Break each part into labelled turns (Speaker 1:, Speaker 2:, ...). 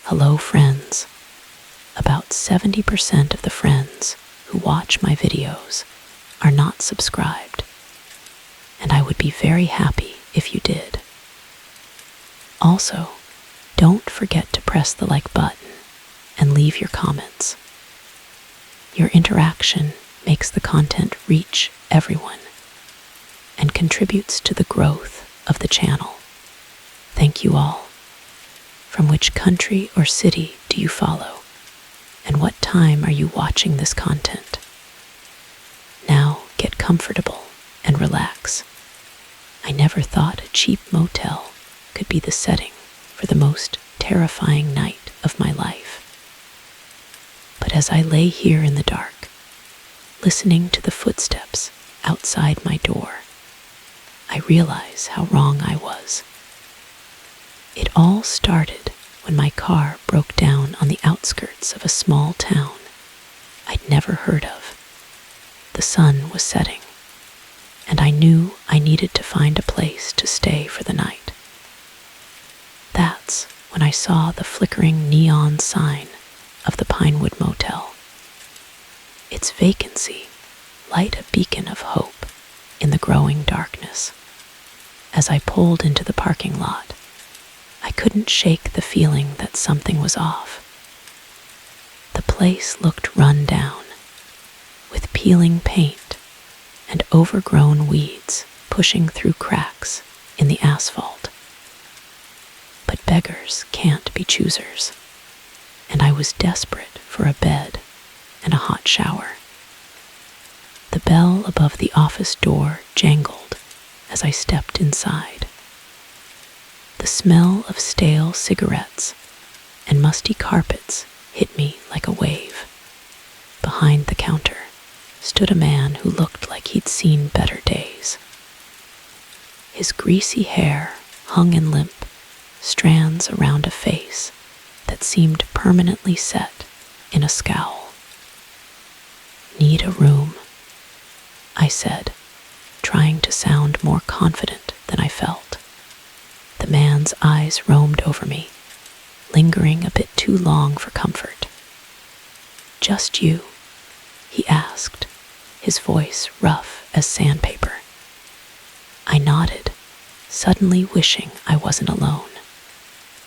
Speaker 1: Hello, friends. About 70% of the friends who watch my videos are not subscribed, and I would be very happy if you did. Also, don't forget to press the like button and leave your comments. Your interaction makes the content reach everyone and contributes to the growth of the channel. Thank you all. From which country or city do you follow? And what time are you watching this content? Now get comfortable and relax. I never thought a cheap motel could be the setting for the most terrifying night of my life. But as I lay here in the dark, listening to the footsteps outside my door, I realize how wrong I was. It all started when my car broke down on the outskirts of a small town I'd never heard of. The sun was setting, and I knew I needed to find a place to stay for the night. That's when I saw the flickering neon sign of the Pinewood Motel. Its vacancy light a beacon of hope in the growing darkness. As I pulled into the parking lot, I couldn't shake the feeling that something was off. The place looked run down, with peeling paint and overgrown weeds pushing through cracks in the asphalt. But beggars can't be choosers, and I was desperate for a bed and a hot shower. The bell above the office door jangled as I stepped inside. The smell of stale cigarettes and musty carpets hit me like a wave. Behind the counter stood a man who looked like he'd seen better days. His greasy hair hung in limp strands around a face that seemed permanently set in a scowl. "Need a room?" I said, trying to sound more confident than I felt. The man's eyes roamed over me, lingering a bit too long for comfort. "Just you?" he asked, his voice rough as sandpaper. I nodded, suddenly wishing I wasn't alone.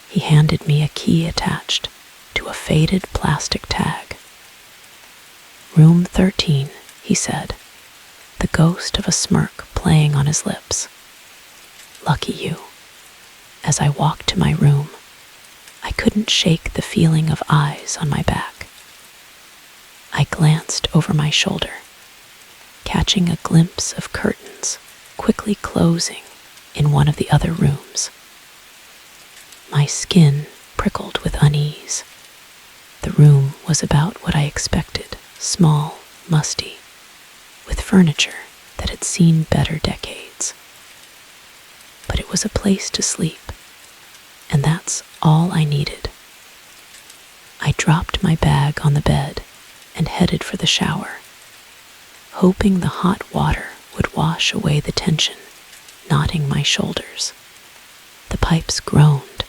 Speaker 1: He handed me a key attached to a faded plastic tag. "Room 13, he said, the ghost of a smirk playing on his lips. "Lucky you." As I walked to my room, I couldn't shake the feeling of eyes on my back. I glanced over my shoulder, catching a glimpse of curtains quickly closing in one of the other rooms. My skin prickled with unease. The room was about what I expected, small, musty, with furniture that had seen better decades. But it was a place to sleep, and that's all I needed. I dropped my bag on the bed and headed for the shower, hoping the hot water would wash away the tension knotting my shoulders. The pipes groaned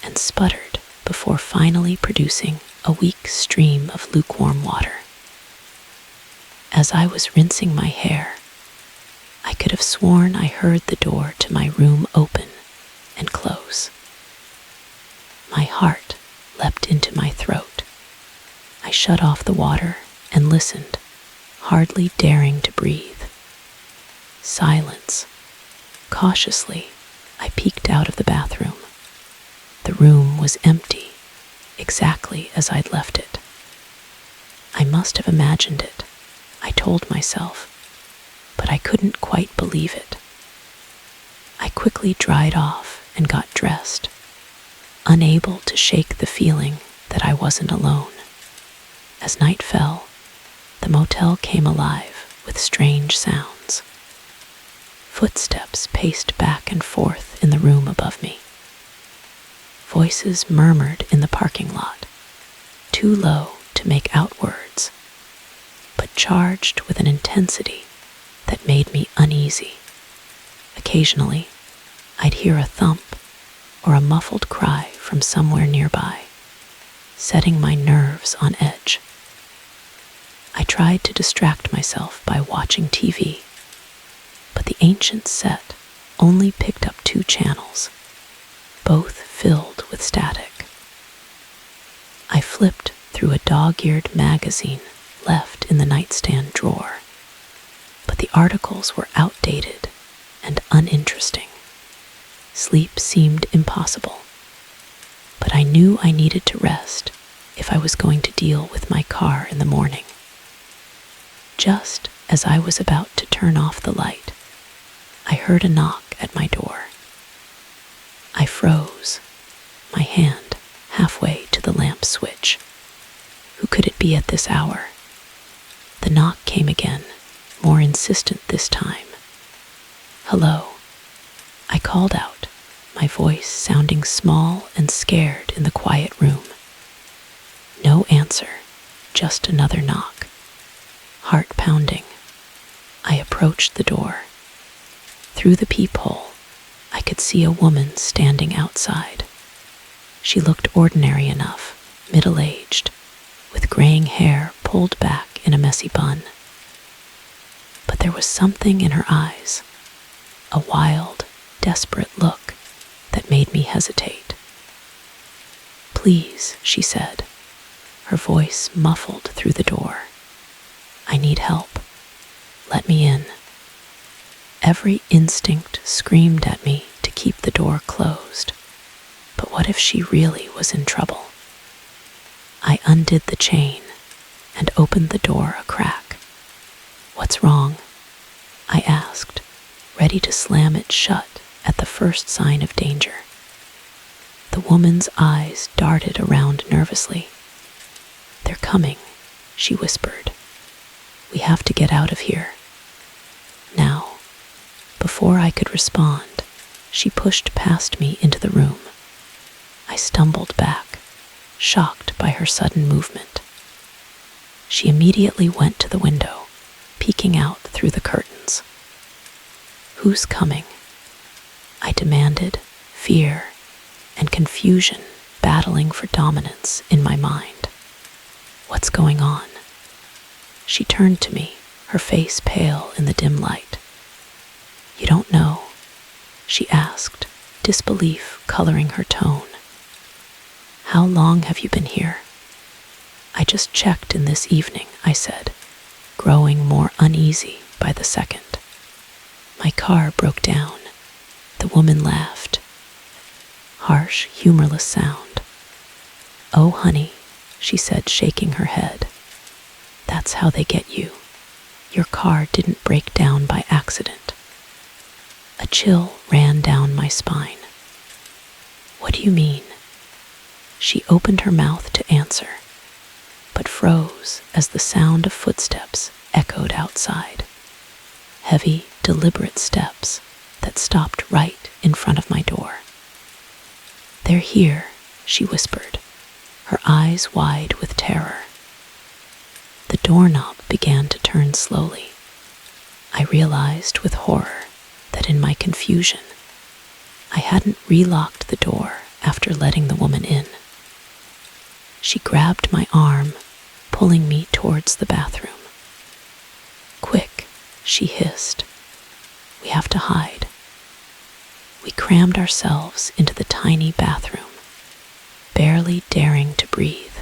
Speaker 1: and sputtered before finally producing a weak stream of lukewarm water. As I was rinsing my hair, I could have sworn I heard the door to my room open and close. My heart leapt into my throat. I shut off the water and listened, hardly daring to breathe. Silence. Cautiously, I peeked out of the bathroom. The room was empty, exactly as I'd left it. I must have imagined it, I told myself, but I couldn't quite believe it. I quickly dried off and got dressed, unable to shake the feeling that I wasn't alone. As night fell, the motel came alive with strange sounds. Footsteps paced back and forth in the room above me. Voices murmured in the parking lot, too low to make out words, but charged with an intensity that made me uneasy. Occasionally, I'd hear a thump or a muffled cry from somewhere nearby, setting my nerves on edge. I tried to distract myself by watching TV, but the ancient set only picked up 2 channels, both filled with static. I flipped through a dog-eared magazine left in the nightstand drawer, but the articles were outdated and uninteresting. Sleep seemed impossible, but I knew I needed to rest if I was going to deal with my car in the morning. Just as I was about to turn off the light, I heard a knock at my door. I froze, my hand halfway to the lamp switch. Who could it be at this hour? The knock came again, more insistent this time. "Hello," I called out, my voice sounding small and scared in the quiet room. No answer, just another knock. Heart pounding, I approached the door. Through the peephole, I could see a woman standing outside. She looked ordinary enough, middle-aged, with graying hair pulled back in a messy bun. But there was something in her eyes, a wild, desperate look that made me hesitate. "Please," she said, her voice muffled through the door. "I need help. Let me in." Every instinct screamed at me to keep the door closed. But what if she really was in trouble? I undid the chain and opened the door a crack. "What's wrong?" I asked, ready to slam it shut at the first sign of danger. The woman's eyes darted around nervously. "They're coming," she whispered. "We have to get out of here." Now, before I could respond, she pushed past me into the room. I stumbled back, shocked by her sudden movement. She immediately went to the window, peeking out through the curtains. "Who's coming?" I demanded, fear and confusion battling for dominance in my mind. "What's going on?" She turned to me, her face pale in the dim light. "You don't know?" she asked, disbelief coloring her tone. "How long have you been here?" "I just checked in this evening," I said, growing more uneasy by the second. "My car broke down." The woman laughed. Harsh, humorless sound. "Oh, honey," she said, shaking her head. "That's how they get you. Your car didn't break down by accident." A chill ran down my spine. "What do you mean?" She opened her mouth to answer, but froze as the sound of footsteps echoed outside. Heavy, deliberate steps that stopped right in front of my door. "They're here," she whispered, her eyes wide with terror. The doorknob began to turn slowly. I realized with horror that in my confusion, I hadn't relocked the door after letting the woman in. She grabbed my arm, pulling me towards the bathroom. "Quick," she hissed. "We have to hide." We crammed ourselves into the tiny bathroom, barely daring to breathe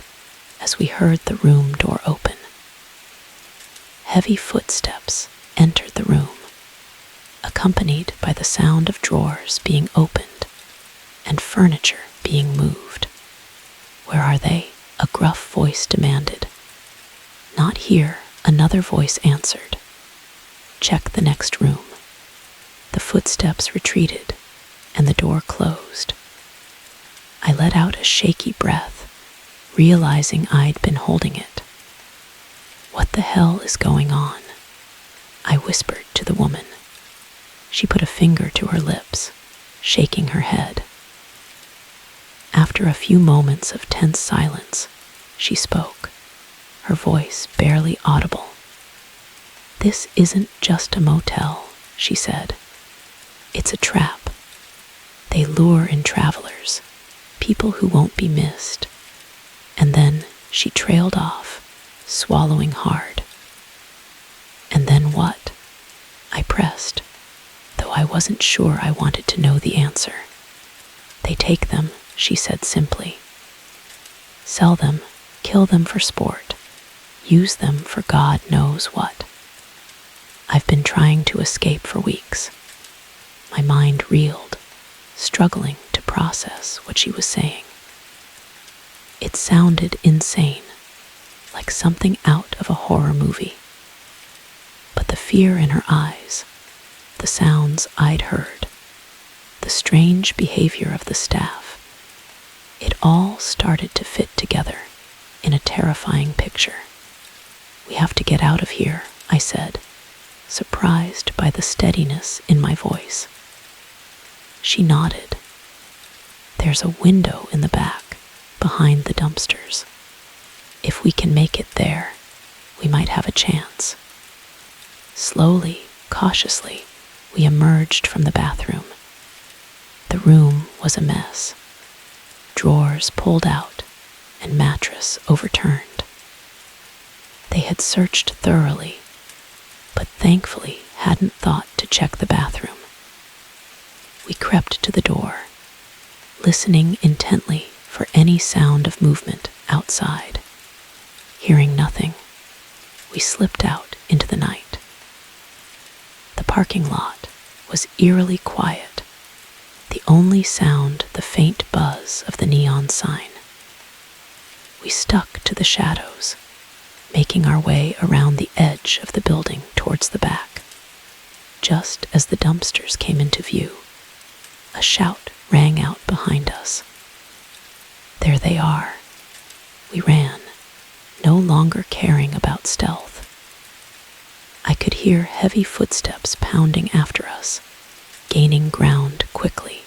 Speaker 1: as we heard the room door open. Heavy footsteps entered the room, accompanied by the sound of drawers being opened and furniture being moved. "Where are they?" a gruff voice demanded. "Not here," another voice answered. "Check the next room." The footsteps retreated and the door closed. I let out a shaky breath, realizing I'd been holding it. "What the hell is going on?" I whispered to the woman. She put a finger to her lips, shaking her head. After a few moments of tense silence, she spoke, her voice barely audible. "This isn't just a motel," she said. "It's a trap. They lure in travelers, people who won't be missed, and then She trailed off, swallowing hard. And then what? I pressed, though I wasn't sure I wanted to know the answer. They take them, she said simply. Sell them, kill them for sport, use them for God knows what. I've been trying to escape for weeks. My mind reeled, struggling to process what she was saying. It sounded insane, like something out of a horror movie. But the fear in her eyes, the sounds I'd heard, the strange behavior of the staff, it all started to fit together in a terrifying picture. We have to get out of here, I said, surprised by the steadiness in my voice. She nodded. There's a window in the back, behind the dumpsters. If we can make it there, we might have a chance. Slowly, cautiously, we emerged from the bathroom. The room was a mess. Drawers pulled out and mattress overturned. They had searched thoroughly, but thankfully hadn't thought to check the bathroom. We crept to the door, listening intently for any sound of movement outside. Hearing nothing, we slipped out into the night. The parking lot was eerily quiet, the only sound the faint buzz of the neon sign. We stuck to the shadows, making our way around the edge of the building towards the back. Just as the dumpsters came into view, a shout rang out behind us. There they are. We ran, no longer caring about stealth. I could hear heavy footsteps pounding after us, gaining ground quickly.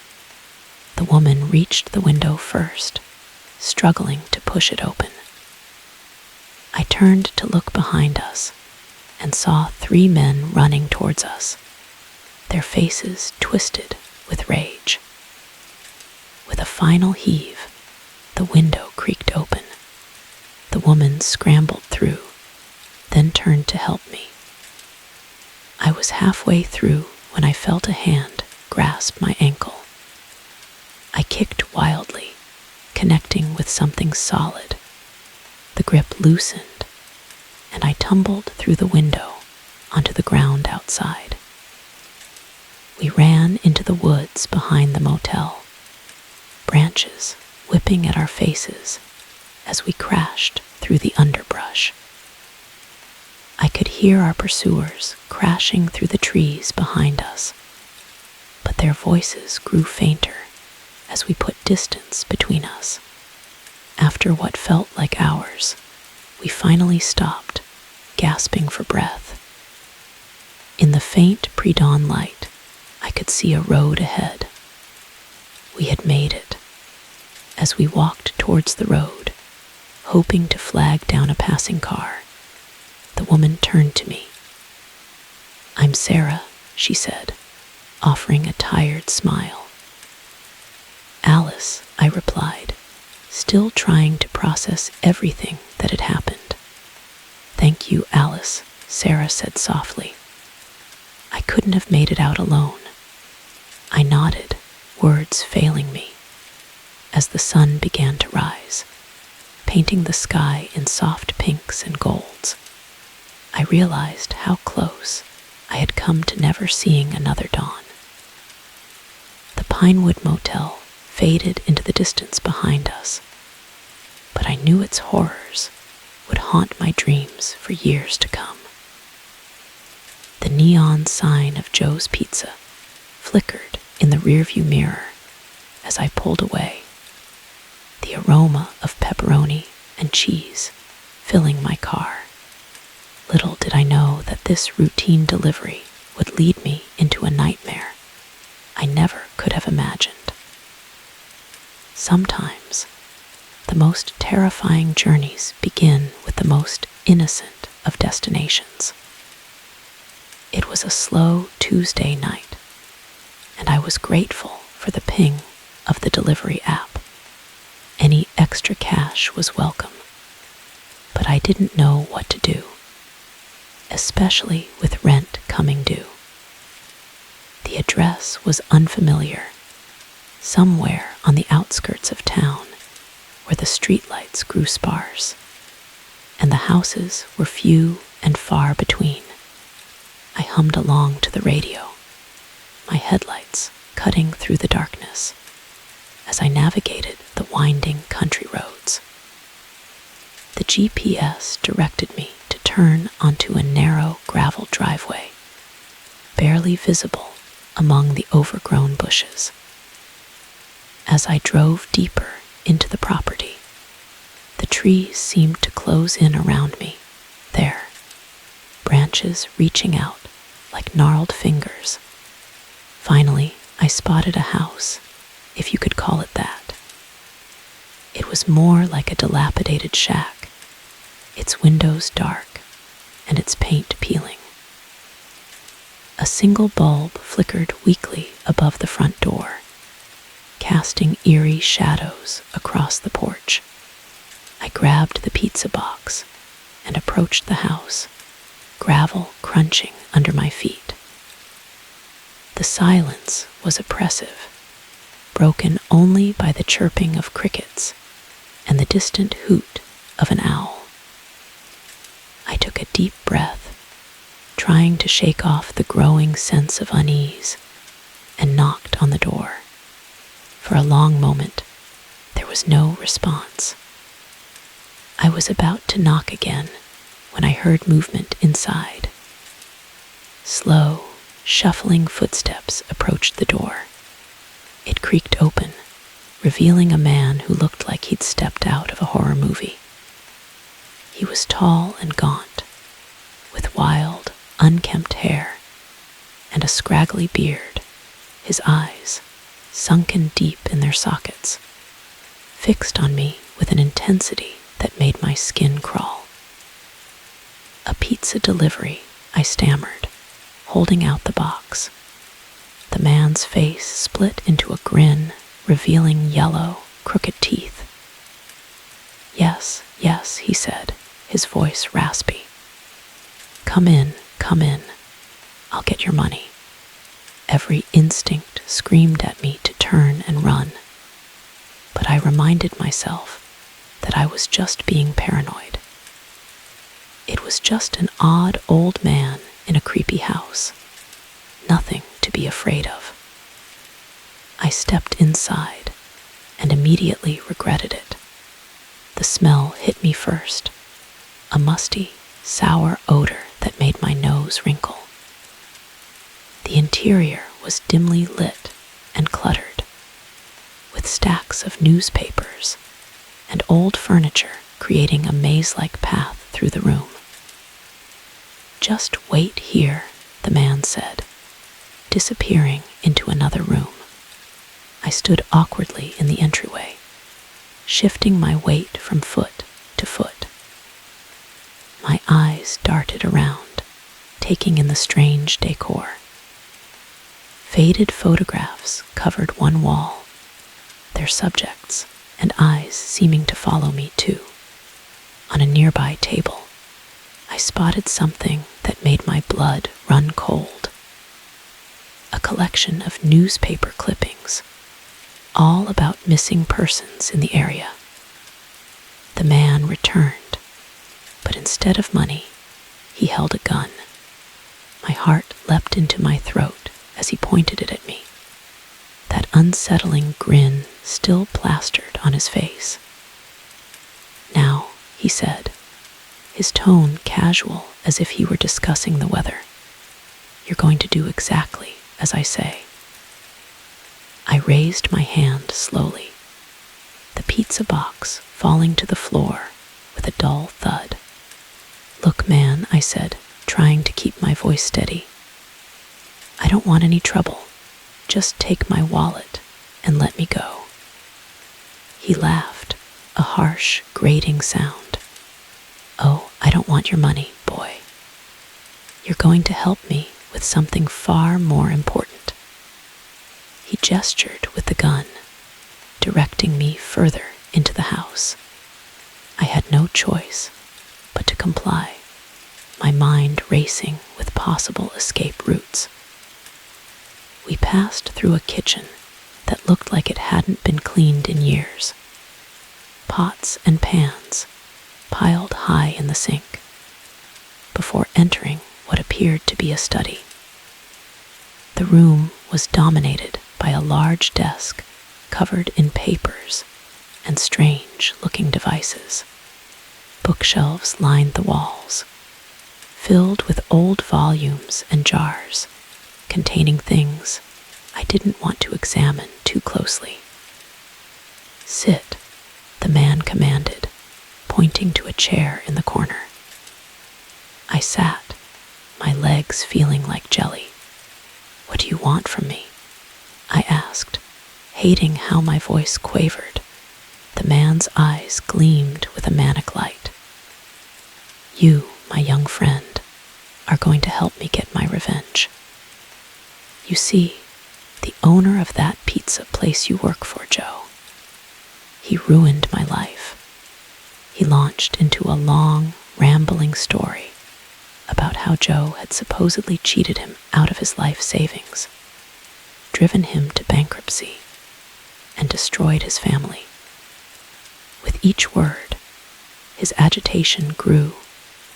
Speaker 1: The woman reached the window first, struggling to push it open. I turned to look behind us and saw 3 men running towards us, their faces twisted with rage. With a final heave, the window creaked open. The woman scrambled through, then turned to help me. I was halfway through when I felt a hand grasp my ankle. I kicked wildly, connecting with something solid. The grip loosened, and I tumbled through the window onto the ground outside. We ran into the woods behind the motel, branches whipping at our faces as we crashed through the underbrush. I could hear our pursuers crashing through the trees behind us, but their voices grew fainter as we put distance between us. After what felt like hours, we finally stopped, gasping for breath. In the faint pre-dawn light, I could see a road ahead. We had made it. As we walked towards the road, hoping to flag down a passing car, the woman turned to me. "I'm Sarah," she said, offering a tired smile. "Alice," I replied, still trying to process everything that had happened. "Thank you, Alice," Sarah said softly. "I couldn't have made it out alone." I nodded, words failing me, as the sun began to rise, painting the sky in soft pinks and golds. I realized how close I had come to never seeing another dawn. The Pinewood Motel faded into the distance behind us, but I knew its horrors would haunt my dreams for years to come. The neon sign of Joe's Pizza flickered in the rearview mirror as I pulled away, the aroma of pepperoni and cheese filling my car. Little did I know that this routine delivery would lead me into a nightmare I never could have imagined. Sometimes, the most terrifying journeys begin with the most innocent of destinations. It was a slow Tuesday night, and I was grateful for the ping of the delivery app. Any extra cash was welcome. but I didn't know what to do, especially with rent coming due. The address was unfamiliar, somewhere on the outskirts of town where the streetlights grew sparse, and the houses were few and far between. I hummed along to the radio, my headlights cutting through the darkness as I navigated the winding country roads. The GPS directed me to turn onto a narrow gravel driveway, barely visible among the overgrown bushes. As I drove deeper into the property, the trees seemed to close in around me, there, branches reaching out like gnarled fingers. Finally, I spotted a house, if you could call it that. It was more like a dilapidated shack, its windows dark and its paint peeling. A single bulb flickered weakly above the front door, casting eerie shadows across the porch. I grabbed the pizza box and approached the house, gravel crunching under my feet. The silence was oppressive, broken only by the chirping of crickets and the distant hoot of an owl. I took a deep breath, trying to shake off the growing sense of unease, and knocked on the door. For a long moment, there was no response. I was about to knock again when I heard movement inside. Slow, shuffling footsteps approached the door. It creaked open, revealing a man who looked like he'd stepped out of a horror movie. He was tall and gaunt, with wild, unkempt hair and a scraggly beard, his eyes, sunken deep in their sockets, fixed on me with an intensity that made my skin crawl. "A pizza delivery," I stammered, holding out the box. The man's face split into a grin, revealing yellow, crooked teeth. Yes, he said, his voice raspy. Come in. I'll get your money." Every instinct screamed at me to turn and run, but I reminded myself that I was just being paranoid. It was just an odd old man in a creepy house, nothing to be afraid of. I stepped inside and immediately regretted it. The smell hit me first, a musty, sour odor that made my nose wrinkle. The interior was dimly lit and cluttered, with stacks of newspapers and old furniture creating a maze-like path through the room. "Just wait here," the man said, disappearing into another room. I stood awkwardly in the entryway, shifting my weight from foot to foot. My eyes darted around, taking in the strange decor. Faded photographs covered one wall, their subjects and eyes seeming to follow me too. On a nearby table, I spotted something that made my blood run cold. A collection of newspaper clippings, all about missing persons in the area. The man returned, but instead of money, he held a gun. My heart leapt into my throat as he pointed it at me, that unsettling grin still plastered on his face. "Now," he said, his tone casual as if he were discussing the weather, "you're going to do exactly as I say." I raised my hand slowly, the pizza box falling to the floor with a dull thud. "Look, man," I said, trying to keep my voice steady. "I don't want any trouble. Just take my wallet and let me go." He laughed, a harsh, grating sound. "Oh, I don't want your money, boy. You're going to help me with something far more important." He gestured with the gun, directing me further into the house. I had no choice. comply, my mind racing with possible escape routes. We passed through a kitchen that looked like it hadn't been cleaned in years. Pots and pans piled high in the sink, before entering what appeared to be a study. The room was dominated by a large desk covered in papers and strange-looking devices. Bookshelves lined the walls, filled with old volumes and jars containing things I didn't want to examine too closely. "Sit," the man commanded, pointing to a chair in the corner. I sat, my legs feeling like jelly. "What do you want from me?" I asked, hating how my voice quavered. The man's eyes gleamed with a manic light. "You, my young friend, are going to help me get my revenge. You see, the owner of that pizza place you work for, Joe, he ruined my life." He launched into a long, rambling story about how Joe had supposedly cheated him out of his life savings, driven him to bankruptcy, and destroyed his family. With each word, his agitation grew,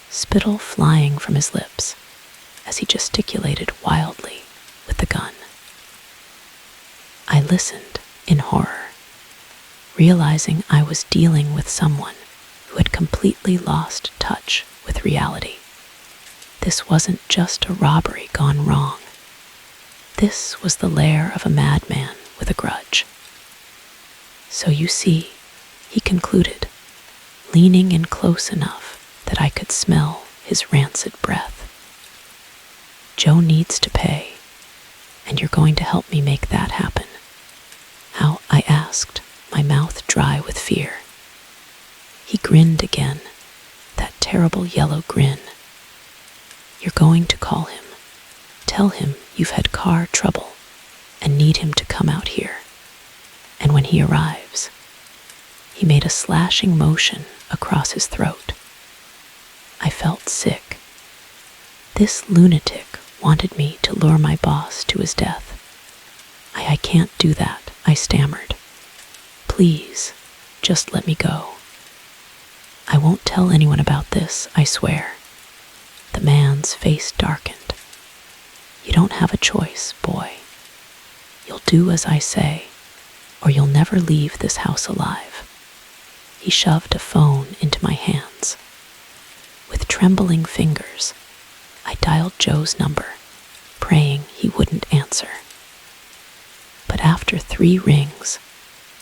Speaker 1: spittle flying from his lips as he gesticulated wildly with the gun. I listened in horror, realizing I was dealing with someone who had completely lost touch with reality. This wasn't just a robbery gone wrong. This was the lair of a madman with a grudge. "So you see," he concluded, leaning in close enough that I could smell his rancid breath. "Joe needs to pay, and you're going to help me make that happen." "How?" I asked, my mouth dry with fear. He grinned again, that terrible yellow grin. "You're going to call him. Tell him you've had car trouble and need him to come out here. And when he arrives," he made a slashing motion across his throat. I felt sick. This lunatic wanted me to lure my boss to his death. I can't do that," I stammered. "Please, just let me go." "I won't tell anyone about this, I swear." The man's face darkened. "You don't have a choice, boy. You'll do as I say, or you'll never leave this house alive." He shoved a phone into my hands. With trembling fingers, I dialed Joe's number, praying he wouldn't answer. But after 3 rings,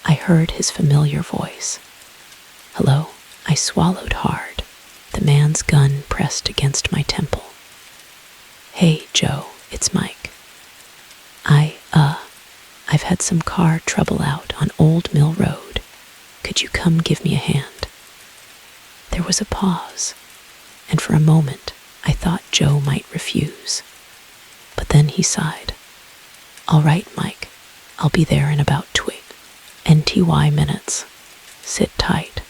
Speaker 1: I heard his familiar voice. "Hello?" I swallowed hard, the man's gun pressed against my temple. "Hey, Joe, it's Mike. I've had some car trouble out on Old Mill Road. Could you come give me a hand?" There was a pause, and for a moment I thought Joe might refuse. But then he sighed. "All right, Mike, I'll be there in about 20 minutes. Sit tight."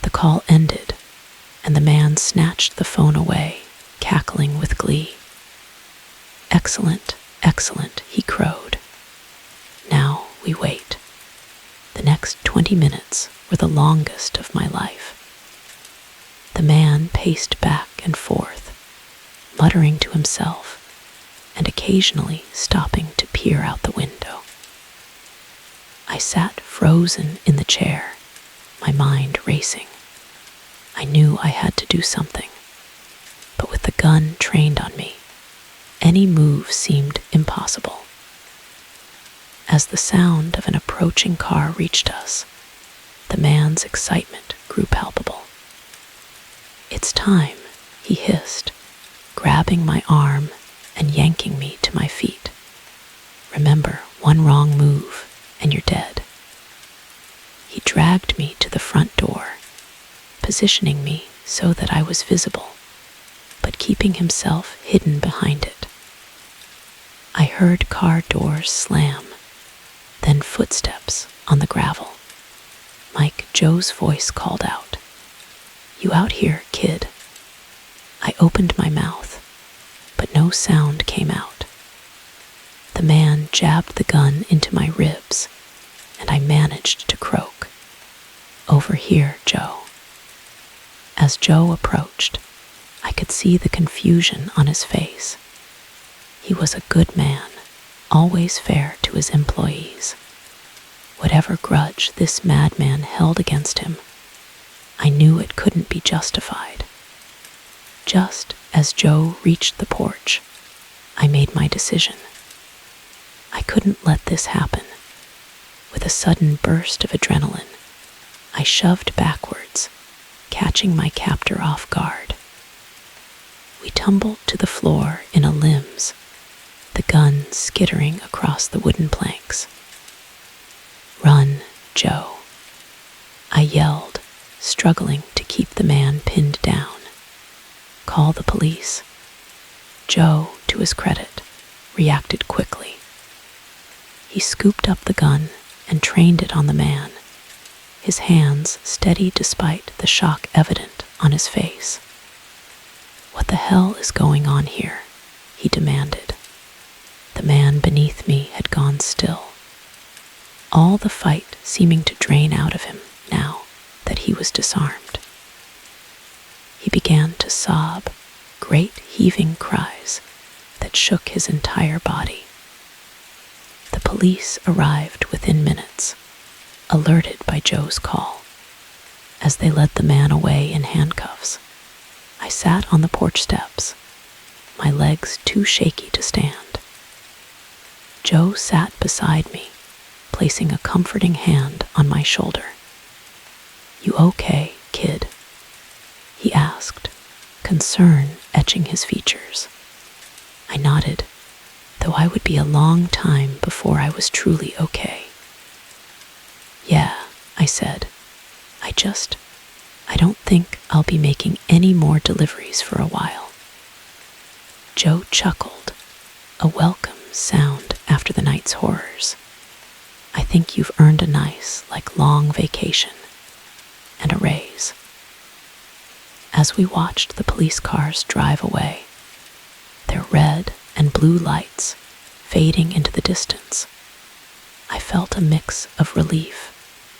Speaker 1: The call ended, and the man snatched the phone away, cackling with glee. "Excellent, excellent," he crowed. "Now we wait." The next 20 minutes were the longest of my life. The man paced back and forth, muttering to himself, and occasionally stopping to peer out the window. I sat frozen in the chair, my mind racing. I knew I had to do something, but with the gun trained on me, any move seemed impossible. As the sound of an approaching car reached us, the man's excitement grew palpable. "It's time," he hissed, grabbing my arm and yanking me to my feet. "Remember, one wrong move and you're dead." He dragged me to the front door, positioning me so that I was visible, but keeping himself hidden behind it. I heard car doors slam, then footsteps on the gravel. Mike, Joe's voice called out, "You out here, kid?" opened my mouth, but no sound came out. The man jabbed the gun into my ribs, and I managed to croak, "Over here, Joe." As Joe approached, I could see the confusion on his face. He was a good man, always fair to his employees. Whatever grudge this madman held against him, I knew it couldn't be justified. Just as Joe reached the porch, I made my decision. I couldn't let this happen. With a sudden burst of adrenaline, I shoved backwards, catching my captor off guard. We tumbled to the floor in a limbs, the gun skittering across the wooden planks. "Run, Joe," I yelled, struggling to keep the man pinned down. "Call the police." Joe, to his credit, reacted quickly. He scooped up the gun and trained it on the man, his hands steady despite the shock evident on his face. "What the hell is going on here?" he demanded. The man beneath me had gone still, all the fight seeming to drain out of him now that he was disarmed. He began to sob, great heaving cries that shook his entire body. The police arrived within minutes, alerted by Joe's call. As they led the man away in handcuffs, I sat on the porch steps, my legs too shaky to stand. Joe sat beside me, placing a comforting hand on my shoulder. "You okay, kid?" he asked, concern etching his features. I nodded, though I would be a long time before I was truly okay. "Yeah," I said, I don't think I'll be making any more deliveries for a while." Joe chuckled, a welcome sound after the night's horrors. "I think you've earned a nice, long vacation and a raise." As we watched the police cars drive away, their red and blue lights fading into the distance, I felt a mix of relief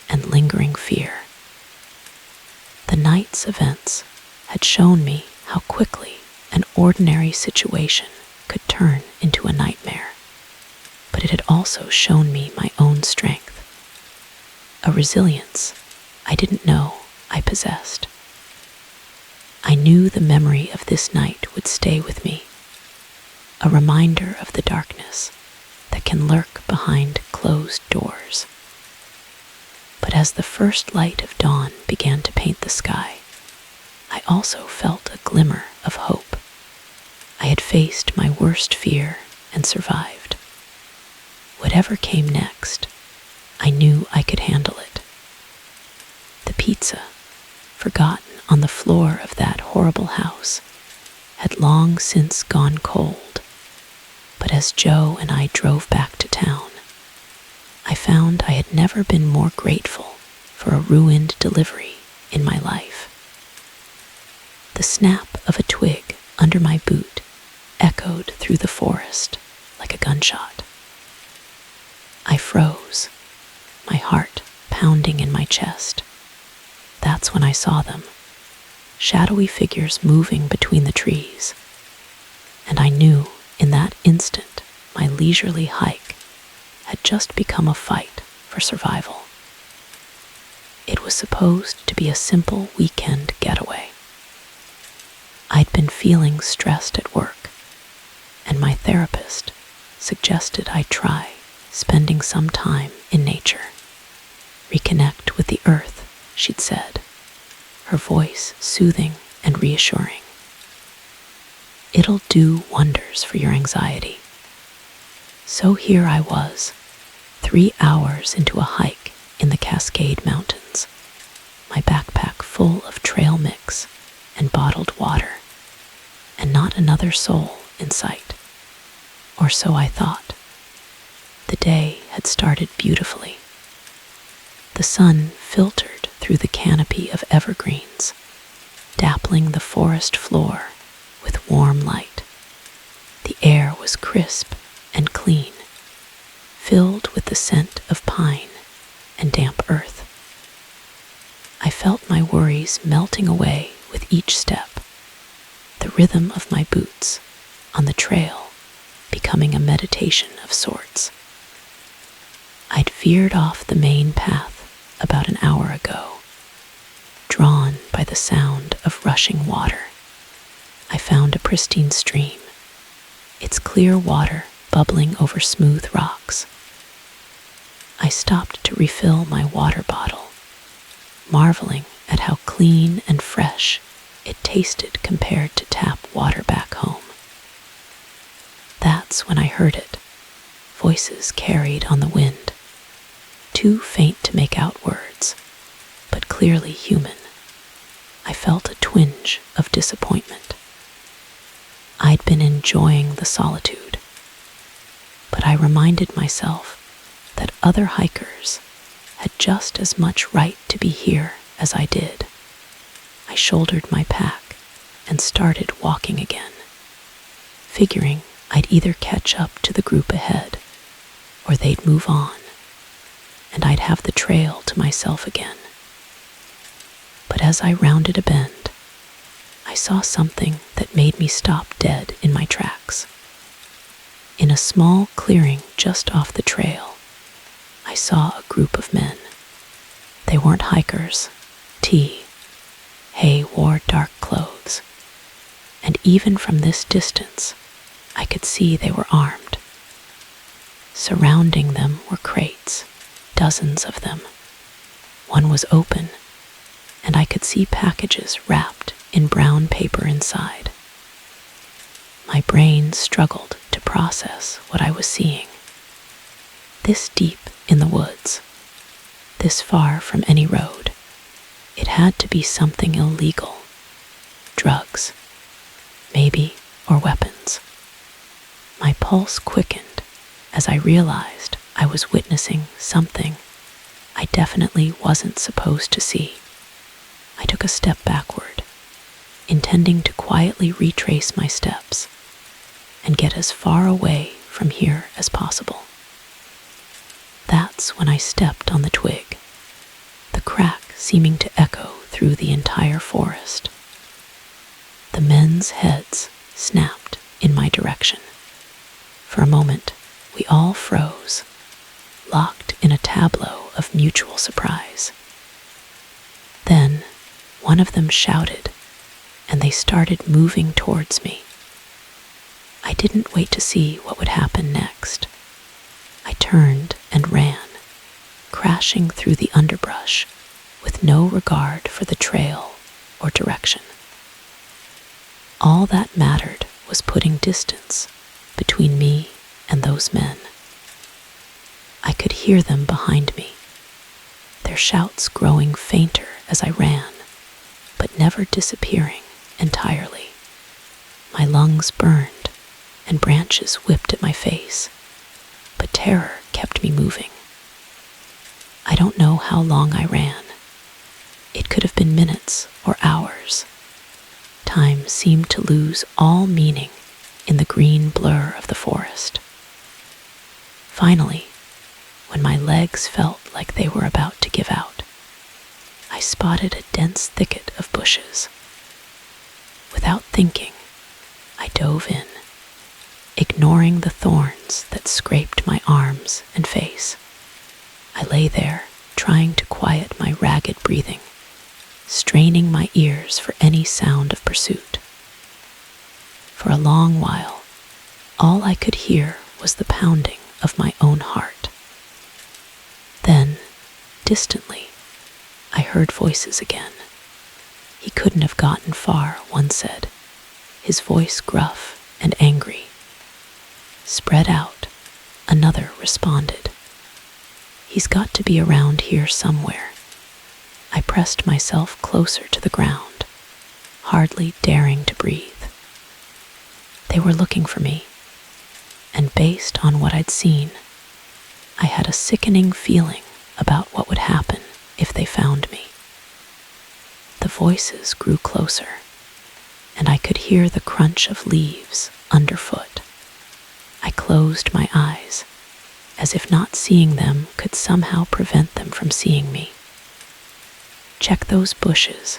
Speaker 1: and lingering fear. The night's events had shown me how quickly an ordinary situation could turn into a nightmare, but it had also shown me my own strength, a resilience I didn't know I possessed. I knew the memory of this night would stay with me, a reminder of the darkness that can lurk behind closed doors. But as the first light of dawn began to paint the sky, I also felt a glimmer of hope. I had faced my worst fear and survived. Whatever came next, I knew I could handle it. The pizza, forgotten on the floor of that horrible house, had long since gone cold, but as Joe and I drove back to town, I found I had never been more grateful for a ruined delivery in my life. The snap of a twig under my boot echoed through the forest like a gunshot. I froze, my heart pounding in my chest. That's when I saw them, shadowy figures moving between the trees, and I knew in that instant my leisurely hike had just become a fight for survival. It was supposed to be a simple weekend getaway. I'd been feeling stressed at work, and my therapist suggested I try spending some time in nature. "Reconnect with the earth," she'd said, her voice soothing and reassuring. "It'll do wonders for your anxiety." So here I was, 3 hours into a hike in the Cascade Mountains, my backpack full of trail mix and bottled water, and not another soul in sight. Or so I thought. The day had started beautifully. The sun filtered through the canopy of evergreens, dappling the forest floor with warm light. The air was crisp and clean, filled with the scent of pine and damp earth. I felt my worries melting away with each step, the rhythm of my boots on the trail becoming a meditation of sorts. I'd veered off the main path about an hour ago, drawn by the sound of rushing water. I found a pristine stream, its clear water bubbling over smooth rocks. I stopped to refill my water bottle, marveling at how clean and fresh it tasted compared to tap water back home. That's when I heard it, voices carried on the wind, too faint to make out words, but clearly human. I felt a twinge of disappointment. I'd been enjoying the solitude, but I reminded myself that other hikers had just as much right to be here as I did. I shouldered my pack and started walking again, figuring I'd either catch up to the group ahead or they'd move on, and I'd have the trail to myself again. But as I rounded a bend, I saw something that made me stop dead in my tracks. In a small clearing just off the trail, I saw a group of men. They weren't hikers. Hay wore dark clothes, and even from this distance, I could see they were armed. Surrounding them were crates, dozens of them. One was open, and I could see packages wrapped in brown paper inside. My brain struggled to process what I was seeing. This deep in the woods, this far from any road, it had to be something illegal. Drugs, maybe, or weapons. My pulse quickened as I realized I was witnessing something I definitely wasn't supposed to see. I took a step backward, intending to quietly retrace my steps and get as far away from here as possible. That's when I stepped on the twig, the crack seeming to echo through the entire forest. The men's heads snapped in my direction. For a moment, we all froze, locked in a tableau of mutual surprise. Then, one of them shouted, and they started moving towards me. I didn't wait to see what would happen next. I turned and ran, crashing through the underbrush with no regard for the trail or direction. All that mattered was putting distance between me and those men. I could hear them behind me, their shouts growing fainter as I ran, but never disappearing entirely. My lungs burned and branches whipped at my face, but terror kept me moving. I don't know how long I ran. It could have been minutes or hours. Time seemed to lose all meaning in the green blur of the forest. Finally, when my legs felt like they were about to give out, I spotted a dense thicket of bushes. Without thinking, I dove in, ignoring the thorns that scraped my arms and face. I lay there, trying to quiet my ragged breathing, straining my ears for any sound of pursuit. For a long while, all I could hear was the pounding of my own heart. Then, distantly, I heard voices again. He couldn't have gotten far, one said, his voice gruff and angry. Spread out, another responded. He's got to be around here somewhere. I pressed myself closer to the ground, hardly daring to breathe. They were looking for me, and based on what I'd seen, I had a sickening feeling about what would happen if they found me. The voices grew closer, and I could hear the crunch of leaves underfoot. I closed my eyes, as if not seeing them could somehow prevent them from seeing me. "Check those bushes,"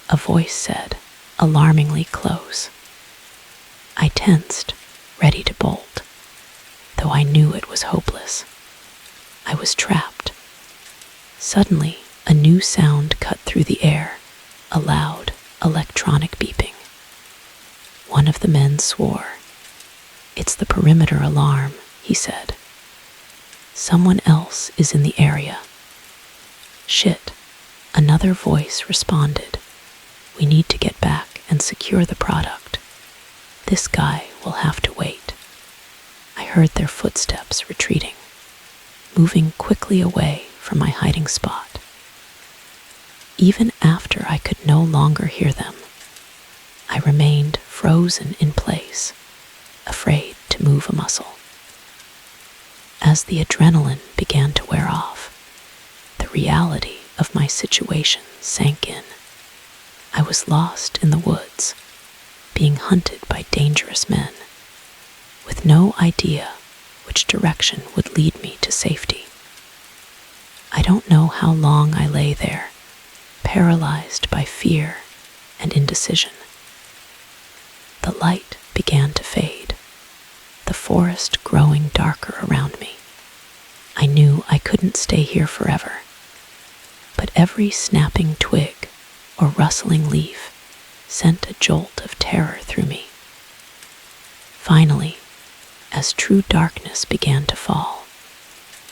Speaker 1: a voice said, alarmingly close. I tensed, ready to bolt, though I knew it was hopeless. I was trapped. Suddenly, a new sound cut through the air, a loud, electronic beeping. One of the men swore. "It's the perimeter alarm," he said. "Someone else is in the area." "Shit," another voice responded. "We need to get back and secure the product. This guy will have to wait." I heard their footsteps retreating, moving quickly away from my hiding spot. Even after I could no longer hear them, I remained frozen in place, afraid to move a muscle. As the adrenaline began to wear off, the reality of my situation sank in. I was lost in the woods, being hunted by dangerous men, with no idea which direction would lead me to safety. I don't know how long I lay there, paralyzed by fear and indecision. The light began to fade, the forest growing darker around me. I knew I couldn't stay here forever, but every snapping twig or rustling leaf sent a jolt of terror through me. Finally, as true darkness began to fall,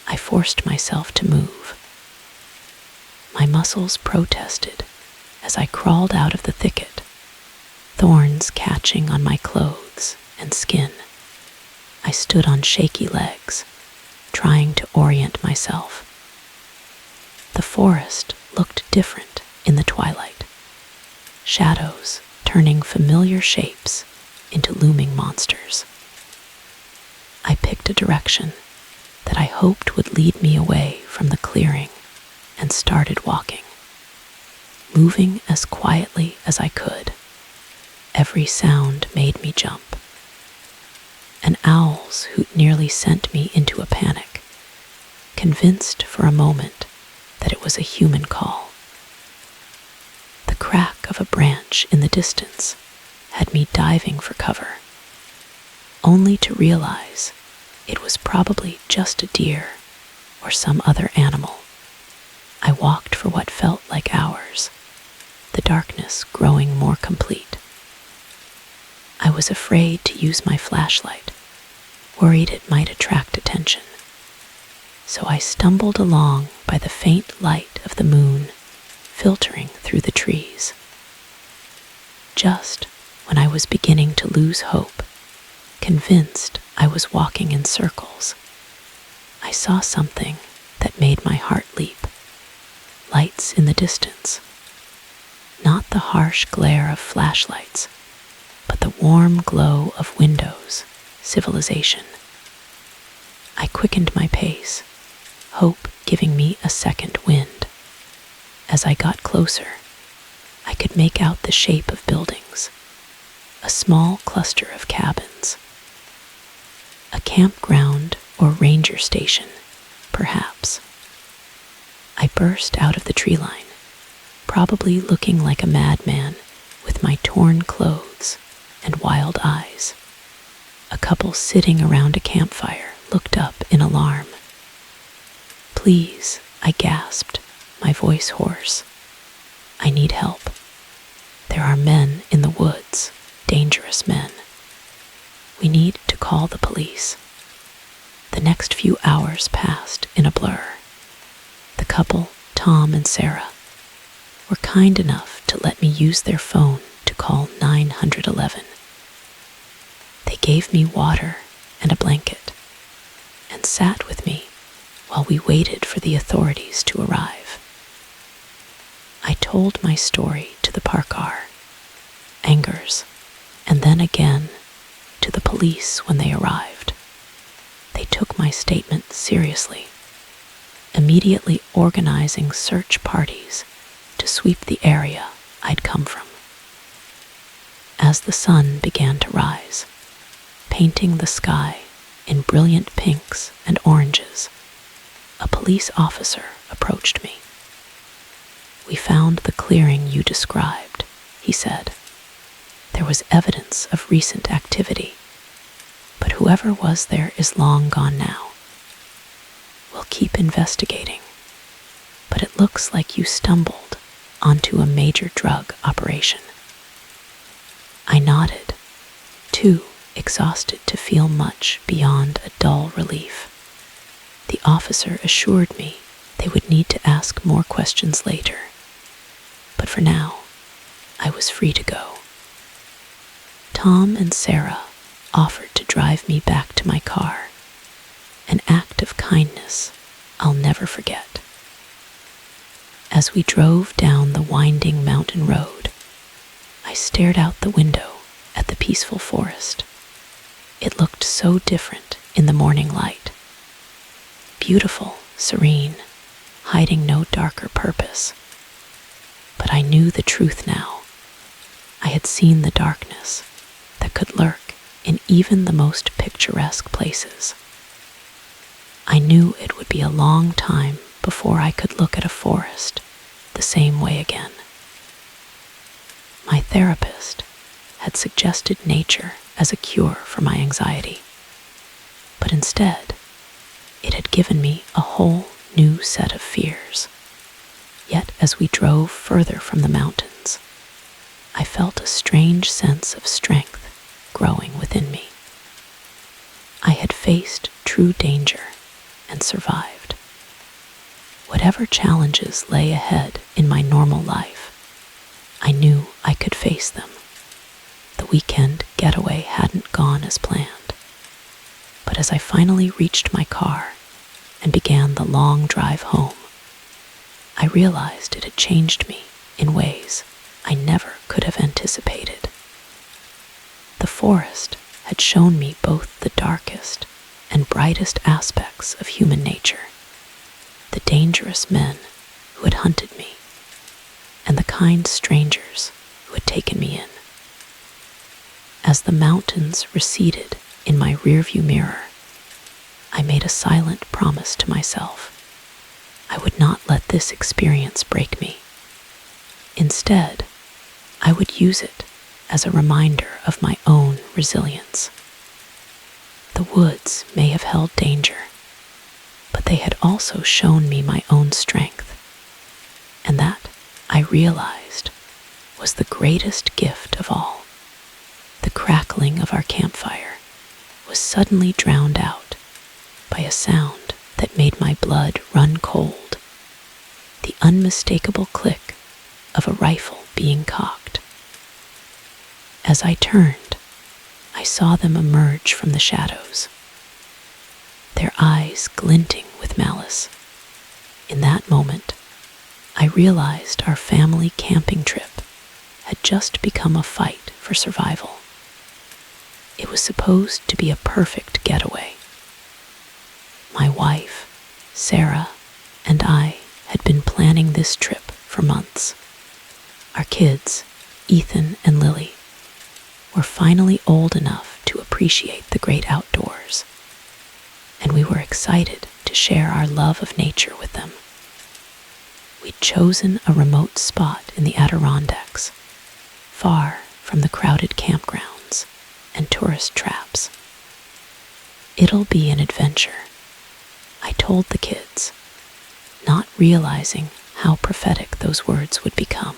Speaker 1: I forced myself to move. My muscles protested as I crawled out of the thicket, thorns catching on my clothes and skin. I stood on shaky legs, trying to orient myself. The forest looked different in the twilight, shadows turning familiar shapes into looming monsters. I picked a direction that I hoped would lead me away from the clearing and started walking, moving as quietly as I could. Every sound made me jump. An owl's hoot nearly sent me into a panic, convinced for a moment that it was a human call. The crack of a branch in the distance had me diving for cover, only to realize it was probably just a deer or some other animal. I walked for what felt like hours, the darkness growing more complete. I was afraid to use my flashlight, worried it might attract attention. So I stumbled along by the faint light of the moon filtering through the trees. Just when I was beginning to lose hope, convinced I was walking in circles, I saw something that made my heart leap. Lights in the distance. Not the harsh glare of flashlights, but the warm glow of windows, civilization. I quickened my pace, hope giving me a second wind. As I got closer, I could make out the shape of buildings, a small cluster of cabins. A campground or ranger station, perhaps. I burst out of the tree line, probably looking like a madman with my torn clothes and wild eyes. A couple sitting around a campfire looked up in alarm. "Please," I gasped, my voice hoarse. "I need help. There are men in the woods, dangerous men. We need to call the police." The next few hours passed in a blur. The couple, Tom and Sarah, were kind enough to let me use their phone to call 911. They gave me water and a blanket and sat with me while we waited for the authorities to arrive. I told my story to the parkar, Angers, and then again to the police when they arrived. They took my statement seriously, immediately organizing search parties to sweep the area I'd come from. as the sun began to rise, painting the sky in brilliant pinks and oranges, a police officer approached me. "We found the clearing you described," he said. "There was evidence of recent activity, but whoever was there is long gone now. We'll keep investigating, but it looks like you stumbled onto a major drug operation." I nodded, too exhausted to feel much beyond a dull relief. The officer assured me they would need to ask more questions later, but for now, I was free to go. Tom and Sarah offered to drive me back to my car, an act of kindness I'll never forget. As we drove down the winding mountain road, I stared out the window at the peaceful forest. It looked so different in the morning light. Beautiful, serene, hiding no darker purpose. But I knew the truth now. I had seen the darkness that could lurk in even the most picturesque places. I knew it would be a long time before I could look at a forest the same way again. My therapist had suggested nature as a cure for my anxiety, but instead, it had given me a whole new set of fears. Yet as we drove further from the mountains, I felt a strange sense of strength growing within me. I had faced true danger and survived. Whatever challenges lay ahead in my normal life, I knew I could face them. The weekend getaway hadn't gone as planned, but as I finally reached my car and began the long drive home, I realized it had changed me in ways I never could have anticipated. The forest had shown me both the darkest and brightest aspects of human nature, the dangerous men who had hunted me, and the kind strangers who had taken me in. As the mountains receded in my rearview mirror, I made a silent promise to myself. I would not let this experience break me. Instead, I would use it as a reminder of my own resilience. The woods may have held danger, but they had also shown me my own strength, and that, I realized, was the greatest gift of all. The crackling of our campfire was suddenly drowned out by a sound that made my blood run cold, the unmistakable click of a rifle being cocked. As I turned, I saw them emerge from the shadows, their eyes glinting with malice. In that moment, I realized our family camping trip had just become a fight for survival. It was supposed to be a perfect getaway. My wife, Sarah, and I had been planning this trip for months. Our kids, Ethan and Lily, were finally old enough to appreciate the great outdoors, and we were excited to share our love of nature with them. We'd chosen a remote spot in the Adirondacks, far from the crowded campgrounds and tourist traps. "It'll be an adventure," I told the kids, not realizing how prophetic those words would become.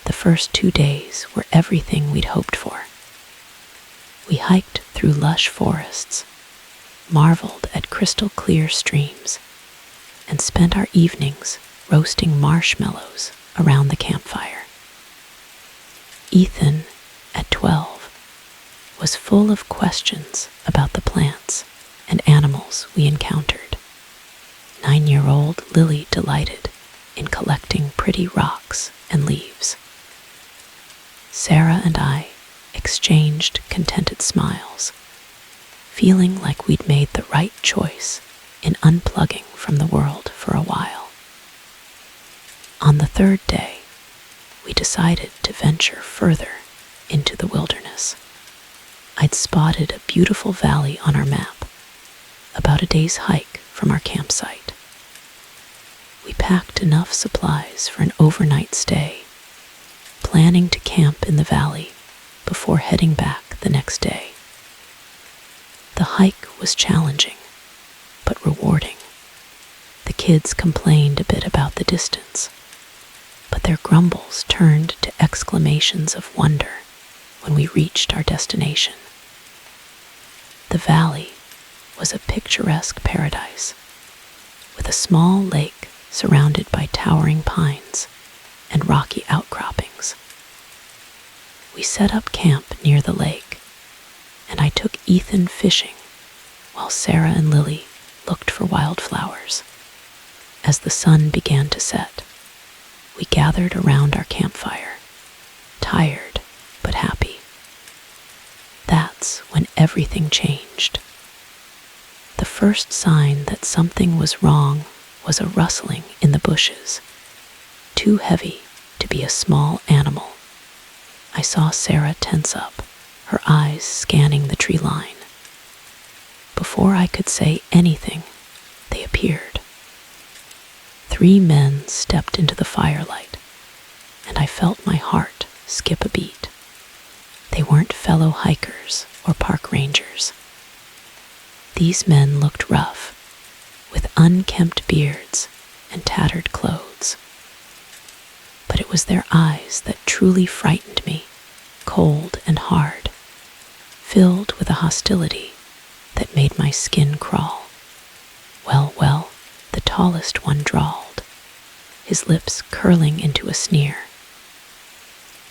Speaker 1: The first 2 days were everything we'd hoped for. We hiked through lush forests, marveled at crystal clear streams, and spent our evenings roasting marshmallows around the campfire. Ethan, at 12, was full of questions about the plants and animals we encountered. 9-year-old Lily delighted in collecting pretty rocks and leaves. Sarah and I exchanged contented smiles, feeling like we'd made the right choice in unplugging from the world for a while. On the third day, we decided to venture further into the wilderness. I'd spotted a beautiful valley on our map, about a day's hike from our campsite. We packed enough supplies for an overnight stay, planning to camp in the valley before heading back the next day. The hike was challenging, but rewarding. The kids complained a bit about the distance, but their grumbles turned to exclamations of wonder when we reached our destination. The valley was a picturesque paradise, with a small lake surrounded by towering pines and rocky outcroppings. We set up camp near the lake, and I took Ethan fishing while Sarah and Lily looked for wildflowers. As the sun began to set, we gathered around our campfire, tired but happy. That's when everything changed. The first sign that something was wrong was a rustling in the bushes, too heavy to be a small animal. I saw Sarah tense up, her eyes scanning the tree line. Before I could say anything, they appeared. 3 men stepped into the firelight, and I felt my heart skip a beat. They weren't fellow hikers or park rangers. These men looked rough, with unkempt beards and tattered clothes. But it was their eyes that truly frightened me, cold and hard, filled with a hostility that made my skin crawl. Well, the tallest one drawled, his lips curling into a sneer.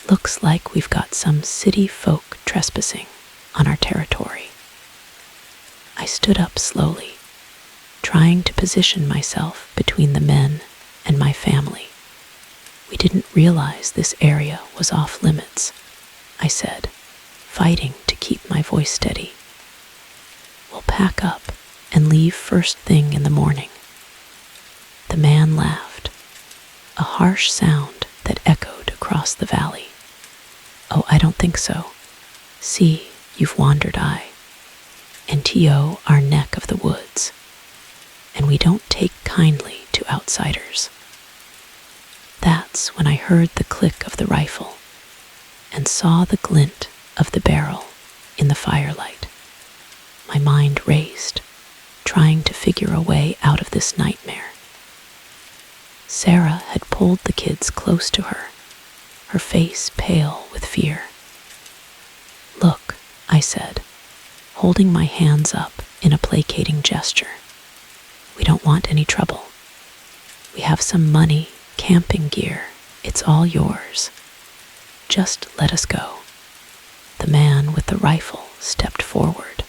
Speaker 1: Looks like we've got some city folk trespassing on our territory. I stood up slowly, trying to position myself between the men and my family. We didn't realize this area was off limits, I said, fighting to keep my voice steady. We'll pack up and leave first thing in the morning. The man laughed, a harsh sound that echoed across the valley. Oh, I don't think so. See, you've wandered I, and T.O. our neck of the woods, and we don't take kindly to outsiders. That's when I heard the click of the rifle and saw the glint of the barrel in the firelight. My mind raced, trying to figure a way out of this nightmare. Sarah had pulled the kids close to her, her face pale with fear. Look, I said, holding my hands up in a placating gesture. We don't want any trouble. We have some money, camping gear. It's all yours. Just let us go. The man with the rifle stepped forward,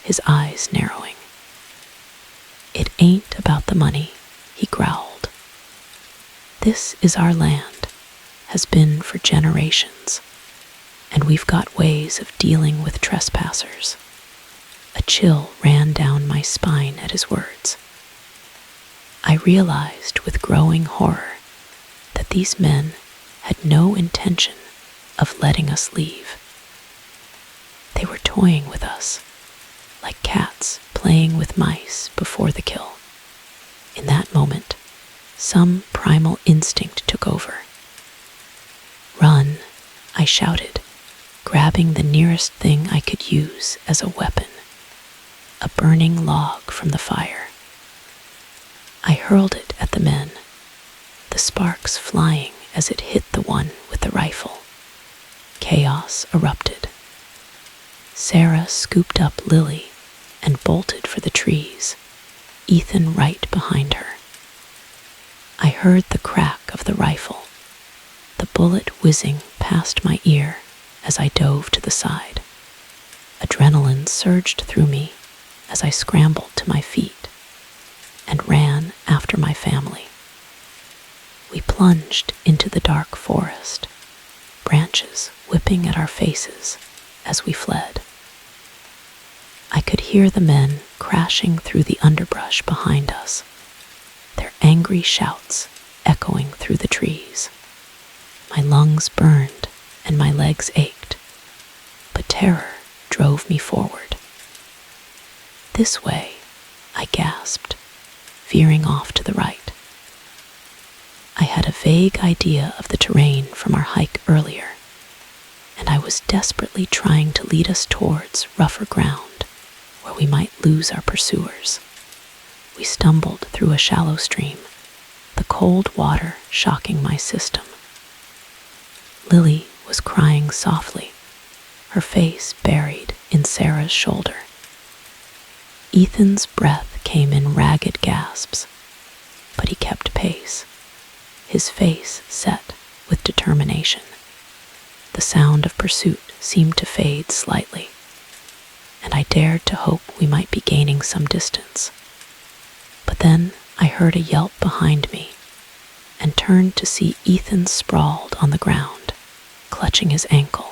Speaker 1: his eyes narrowing. It ain't about the money, he growled. This is our land, has been for generations, and we've got ways of dealing with trespassers. A chill ran down my spine at his words. I realized with growing horror that these men had no intention of letting us leave. They were toying with us, like cats playing with mice before the kill. In that moment, some primal instinct took over. Run, I shouted, grabbing the nearest thing I could use as a weapon, a burning log from the fire. I hurled it at the men, the sparks flying as it hit the one with the rifle. Chaos erupted. Sarah scooped up Lily and bolted for the trees, Ethan right behind her. I heard the crack of the rifle, the bullet whizzing past my ear as I dove to the side. Adrenaline surged through me as I scrambled to my feet and ran after my family. We plunged into the dark forest, branches whipping at our faces as we fled. I could hear the men crashing through the underbrush behind us, their angry shouts echoing through the trees. My lungs burned and my legs ached, terror drove me forward. "This way," I gasped, veering off to the right. I had a vague idea of the terrain from our hike earlier, and I was desperately trying to lead us towards rougher ground where we might lose our pursuers. We stumbled through a shallow stream, the cold water shocking my system. Lily was crying softly, her face buried in Sarah's shoulder. Ethan's breath came in ragged gasps, but he kept pace, his face set with determination. The sound of pursuit seemed to fade slightly, and I dared to hope we might be gaining some distance. But then I heard a yelp behind me and turned to see Ethan sprawled on the ground, clutching his ankle.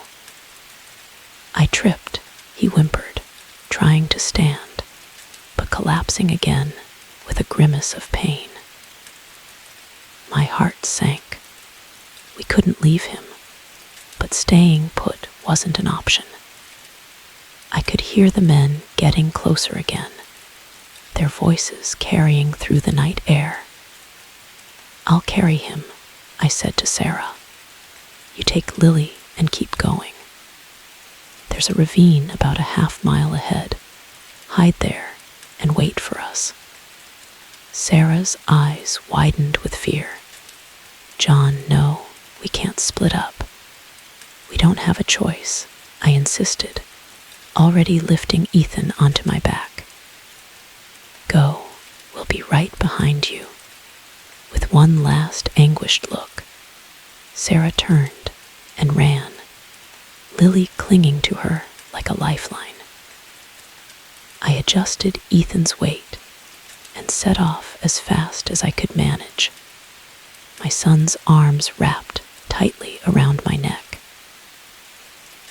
Speaker 1: "I tripped," he whimpered, trying to stand, but collapsing again with a grimace of pain. My heart sank. We couldn't leave him, but staying put wasn't an option. I could hear the men getting closer again, their voices carrying through the night air. "I'll carry him," I said to Sarah. "You take Lily and keep going. There's a ravine about a half-mile ahead. Hide there and wait for us." Sarah's eyes widened with fear. "John, no, we can't split up." "We don't have a choice," I insisted, already lifting Ethan onto my back. "Go, we'll be right behind you." With one last anguished look, Sarah turned and ran, Lily clinging to her like a lifeline. I adjusted Ethan's weight and set off as fast as I could manage, my son's arms wrapped tightly around my neck.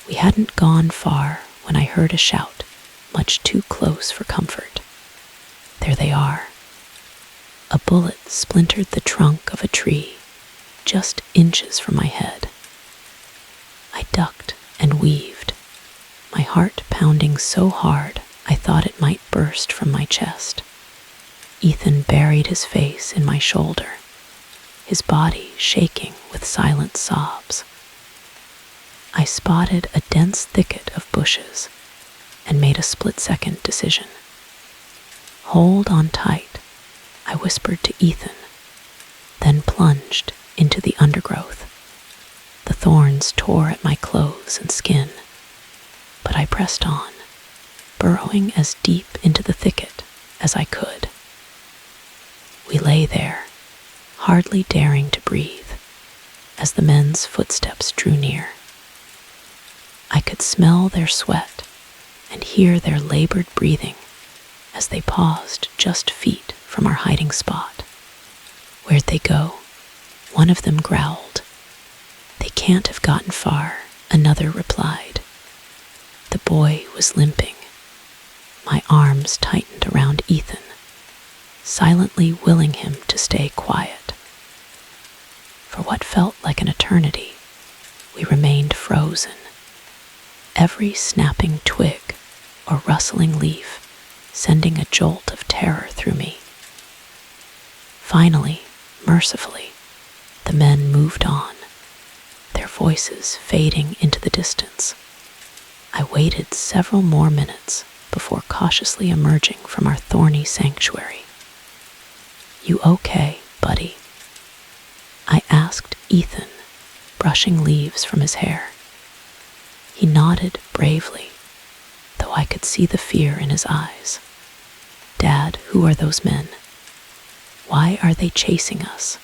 Speaker 1: We hadn't gone far when I heard a shout, much too close for comfort. There they are. A bullet splintered the trunk of a tree just inches from my head. I ducked and weaved, my heart pounding so hard I thought it might burst from my chest. Ethan buried his face in my shoulder, his body shaking with silent sobs. I spotted a dense thicket of bushes and made a split-second decision. "Hold on tight," I whispered to Ethan, then plunged into the undergrowth. The thorns tore at my clothes and skin, but I pressed on, burrowing as deep into the thicket as I could. We lay there, hardly daring to breathe, as the men's footsteps drew near. I could smell their sweat and hear their labored breathing as they paused just feet from our hiding spot. "Where'd they go?" One of them growled. "They can't have gotten far," another replied. The boy was limping. My arms tightened around Ethan, silently willing him to stay quiet. For what felt like an eternity, we remained frozen, every snapping twig or rustling leaf sending a jolt of terror through me. Finally, mercifully, the men moved on, their voices fading into the distance. I waited several more minutes before cautiously emerging from our thorny sanctuary. "You okay, buddy?" I asked Ethan, brushing leaves from his hair. He nodded bravely, though I could see the fear in his eyes. "Dad, who are those men? Why are they chasing us?"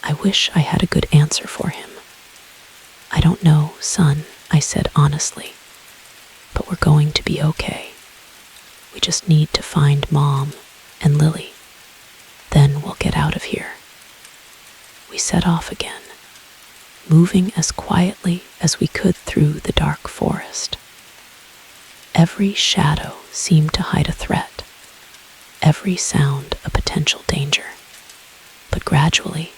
Speaker 1: I wish I had a good answer for him. "I don't know, son," I said honestly, "but we're going to be okay. We just need to find Mom and Lily. Then we'll get out of here." We set off again, moving as quietly as we could through the dark forest. Every shadow seemed to hide a threat, every sound a potential danger. But gradually,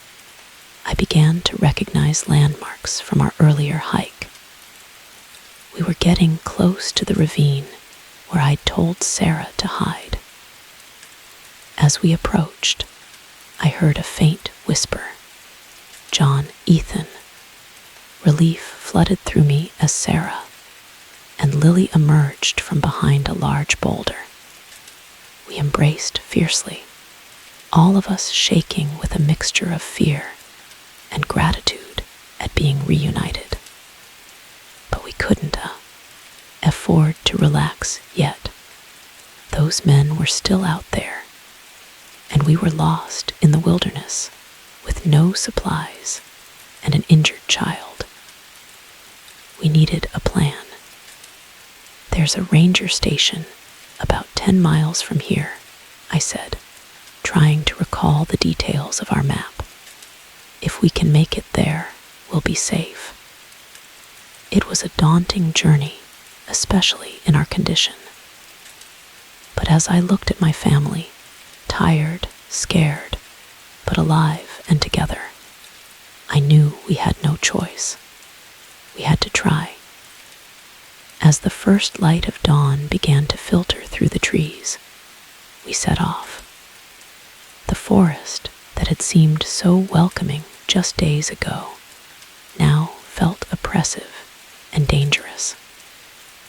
Speaker 1: I began to recognize landmarks from our earlier hike. We were getting close to the ravine where I'd told Sarah to hide. As we approached, I heard a faint whisper, "John, Ethan." Relief flooded through me as Sarah and Lily emerged from behind a large boulder. We embraced fiercely, all of us shaking with a mixture of fear and gratitude at being reunited. But we couldn't afford to relax yet. Those men were still out there, and we were lost in the wilderness with no supplies and an injured child. We needed a plan. "There's a ranger station about 10 miles from here," I said, trying to recall the details of our map. "If we can make it there, we'll be safe." It was a daunting journey, especially in our condition. But as I looked at my family, tired, scared, but alive and together, I knew we had no choice. We had to try. As the first light of dawn began to filter through the trees, we set off. The forest that had seemed so welcoming just days ago now felt oppressive and dangerous.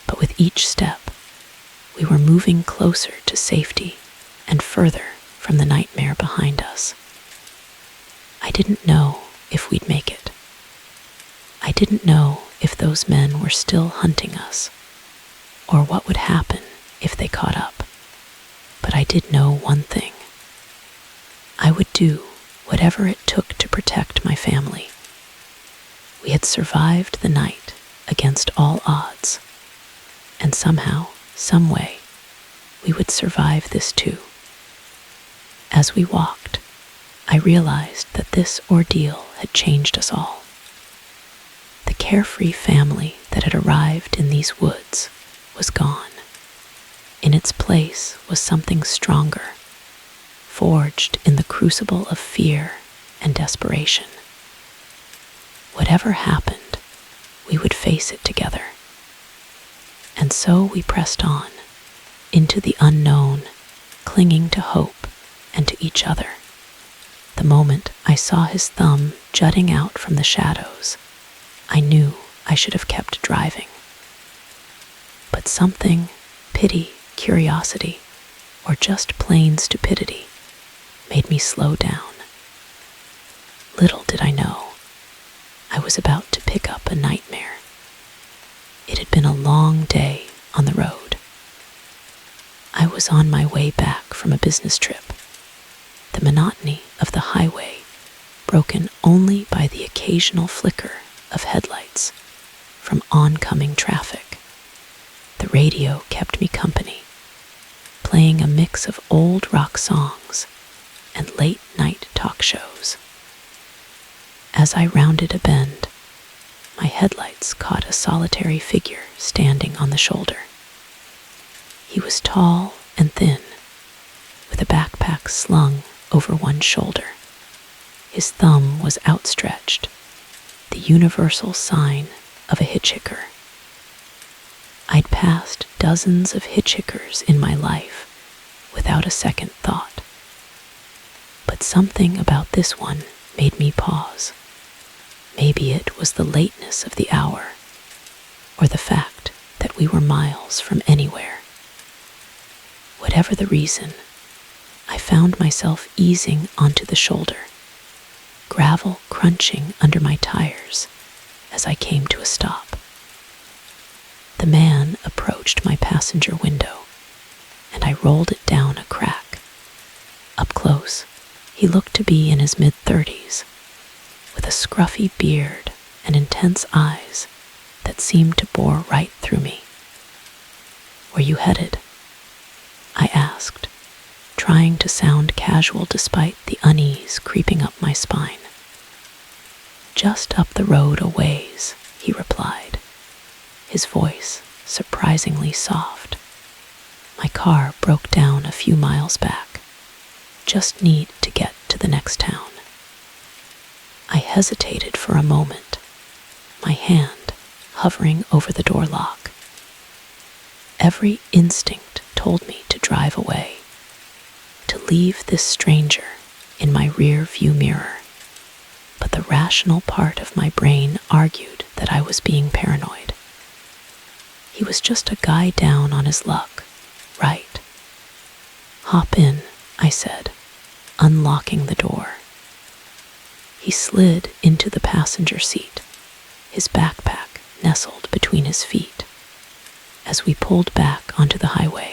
Speaker 1: But with each step, we were moving closer to safety and further from the nightmare behind us. I didn't know if we'd make it. I didn't know if those men were still hunting us, or what would happen if they caught up. But I did know one thing. I would do whatever it took to protect my family. We had survived the night against all odds, and somehow, some way, we would survive this too. As we walked, I realized that this ordeal had changed us all. The carefree family that had arrived in these woods was gone. In its place was something stronger, forged in the crucible of fear and desperation. Whatever happened, we would face it together. And so we pressed on, into the unknown, clinging to hope and to each other. The moment I saw his thumb jutting out from the shadows, I knew I should have kept driving. But something, pity, curiosity, or just plain stupidity, made me slow down. Little did I know, I was about to pick up a nightmare. It had been a long day on the road. I was on my way back from a business trip, the monotony of the highway broken only by the occasional flicker of headlights from oncoming traffic. The radio kept me company, playing a mix of old rock songs and late-night talk shows. As I rounded a bend, my headlights caught a solitary figure standing on the shoulder. He was tall and thin, with a backpack slung over one shoulder. His thumb was outstretched, the universal sign of a hitchhiker. I'd passed dozens of hitchhikers in my life without a second thought. But something about this one made me pause. Maybe it was the lateness of the hour, or the fact that we were miles from anywhere. Whatever the reason, I found myself easing onto the shoulder, gravel crunching under my tires as I came to a stop. The man approached my passenger window, and I rolled it down a crack. Up close, he looked to be in his mid-30s, with a scruffy beard and intense eyes that seemed to bore right through me. "Where you headed?" I asked, trying to sound casual despite the unease creeping up my spine. "Just up the road a ways," he replied, his voice surprisingly soft. "My car broke down a few miles back. Just need to get to the next town." I hesitated for a moment, my hand hovering over the door lock. Every instinct told me to drive away, to leave this stranger in my rear view mirror, but the rational part of my brain argued that I was being paranoid. He was just a guy down on his luck, right? "Hop in," I said, unlocking the door. He slid into the passenger seat, his backpack nestled between his feet. As we pulled back onto the highway,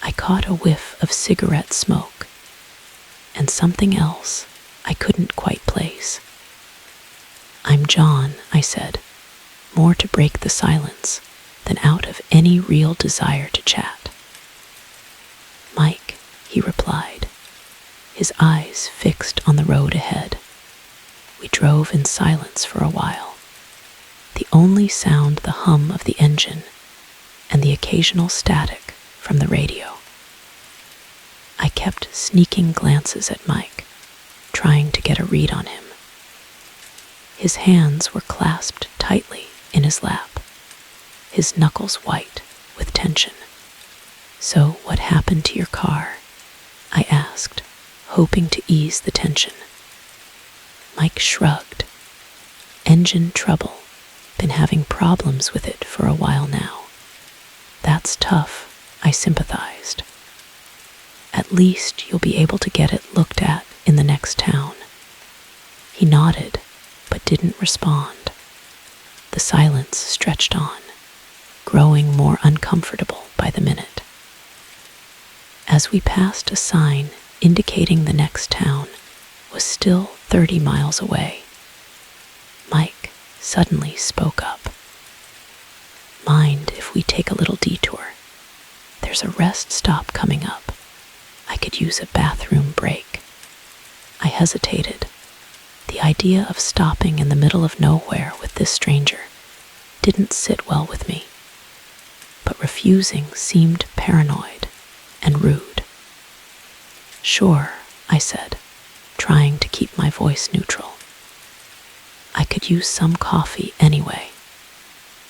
Speaker 1: I caught a whiff of cigarette smoke and something else I couldn't quite place. "I'm John," I said, more to break the silence than out of any real desire to chat. "Mike," he replied, his eyes fixed on the road ahead. We drove in silence for a while, the only sound the hum of the engine and the occasional static from the radio. I kept sneaking glances at Mike, trying to get a read on him. His hands were clasped tightly in his lap, his knuckles white with tension. "So what happened to your car?" I asked, hoping to ease the tension. Mike shrugged. "Engine trouble. Been having problems with it for a while now." "That's tough," I sympathized. "At least you'll be able to get it looked at in the next town." He nodded, but didn't respond. The silence stretched on, growing more uncomfortable by the minute. As we passed a sign indicating the next town was still 30 miles away, Mike suddenly spoke up. "Mind if we take a little detour? There's a rest stop coming up. I could use a bathroom break." I hesitated. The idea of stopping in the middle of nowhere with this stranger didn't sit well with me, but refusing seemed paranoid and rude. "Sure," I said, trying to keep my voice neutral. I could use some coffee anyway.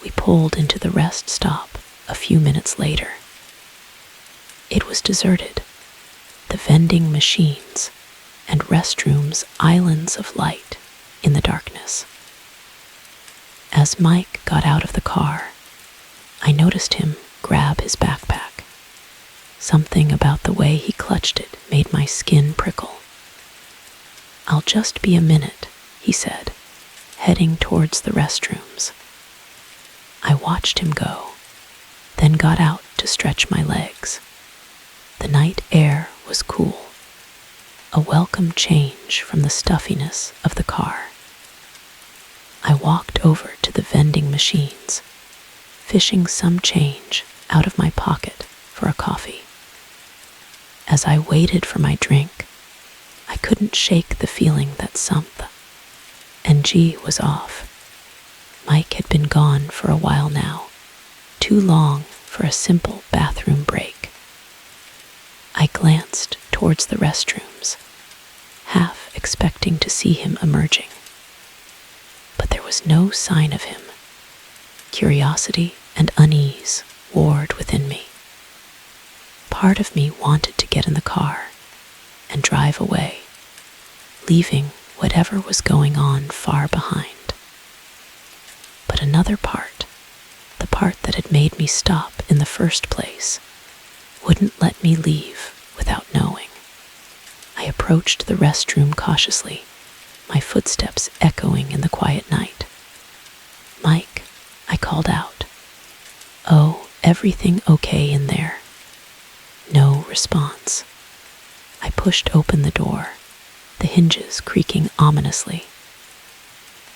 Speaker 1: We pulled into the rest stop a few minutes later. It was deserted, the vending machines and restrooms islands of light in the darkness. As Mike got out of the car, I noticed him grab his backpack. Something about the way he clutched it made my skin prickle. "I'll just be a minute," he said, heading towards the restrooms. I watched him go, then got out to stretch my legs. The night air was cool, a welcome change from the stuffiness of the car. I walked over to the vending machines, fishing some change out of my pocket for a coffee. As I waited for my drink, I couldn't shake the feeling that something was off. Mike had been gone for a while now, too long for a simple bathroom break. I glanced towards the restrooms, half expecting to see him emerging. But there was no sign of him. Curiosity and unease warred within me. Part of me wanted to get in the car and drive away, leaving whatever was going on far behind. But another part, the part that had made me stop in the first place, wouldn't let me leave without knowing. I approached the restroom cautiously, my footsteps echoing in the quiet night. "Mike," I called out. "Oh, everything okay in there?" No response. I pushed open the door, the hinges creaking ominously.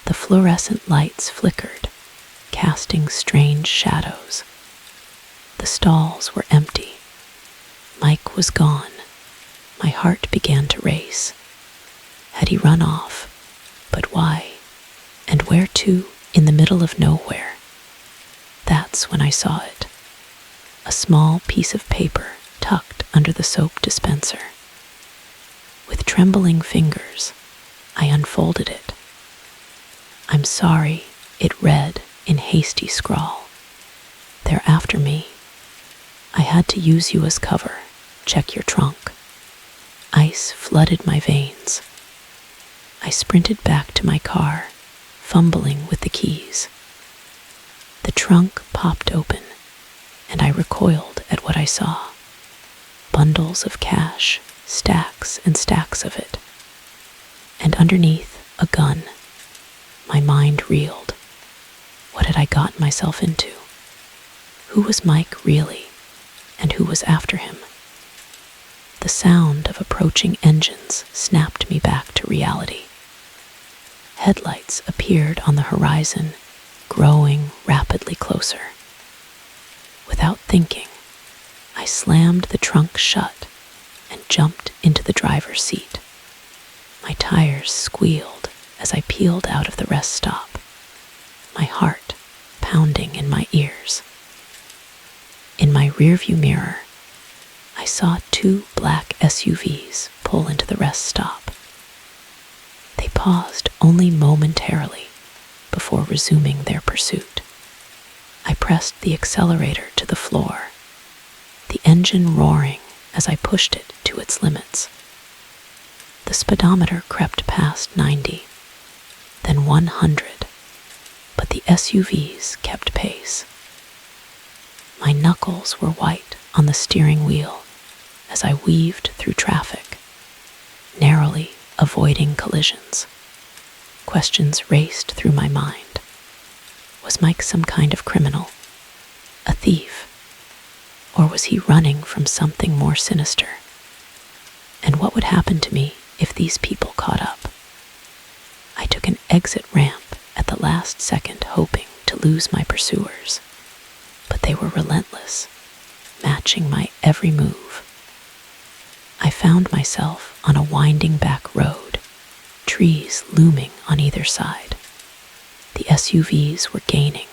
Speaker 1: The fluorescent lights flickered, casting strange shadows. The stalls were empty. Mike was gone. My heart began to race. Had he run off? But why? And where to in the middle of nowhere? That's when I saw it. A small piece of paper tucked under the soap dispenser. With trembling fingers, I unfolded it. "I'm sorry," it read in hasty scrawl. "They're after me. I had to use you as cover. Check your trunk." Ice flooded my veins. I sprinted back to my car, fumbling with the keys. The trunk popped open, and I recoiled at what I saw. Bundles of cash, stacks and stacks of it. And underneath, a gun. My mind reeled. What had I gotten myself into? Who was Mike really, and who was after him? The sound of approaching engines snapped me back to reality. Headlights appeared on the horizon, growing rapidly closer. Without thinking, I slammed the trunk shut and jumped into the driver's seat. My tires squealed as I peeled out of the rest stop, my heart pounding in my ears. In my rearview mirror, I saw 2 black SUVs pull into the rest stop. They paused only momentarily before resuming their pursuit. I pressed the accelerator to the floor, the engine roaring as I pushed it to its limits. The speedometer crept past 90, then 100, but the SUVs kept pace. My knuckles were white on the steering wheel as I weaved through traffic, narrowly avoiding collisions. Questions raced through my mind. Was Mike some kind of criminal? A thief? Or was he running from something more sinister? And what would happen to me if these people caught up? I took an exit ramp at the last second, hoping to lose my pursuers, but they were relentless, matching my every move. I found myself on a winding back road, trees looming on either side. The SUVs were gaining,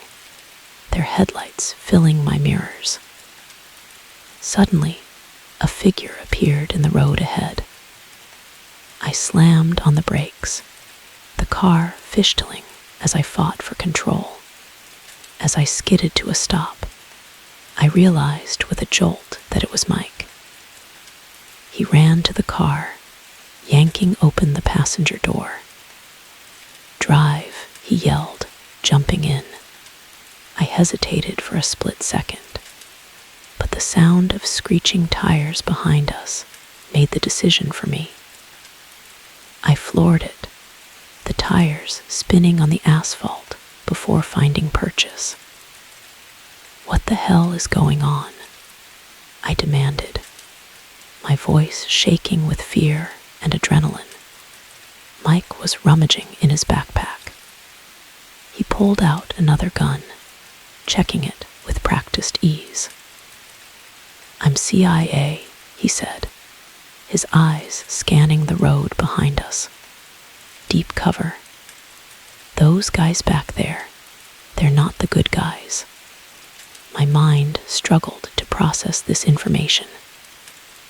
Speaker 1: their headlights filling my mirrors. Suddenly, a figure appeared in the road ahead. I slammed on the brakes, the car fishtailing as I fought for control. As I skidded to a stop, I realized with a jolt that it was Mike. He ran to the car, yanking open the passenger door. "Drive," he yelled, jumping in. I hesitated for a split second, but the sound of screeching tires behind us made the decision for me. I floored it, the tires spinning on the asphalt before finding purchase. "What the hell is going on?" I demanded, my voice shaking with fear and adrenaline. Mike was rummaging in his backpack. He pulled out another gun, checking it with practiced ease. "I'm CIA," he said, his eyes scanning the road behind us. "Deep cover. Those guys back there, they're not the good guys." My mind struggled to process this information.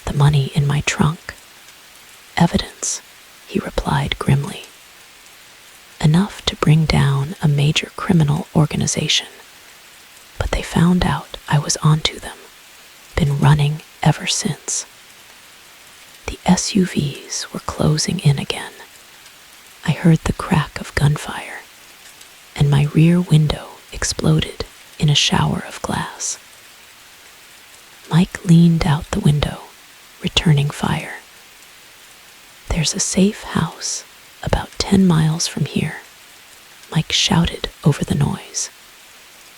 Speaker 1: The money in my trunk. "Evidence," he replied grimly. "Enough to bring down a major criminal organization. But they found out I was onto them. Been running ever since." The SUVs were closing in again. I heard the crack of gunfire, and my rear window exploded in a shower of glass. Mike leaned out the window, returning fire. "There's a safe house about 10 miles from here," Mike shouted over the noise.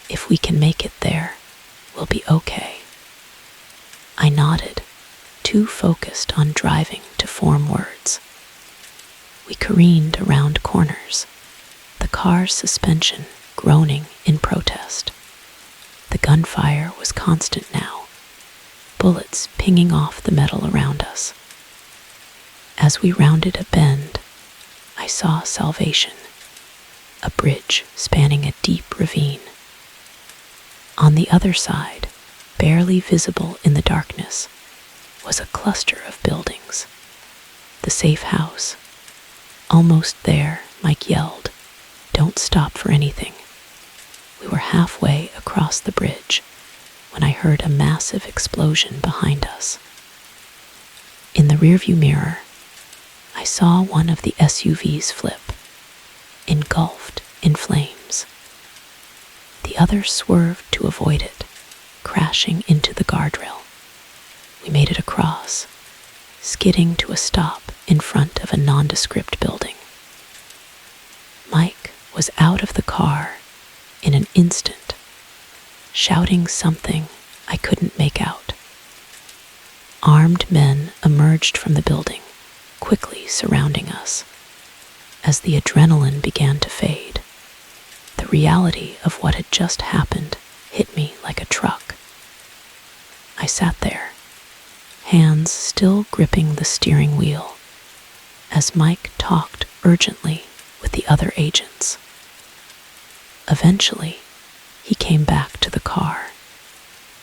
Speaker 1: "If we can make it there, we'll be okay." I nodded, too focused on driving to form words. We careened around corners, the car's suspension groaning in protest. The gunfire was constant now, bullets pinging off the metal around us. As we rounded a bend, I saw salvation, a bridge spanning a deep ravine. On the other side, barely visible in the darkness, was a cluster of buildings. The safe house. "Almost there," Mike yelled. "Don't stop for anything." We were halfway across the bridge when I heard a massive explosion behind us. In the rearview mirror, I saw one of the SUVs flip, engulfed in flames. The other swerved to avoid it, crashing into the guardrail. We made it across, skidding to a stop in front of a nondescript building. Mike was out of the car in an instant, shouting something I couldn't make out. Armed men emerged from the building, quickly surrounding us. As the adrenaline began to fade, the reality of what had just happened hit me like a truck. I sat there, hands still gripping the steering wheel, as Mike talked urgently with the other agents. Eventually, he came back to the car.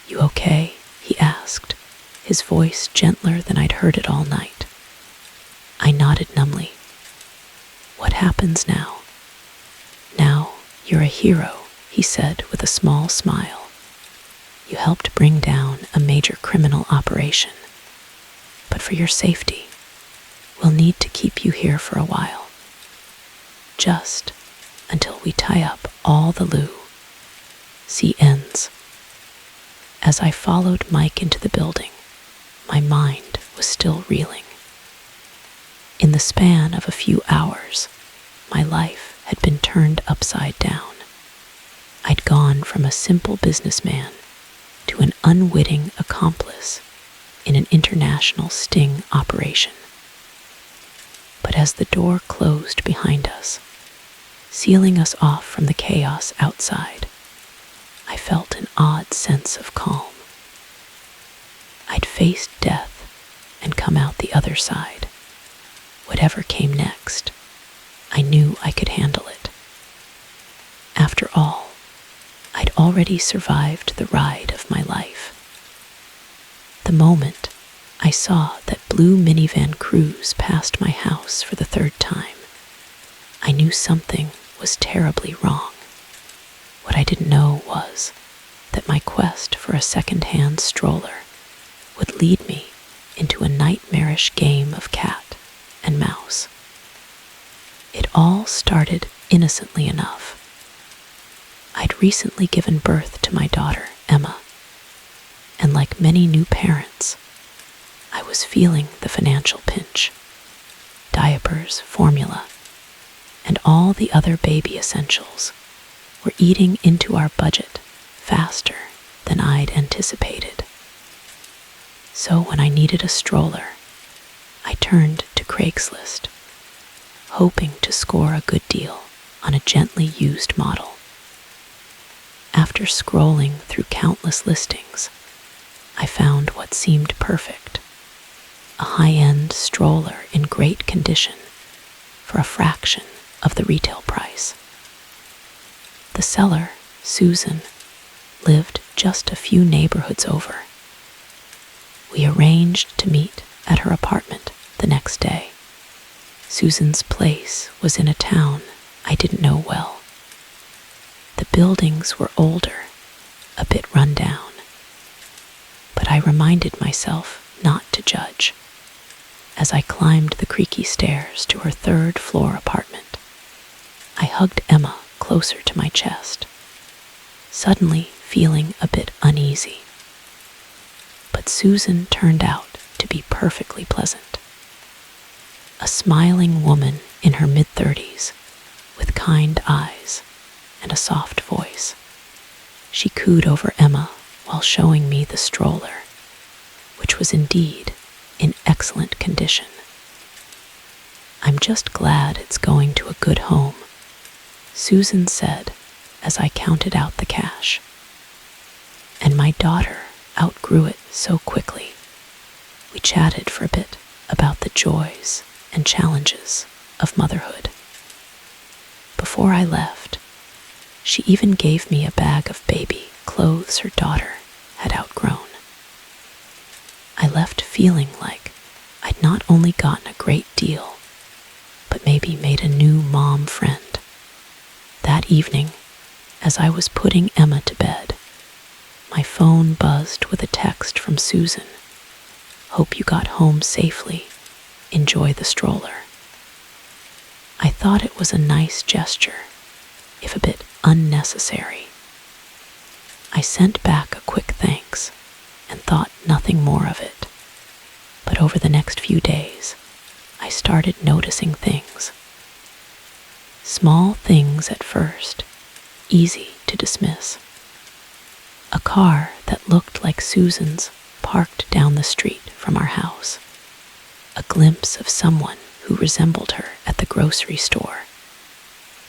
Speaker 1: "You okay?" he asked, his voice gentler than I'd heard it all night. I nodded numbly. "What happens now?" "Now you're a hero," he said with a small smile. "You helped bring down a major criminal operation. But for your safety, we'll need to keep you here for a while. Just until we tie up all the loose ends." As I followed Mike into the building, my mind was still reeling. In the span of a few hours, my life had been turned upside down. I'd gone from a simple businessman to an unwitting accomplice in an international sting operation. But as the door closed behind us, sealing us off from the chaos outside, I felt an odd sense of calm. I'd faced death and come out the other side. Whatever came next, I knew I could handle it. After all, I'd already survived the ride of my life. The moment I saw that blue minivan cruise past my house for the third time, I knew something was terribly wrong. What I didn't know was that my quest for a second-hand stroller would lead me into a nightmarish game of cat and mouse. It all started innocently enough. I'd recently given birth to my daughter, Emma, and like many new parents, I was feeling the financial pinch. Diapers, formula, and all the other baby essentials were eating into our budget faster than I'd anticipated. So when I needed a stroller, I turned to Craigslist, hoping to score a good deal on a gently used model. After scrolling through countless listings, I found what seemed perfect: a high-end stroller in great condition for a fraction of the retail price. The seller, Susan, lived just a few neighborhoods over. We arranged to meet at her apartment the next day. Susan's place was in a town I didn't know well. The buildings were older, a bit run down, but I reminded myself not to judge. As I climbed the creaky stairs to her third-floor apartment, I hugged Emma closer to my chest, suddenly feeling a bit uneasy. But Susan turned out to be perfectly pleasant. A smiling woman in her mid-30s, with kind eyes and a soft voice. She cooed over Emma while showing me the stroller, which was indeed in excellent condition. "I'm just glad it's going to a good home," Susan said as I counted out the cash. And my daughter outgrew it so quickly. We chatted for a bit about the joys and challenges of motherhood. Before I left, she even gave me a bag of baby clothes her daughter had outgrown. I left feeling like I'd not only gotten a great deal, but maybe made a new mom friend. That evening, As I was putting Emma to bed, my phone buzzed with a text from Susan. "Hope you got home safely. Enjoy the stroller." I thought it was a nice gesture, if a bit unnecessary. I sent back a quick thanks and thought nothing more of it. But over the next few days, I started noticing things. Small things at first, easy to dismiss. A car that looked like Susan's parked down the street from our house. A glimpse of someone who resembled her at the grocery store,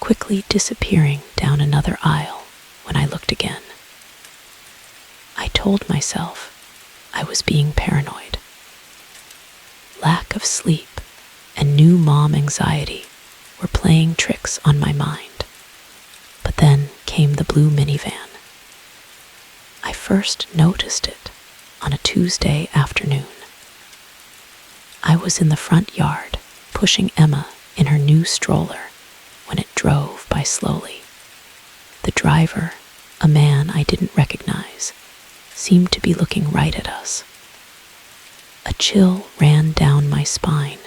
Speaker 1: quickly disappearing down another aisle when I looked again. I told myself I was being paranoid. Lack of sleep and new mom anxiety were playing tricks on my mind. But then came the blue minivan. I first noticed it on a Tuesday afternoon. I was in the front yard pushing Emma in her new stroller when it drove by slowly. The driver, a man I didn't recognize, seemed to be looking right at us. A chill ran down my spine,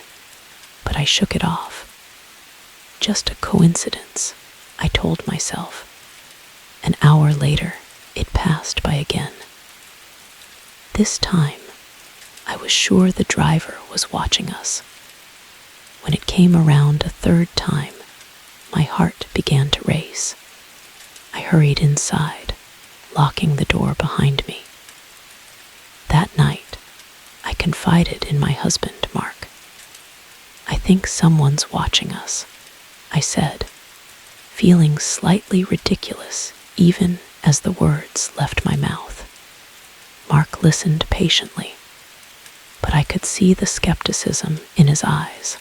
Speaker 1: but I shook it off. Just a coincidence, I told myself. An hour later, it passed by again. This time, I was sure the driver was watching us. When it came around a third time, my heart began to race. I hurried inside, locking the door behind me. That night, I confided in my husband, Mark. "I think someone's watching us," I said, feeling slightly ridiculous even as the words left my mouth. Mark listened patiently, but I could see the skepticism in his eyes.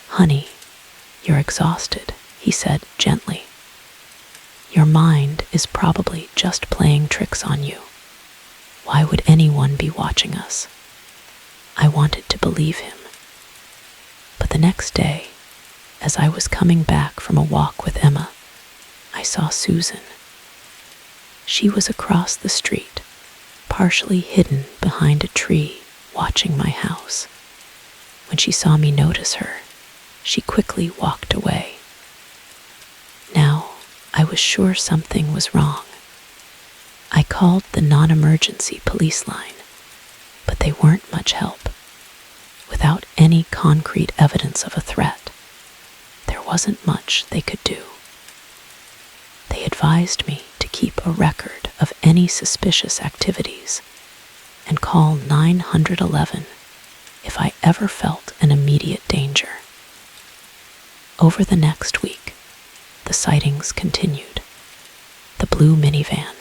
Speaker 1: "Honey, you're exhausted," he said gently. "Your mind is probably just playing tricks on you. Why would anyone be watching us?" I wanted to believe him. But the next day, as I was coming back from a walk with Emma, I saw Susan. She was across the street, partially hidden behind a tree, watching my house. When she saw me notice her, she quickly walked away. Now, I was sure something was wrong. I called the non-emergency police line, but they weren't much help. Without any concrete evidence of a threat, there wasn't much they could do. They advised me to keep a record of any suspicious activities and call 911 if I ever felt an immediate danger. Over the next week, the sightings continued. The blue minivan,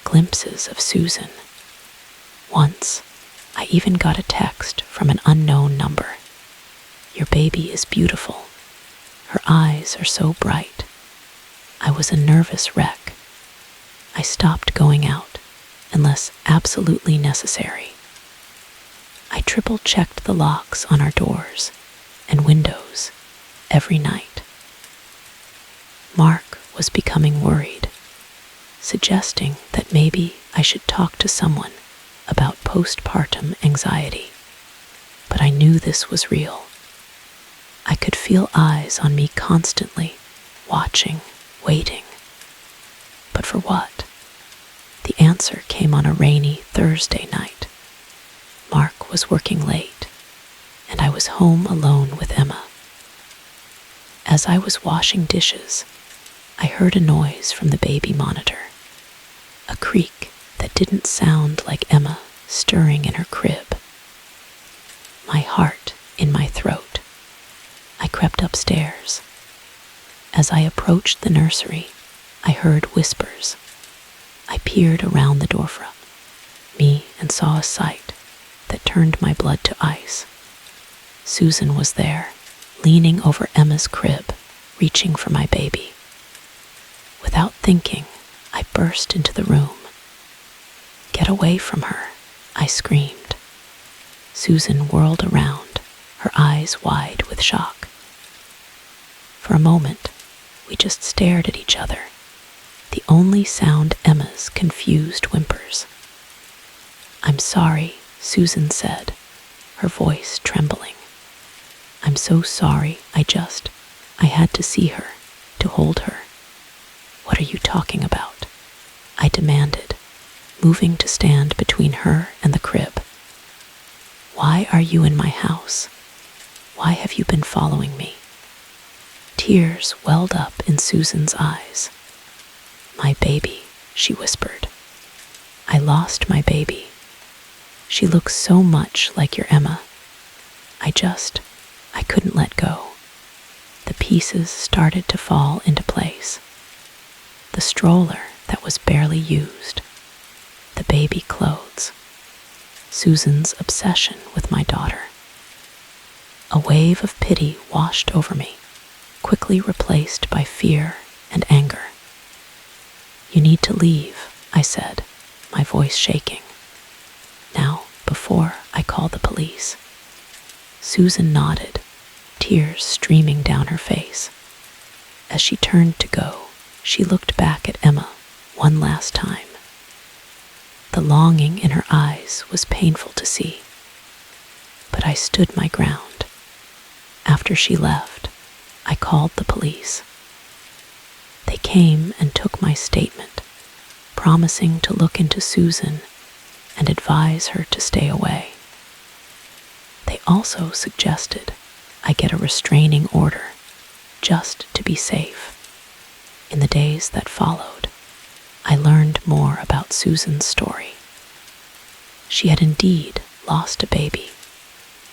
Speaker 1: glimpses of Susan. Once, I even got a text from an unknown number. "Your baby is beautiful. Her eyes are so bright." I was a nervous wreck. I stopped going out unless absolutely necessary. I triple-checked the locks on our doors and windows every night. Mark was becoming worried, suggesting that maybe I should talk to someone about postpartum anxiety. But I knew this was real. I could feel eyes on me constantly, watching, waiting. But for what? The answer came on a rainy Thursday night. Mark was working late, and I was home alone with Emma. As I was washing dishes, I heard a noise from the baby monitor, a creak that didn't sound like Emma stirring in her crib. My heart in my throat. I crept upstairs. As I approached the nursery, I heard whispers. I peered around the doorframe and saw a sight that turned my blood to ice. Susan was there, leaning over Emma's crib, reaching for my baby. Without thinking, I burst into the room. "Get away from her," I screamed. Susan whirled around, her eyes wide with shock. For a moment, We just stared at each other, the only sound Emma's confused whimpers. "I'm sorry," Susan said, her voice trembling. "I'm so sorry. I had to see her, to hold her." "What are you talking about?" I demanded, moving to stand between her and the crib. "Why are you in my house? Why have you been following me?" Tears welled up in Susan's eyes. "My baby," she whispered. "I lost my baby. She looks so much like your Emma. I couldn't let go." The pieces started to fall into place. The stroller that was barely used, the baby clothes, Susan's obsession with my daughter. A wave of pity washed over me, quickly replaced by fear and anger. "You need to leave," I said, my voice shaking. "Now, before I call the police." Susan nodded, tears streaming down her face. As she turned to go, she looked back at Emma one last time. The longing in her eyes was painful to see, but I stood my ground. After she left, I called the police. They came and took my statement, promising to look into Susan and advise her to stay away. They also suggested I get a restraining order, just to be safe. In the days that followed, I learned more about Susan's story. She had indeed lost a baby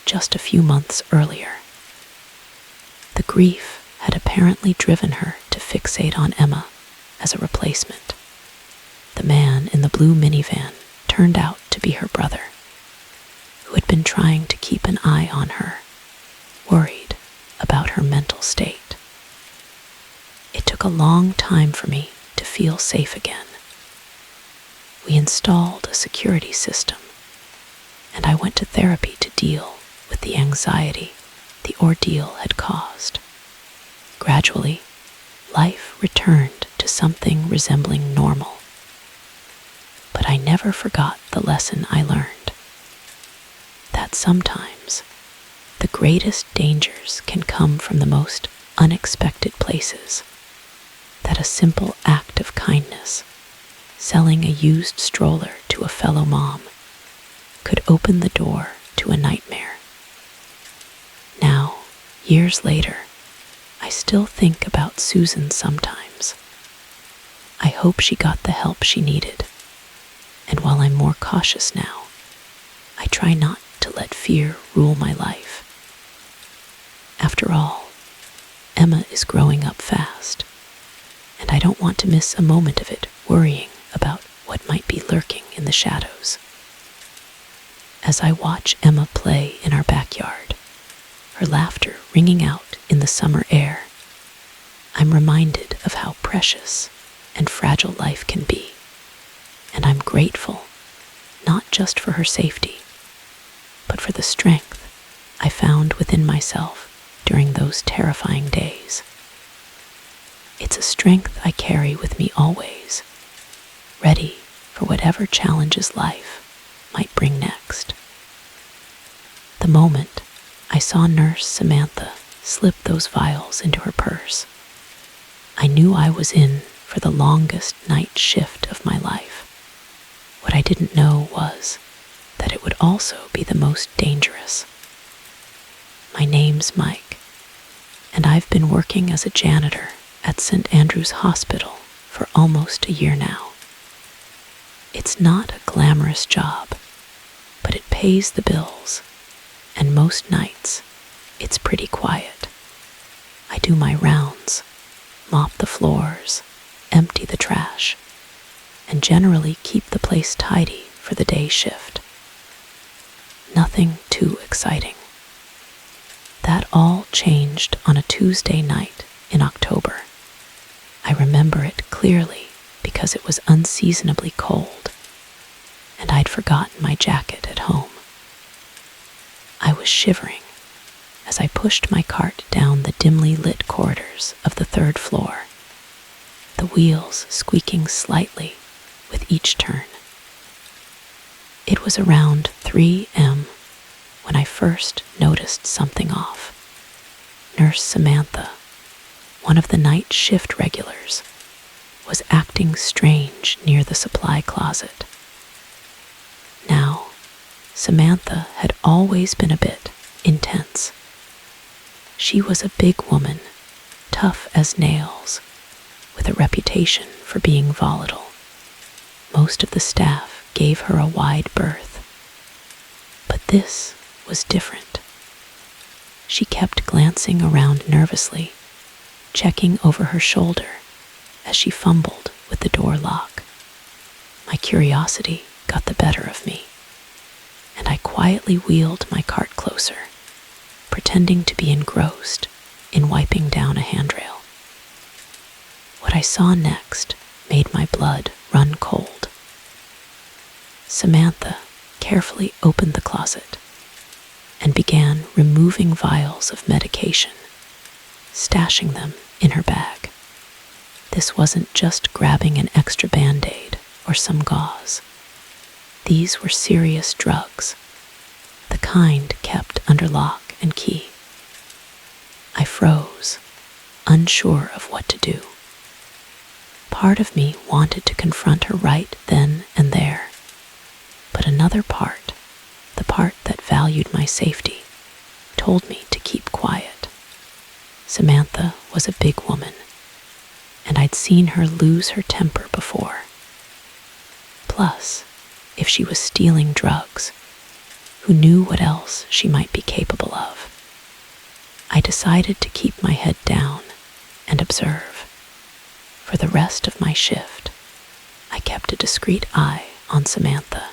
Speaker 1: just a few months earlier. The grief had apparently driven her to fixate on Emma as a replacement. The man in the blue minivan turned out to be her brother, who had been trying to keep an eye on her, worried about her mental state. It took a long time for me to feel safe again. We installed a security system, and I went to therapy to deal with the anxiety the ordeal had caused. Gradually, life returned to something resembling normal. But I never forgot the lesson I learned. That sometimes the greatest dangers can come from the most unexpected places. That a simple act of kindness, selling a used stroller to a fellow mom, could open the door to a nightmare. Now, years later, I still think about Susan sometimes. I hope she got the help she needed, and while I'm more cautious now, I try not to let fear rule my life. After all, Emma is growing up fast, and I don't want to miss a moment of it worrying about what might be lurking in the shadows. As I watch Emma play in our backyard, her laughter ringing out in the summer air, I'm reminded of how precious and fragile life can be, and I'm grateful, not just for her safety, but for the strength I found within myself during those terrifying days. It's a strength I carry with me always, ready for whatever challenges life might bring next. The moment I saw Nurse Samantha slip those vials into her purse, I knew I was in for the longest night shift of my life. What I didn't know was that it would also be the most dangerous. My name's Mike, and I've been working as a janitor at St. Andrew's Hospital for almost a year now. It's not a glamorous job, but it pays the bills, and most nights it's pretty quiet. I do my rounds, mop the floors, empty the trash, and generally keep the place tidy for the day shift. Nothing too exciting. That all changed on a Tuesday night in October. I remember it clearly because it was unseasonably cold, and I'd forgotten my jacket at home. I was shivering as I pushed my cart down the dimly lit corridors of the third floor the wheels squeaking slightly with each turn. It was around 3 a.m. when I first noticed something off. Nurse Samantha, one of the night shift regulars, was acting strange near the supply closet. Now, Samantha had always been a bit intense. She was a big woman, tough as nails, with a reputation for being volatile. Most of the staff gave her a wide berth. But this was different. She kept glancing around nervously, checking over her shoulder as she fumbled with the door lock. My curiosity got the better of me, and I quietly wheeled my cart closer, pretending to be engrossed in wiping down a handrail. What I saw next made my blood run cold. Samantha carefully opened the closet and began removing vials of medication, stashing them in her bag. This wasn't just grabbing an extra Band-Aid or some gauze. These were serious drugs, the kind kept under lock and key. I froze, unsure of what to do. Part of me wanted to confront her right then and there, but another part, the part that valued my safety, told me to keep quiet. Samantha was a big woman, and I'd seen her lose her temper before. Plus, if she was stealing drugs, who knew what else she might be capable of? I decided to keep my head down and observe. For the rest of my shift, I kept a discreet eye on Samantha.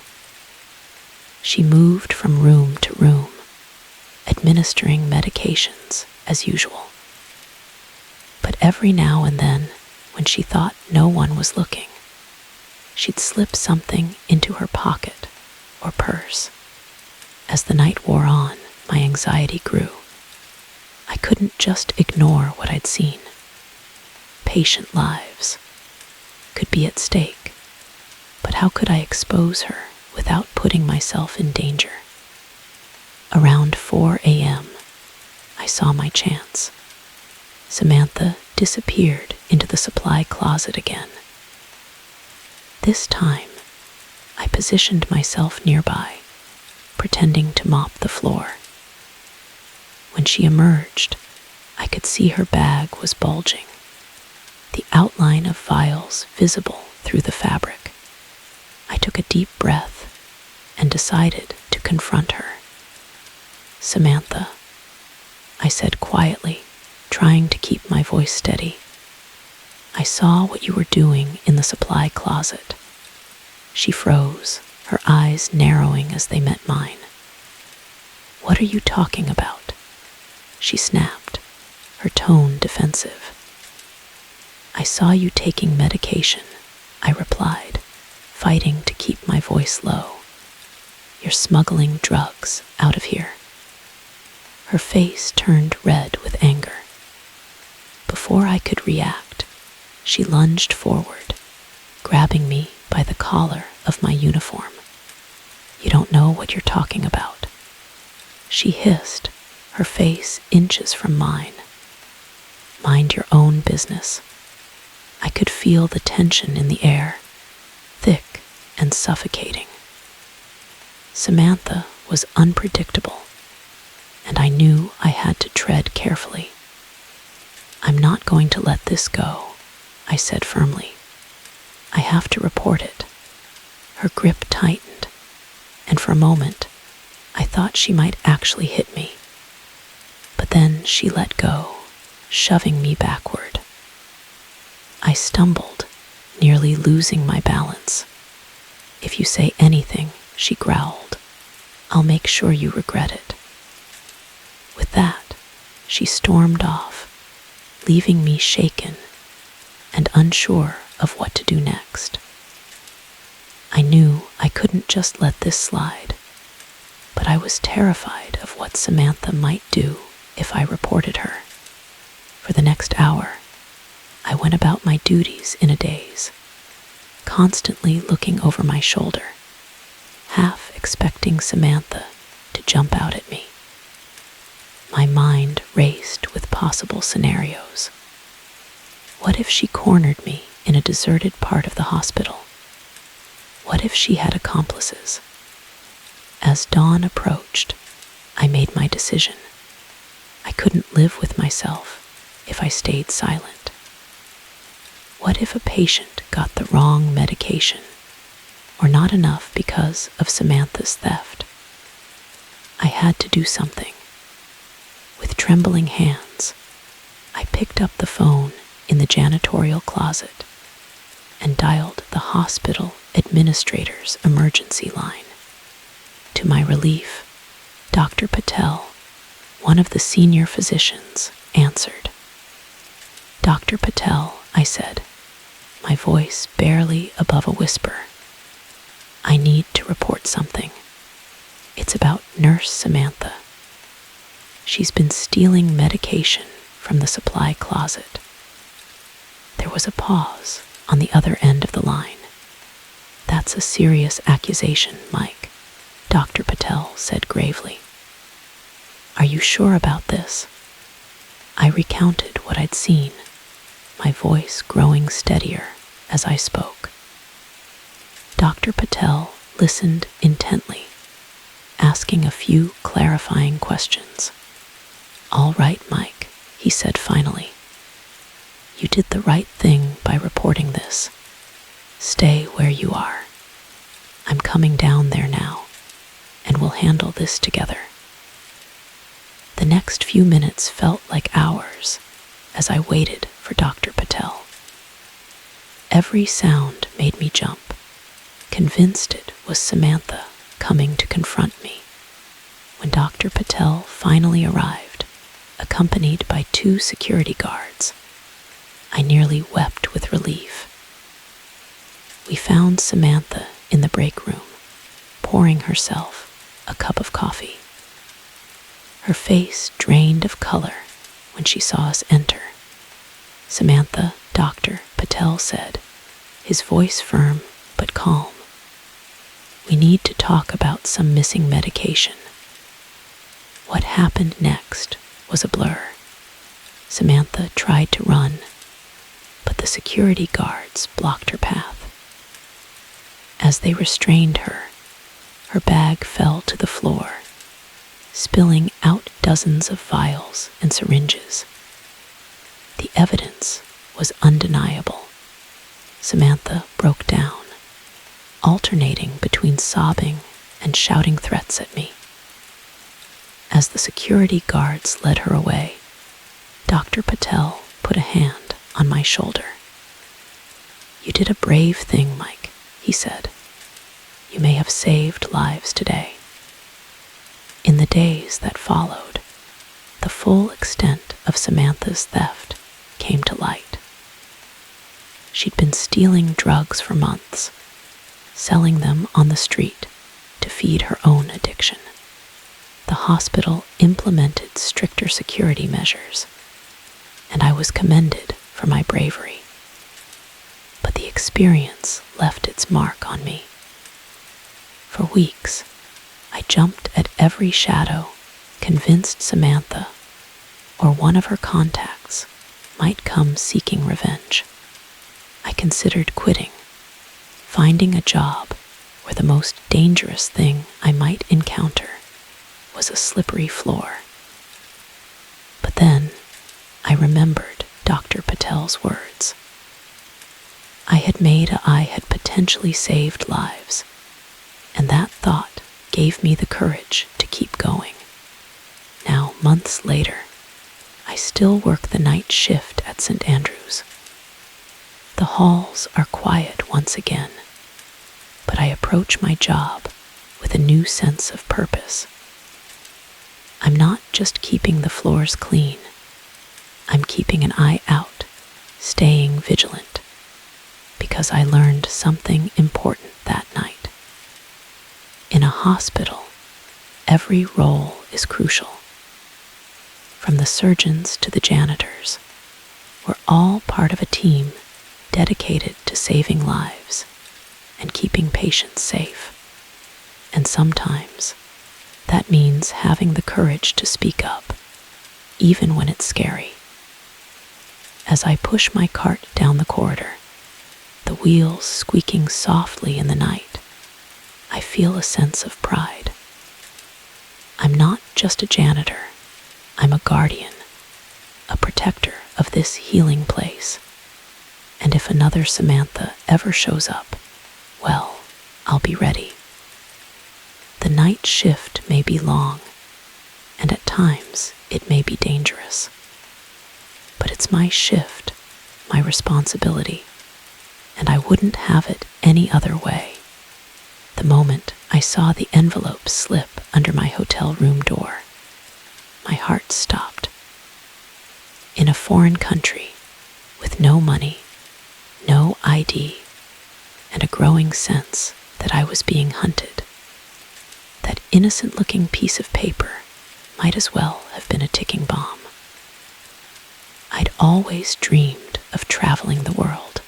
Speaker 1: She moved from room to room, administering medications as usual. But every now and then, when she thought no one was looking, she'd slip something into her pocket or purse. As the night wore on, my anxiety grew. I couldn't just ignore what I'd seen. Patient lives could be at stake, but how could I expose her without putting myself in danger? Around 4 a.m., I saw my chance. Samantha disappeared into the supply closet again. This time, I positioned myself nearby, pretending to mop the floor. When she emerged, I could see her bag was bulging, the outline of vials visible through the fabric. I took a deep breath and decided to confront her. "Samantha," I said quietly, trying to keep my voice steady. "I saw what you were doing in the supply closet." She froze, her eyes narrowing as they met mine. "What are you talking about?" she snapped, her tone defensive. "I saw you taking medication," I replied, fighting to keep my voice low. "You're smuggling drugs out of here." Her face turned red with anger. Before I could react, she lunged forward, grabbing me by the collar of my uniform. "You don't know what you're talking about," she hissed, her face inches from mine. "Mind your own business." I could feel the tension in the air, thick and suffocating. Samantha was unpredictable, and I knew I had to tread carefully. "I'm not going to let this go," I said firmly. "I have to report it." Her grip tightened, and for a moment, I thought she might actually hit me. But then she let go, shoving me backward. I stumbled, nearly losing my balance. "If you say anything," she growled, "I'll make sure you regret it." With that, she stormed off, leaving me shaken and unsure of what to do next. I knew I couldn't just let this slide, but I was terrified of what Samantha might do if I reported her. For the next hour, I went about my duties in a daze, constantly looking over my shoulder, half expecting Samantha to jump out at me. My mind raced with possible scenarios. What if she cornered me in a deserted part of the hospital? What if she had accomplices? As dawn approached, I made my decision. I couldn't live with myself if I stayed silent. What if a patient got the wrong medication, or not enough because of Samantha's theft? I had to do something. With trembling hands, I picked up the phone in the janitorial closet and dialed the hospital administrator's emergency line. To my relief, Dr. Patel, one of the senior physicians, answered. "Dr. Patel," I said, my voice barely above a whisper. "I need to report something. It's about Nurse Samantha. She's been stealing medication from the supply closet." There was a pause on the other end of the line. "That's a serious accusation, Mike," Dr. Patel said gravely. "Are you sure about this?" I recounted what I'd seen, my voice growing steadier as I spoke. Dr. Patel listened intently, asking a few clarifying questions. "All right, Mike," he said finally. "You did the right thing by reporting this. Stay where you are. I'm coming down there now, and we'll handle this together." The next few minutes felt like hours as I waited for Dr. Patel. Every sound made me jump, convinced it was Samantha coming to confront me. When Dr. Patel finally arrived, accompanied by 2 security guards, I nearly wept with relief. We found Samantha in the break room, pouring herself a cup of coffee. Her face drained of color when she saw us enter. "Samantha," Dr. Patel said, his voice firm but calm. "We need to talk about some missing medication." What happened next was a blur. Samantha tried to run, but the security guards blocked her path. As they restrained her, her bag fell to the floor, spilling out dozens of vials and syringes. The evidence was undeniable. Samantha broke down, alternating between sobbing and shouting threats at me. As the security guards led her away, Dr. Patel put a hand on my shoulder. "You did a brave thing, Mike," he said. "You may have saved lives today." In the days that followed, the full extent of Samantha's theft came to light. She'd been stealing drugs for months, selling them on the street to feed her own addiction. The hospital implemented stricter security measures, and I was commended for my bravery. But the experience left its mark on me. For weeks, I jumped at every shadow, convinced Samantha or one of her contacts might come seeking revenge. I considered quitting, finding a job where the most dangerous thing I might encounter was a slippery floor. But then I remembered Dr. Patel's words. I had potentially saved lives, and that thought gave me the courage to keep going. Now, months later, I still work the night shift at St. Andrew's. The halls are quiet once again, but I approach my job with a new sense of purpose. I'm not just keeping the floors clean, I'm keeping an eye out, staying vigilant, because I learned something important that night. In a hospital, every role is crucial. From the surgeons to the janitors, We're all part of a team dedicated to saving lives and keeping patients safe. And sometimes that means having the courage to speak up, even when it's scary. As I push my cart down the corridor, the wheels squeaking softly in the night, I feel a sense of pride. I'm not just a janitor, I'm a guardian, a protector of this healing place. And if another Samantha ever shows up, well, I'll be ready. The night shift may be long, and at times it may be dangerous. But it's my shift, my responsibility, and I wouldn't have it any other way. The moment I saw the envelope slip under my hotel room door, my heart stopped. In a foreign country, with no money, no ID, and a growing sense that I was being hunted, that innocent-looking piece of paper might as well have been a ticking bomb. I'd always dreamed of traveling the world.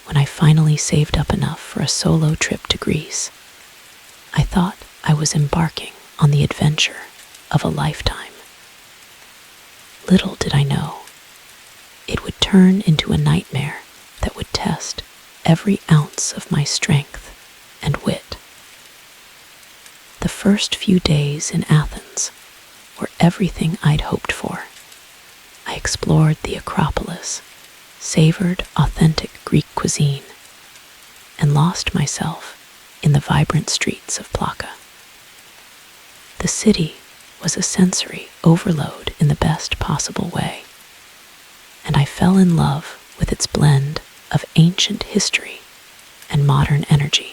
Speaker 1: When I finally saved up enough for a solo trip to Greece, I thought I was embarking on the adventure of a lifetime. Little did I know, it would turn into a nightmare that would test every ounce of my strength and wit. The first few days in Athens were everything I'd hoped for. I explored the Acropolis, savored authentic Greek cuisine, and lost myself in the vibrant streets of Plaka. The city was a sensory overload in the best possible way, and I fell in love with its blend of ancient history and modern energy.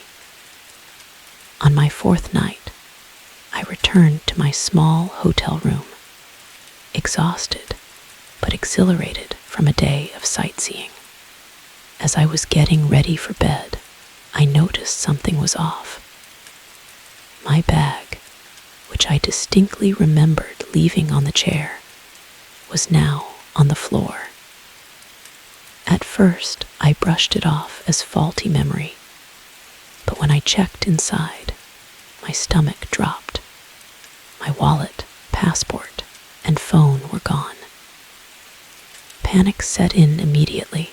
Speaker 1: On my fourth night, I returned to my small hotel room, exhausted but exhilarated from a day of sightseeing. As I was getting ready for bed, I noticed something was off. My bag, which I distinctly remembered leaving on the chair, was now on the floor. At first, I brushed it off as faulty memory, but when I checked inside, my stomach dropped. My wallet, passport, and phone were gone. Panic set in immediately.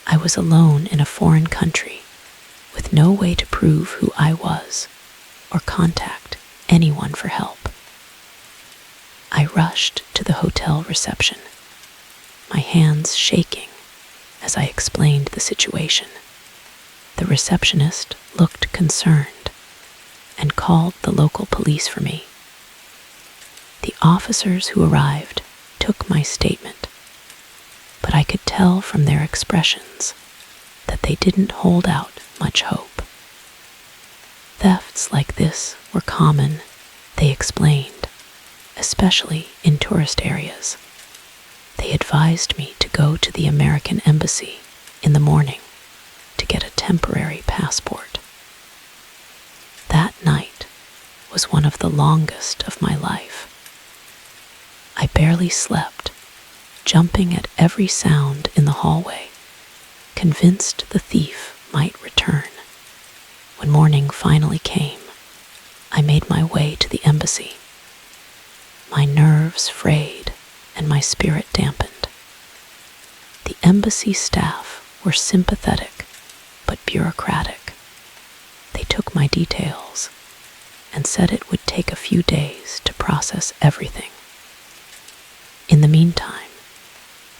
Speaker 1: I was alone in a foreign country, with no way to prove who I was or contact anyone for help. I rushed to the hotel reception, my hands shaking as I explained the situation. The receptionist looked concerned and called the local police for me. The officers who arrived took my statement, but I could tell from their expressions that they didn't hold out much hope. Thefts like this were common, they explained, especially in tourist areas. They advised me to go to the American embassy in the morning to get a temporary passport. That night was one of the longest of my life. I barely slept, jumping at every sound in the hallway, convinced the thief might return. When morning finally came, I made my way to the embassy. My nerves frayed and my spirit dampened. The embassy staff were sympathetic but bureaucratic. They took my details and said it would take a few days to process everything. In the meantime,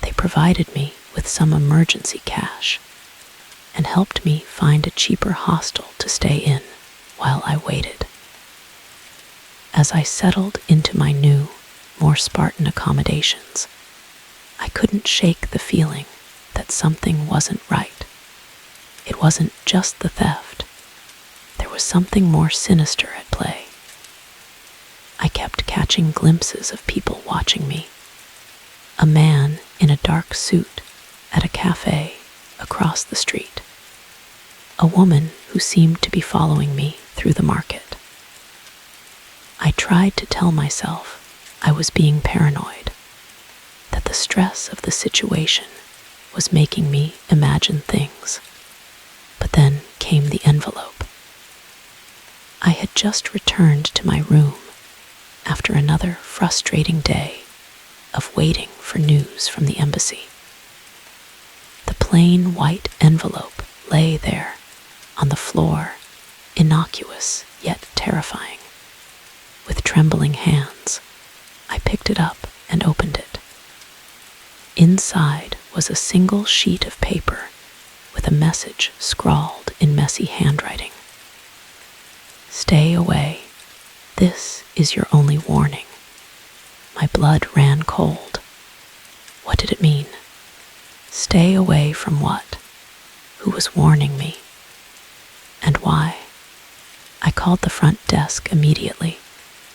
Speaker 1: they provided me with some emergency cash and helped me find a cheaper hostel to stay in while I waited. As I settled into my new, more Spartan accommodations, I couldn't shake the feeling that something wasn't right. It wasn't just the theft. There was something more sinister at play. I kept catching glimpses of people watching me. A man in a dark suit at a cafe across the street. A woman who seemed to be following me through the market. I tried to tell myself I was being paranoid, that the stress of the situation was making me imagine things. But then came the envelope. I had just returned to my room after another frustrating day of waiting for news from the embassy. The plain white envelope lay there on the floor, innocuous yet terrifying. With trembling hands, I picked it up and opened it. Inside was a single sheet of paper with a message scrawled in messy handwriting. "Stay away. This is your only warning." My blood ran cold. What did it mean? Stay away from what? Who was warning me? And why? I called the front desk immediately,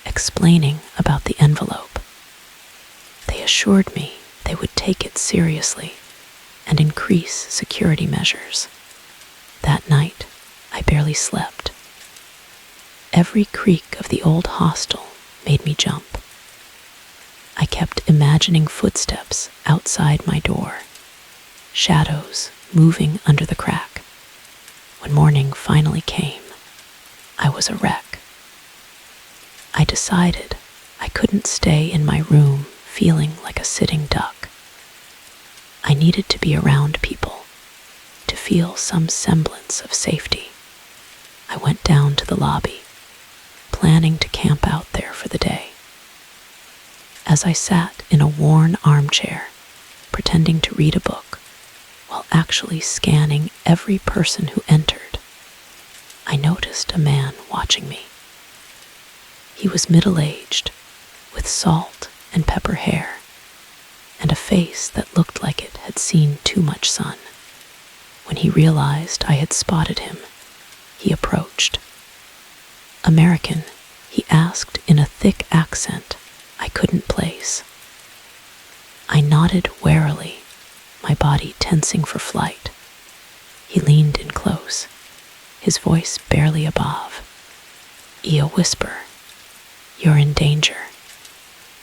Speaker 1: explaining about the envelope. They assured me they would take it seriously and increase security measures. That night, I barely slept. Every creak of the old hostel made me jump. I kept imagining footsteps outside my door, shadows moving under the crack. When morning finally came, I was a wreck. I decided I couldn't stay in my room feeling like a sitting duck. I needed to be around people, to feel some semblance of safety. I went down to the lobby, planning to camp out there for the day. As I sat in a worn armchair, pretending to read a book, while actually scanning every person who entered, I noticed a man watching me. He was middle-aged, with salt and pepper hair, and a face that looked like it had seen too much sun. When he realized I had spotted him, he approached. "American?" he asked in a thick accent I couldn't place. I nodded warily, my body tensing for flight. He leaned in close, his voice barely above. A whisper, "You're in danger.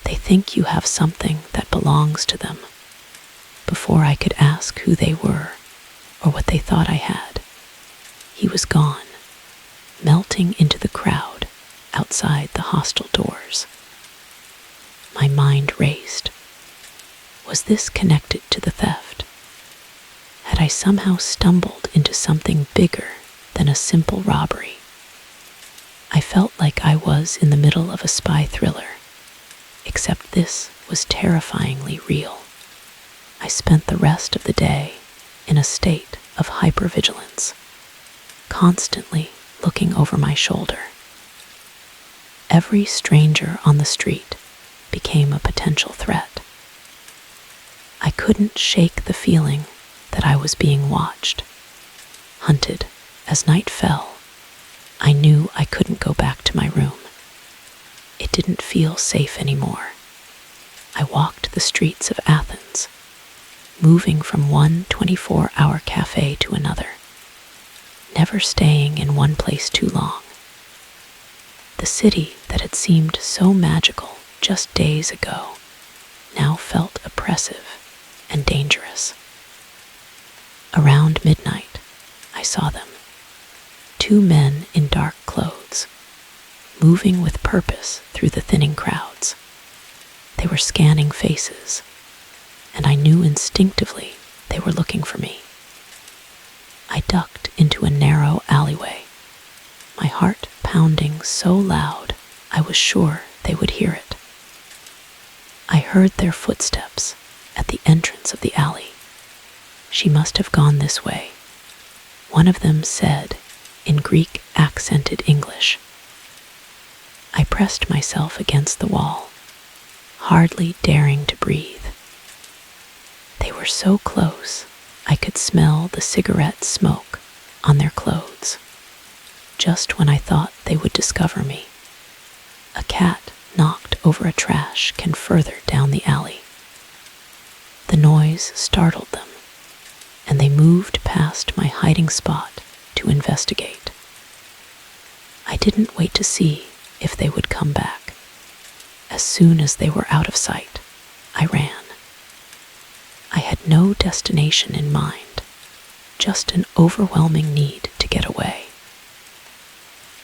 Speaker 1: They think you have something that belongs to them." Before I could ask who they were or what they thought I had, he was gone, melting into the crowd outside the hostel doors. My mind raced. Was this connected to the theft? Had I somehow stumbled into something bigger than a simple robbery? I felt like I was in the middle of a spy thriller, except this was terrifyingly real. I spent the rest of the day in a state of hypervigilance, constantly looking over my shoulder. Every stranger on the street became a potential threat. I couldn't shake the feeling that I was being watched, hunted. As night fell, I knew I couldn't go back to my room. It didn't feel safe anymore. I walked the streets of Athens, moving from one 24-hour cafe to another, never staying in one place too long. The city that had seemed so magical just days ago now felt oppressive and dangerous. Around midnight, I saw them. Two men in dark clothes, moving with purpose through the thinning crowds. They were scanning faces, and I knew instinctively they were looking for me. I ducked into a narrow alleyway, my heart pounding so loud I was sure they would hear it. I heard their footsteps at the entrance of the alley. "She must have gone this way," one of them said in Greek accented English. I pressed myself against the wall, hardly daring to breathe. They were so close I could smell the cigarette smoke on their clothes. Just when I thought they would discover me, a cat knocked over a trash can further down the alley. The noise startled them, and they moved past my hiding spot to investigate. I didn't wait to see if they would come back. As soon as they were out of sight, I ran. I had no destination in mind, just an overwhelming need to get away.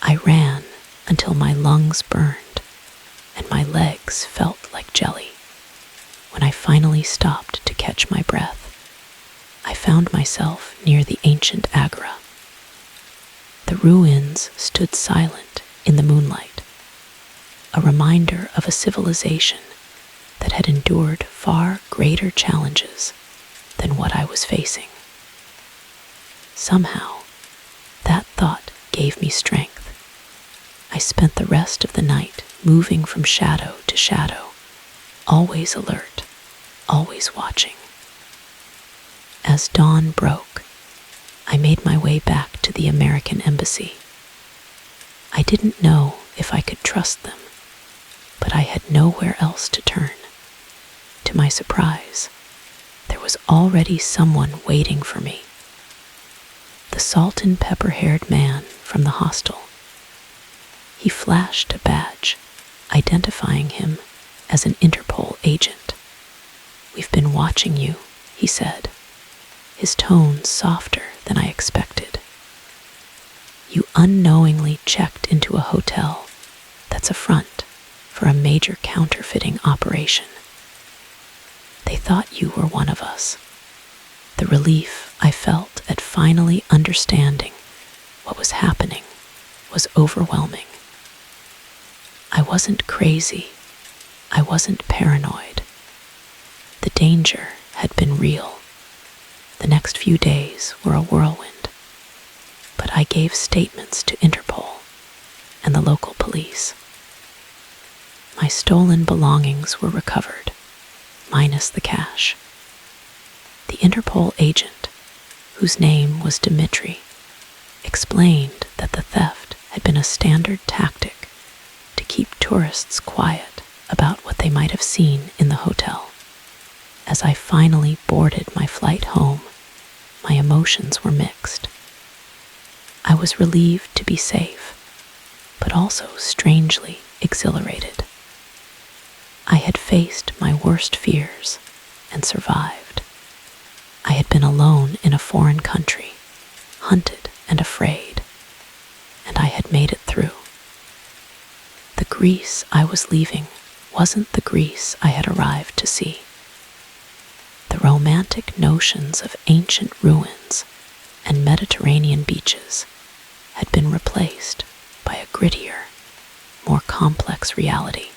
Speaker 1: I ran until my lungs burned and my legs felt like jelly. When I finally stopped to catch my breath, I found myself near the ancient agora. The ruins stood silent in the moonlight, a reminder of a civilization that had endured far greater challenges than what I was facing. Somehow, that thought gave me strength. I spent the rest of the night moving from shadow to shadow, always alert, always watching. As dawn broke, I made my way back to the American embassy. I didn't know if I could trust them, but I had nowhere else to turn. To my surprise, there was already someone waiting for me. The salt and pepper-haired man from the hostel. He flashed a badge, identifying him as an Interpol agent. "We've been watching you," he said, his tone softer than I expected. "You unknowingly checked into a hotel that's a front for a major counterfeiting operation. They thought you were one of us." The relief I felt at finally understanding what was happening was overwhelming. I wasn't crazy. I wasn't paranoid. The danger had been real. The next few days were a whirlwind, but I gave statements to Interpol and the local police. My stolen belongings were recovered, minus the cash. The Interpol agent, whose name was Dmitri, explained that the theft had been a standard tactic to keep tourists quiet about what they might have seen in the hotel. As I finally boarded my flight home, my emotions were mixed. I was relieved to be safe, but also strangely exhilarated. I had faced my worst fears and survived. I had been alone in a foreign country, hunted and afraid, and I had made it through. The Greece I was leaving wasn't the Greece I had arrived to see. The romantic notions of ancient ruins and Mediterranean beaches had been replaced by a grittier, more complex reality.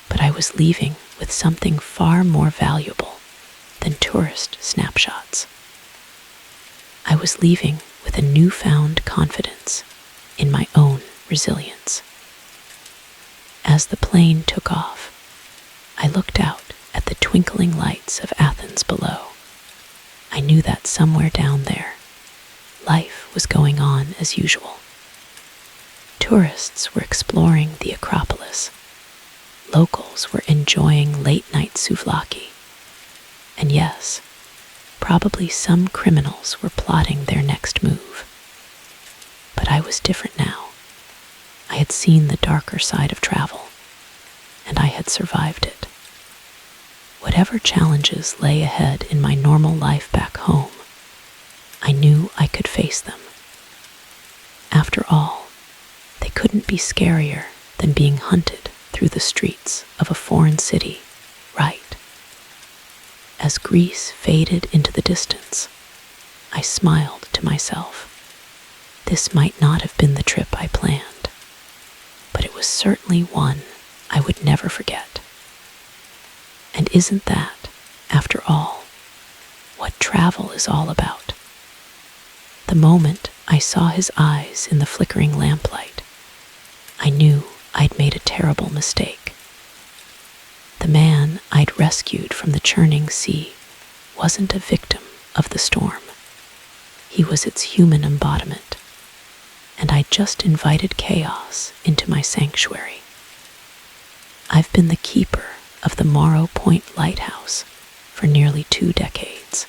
Speaker 1: But I was leaving with something far more valuable than tourist snapshots. I was leaving with a newfound confidence in my own resilience. As the plane took off, I looked out at the twinkling lights of Athens below. I knew that somewhere down there, life was going on as usual. Tourists were exploring the Acropolis. Locals were enjoying late-night souvlaki. And yes, probably some criminals were plotting their next move. But I was different now. I had seen the darker side of travel, and I had survived it. Whatever challenges lay ahead in my normal life back home, I knew I could face them. After all, they couldn't be scarier than being hunted through the streets of a foreign city, right? As Greece faded into the distance, I smiled to myself. This might not have been the trip I planned, but it was certainly one I would never forget. And isn't that, after all, what travel is all about? The moment I saw his eyes in the flickering lamplight, I knew I'd made a terrible mistake. The man I'd rescued from the churning sea wasn't a victim of the storm. He was its human embodiment, and I'd just invited chaos into my sanctuary. I've been the keeper of the Morrow Point Lighthouse for nearly 2 decades.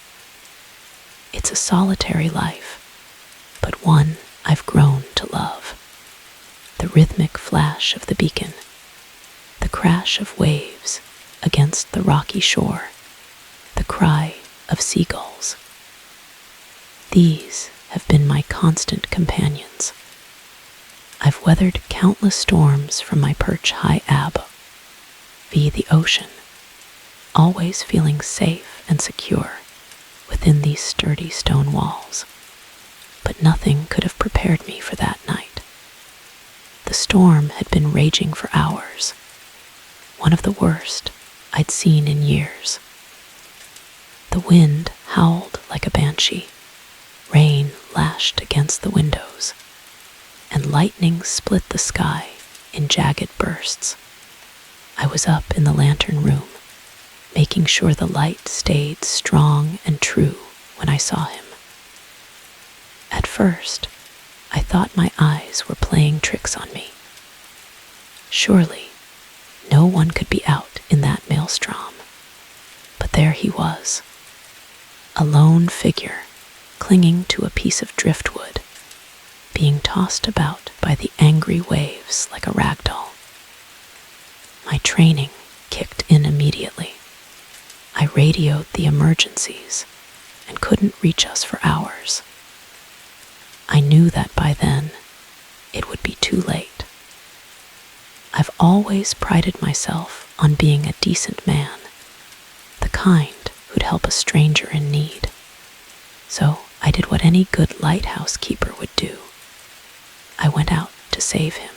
Speaker 1: It's a solitary life, but one I've grown to love. The rhythmic flash of the beacon, the crash of waves against the rocky shore, the cry of seagulls. These have been my constant companions. I've weathered countless storms from my perch high via the ocean, always feeling safe and secure within these sturdy stone walls. But nothing could have prepared me for that night. The storm had been raging for hours, one of the worst I'd seen in years. The wind howled like a banshee, rain lashed against the windows, and lightning split the sky in jagged bursts. I was up in the lantern room, making sure the light stayed strong and true when I saw him. At first, I thought my eyes were playing tricks on me. Surely, no one could be out in that maelstrom. But there he was, a lone figure clinging to a piece of driftwood, being tossed about by the angry waves like a rag doll. My training kicked in immediately. I radioed the emergencies and couldn't reach us for hours. I knew that by then it would be too late. I've always prided myself on being a decent man, the kind who'd help a stranger in need. So I did what any good lighthouse keeper would do. I went out to save him.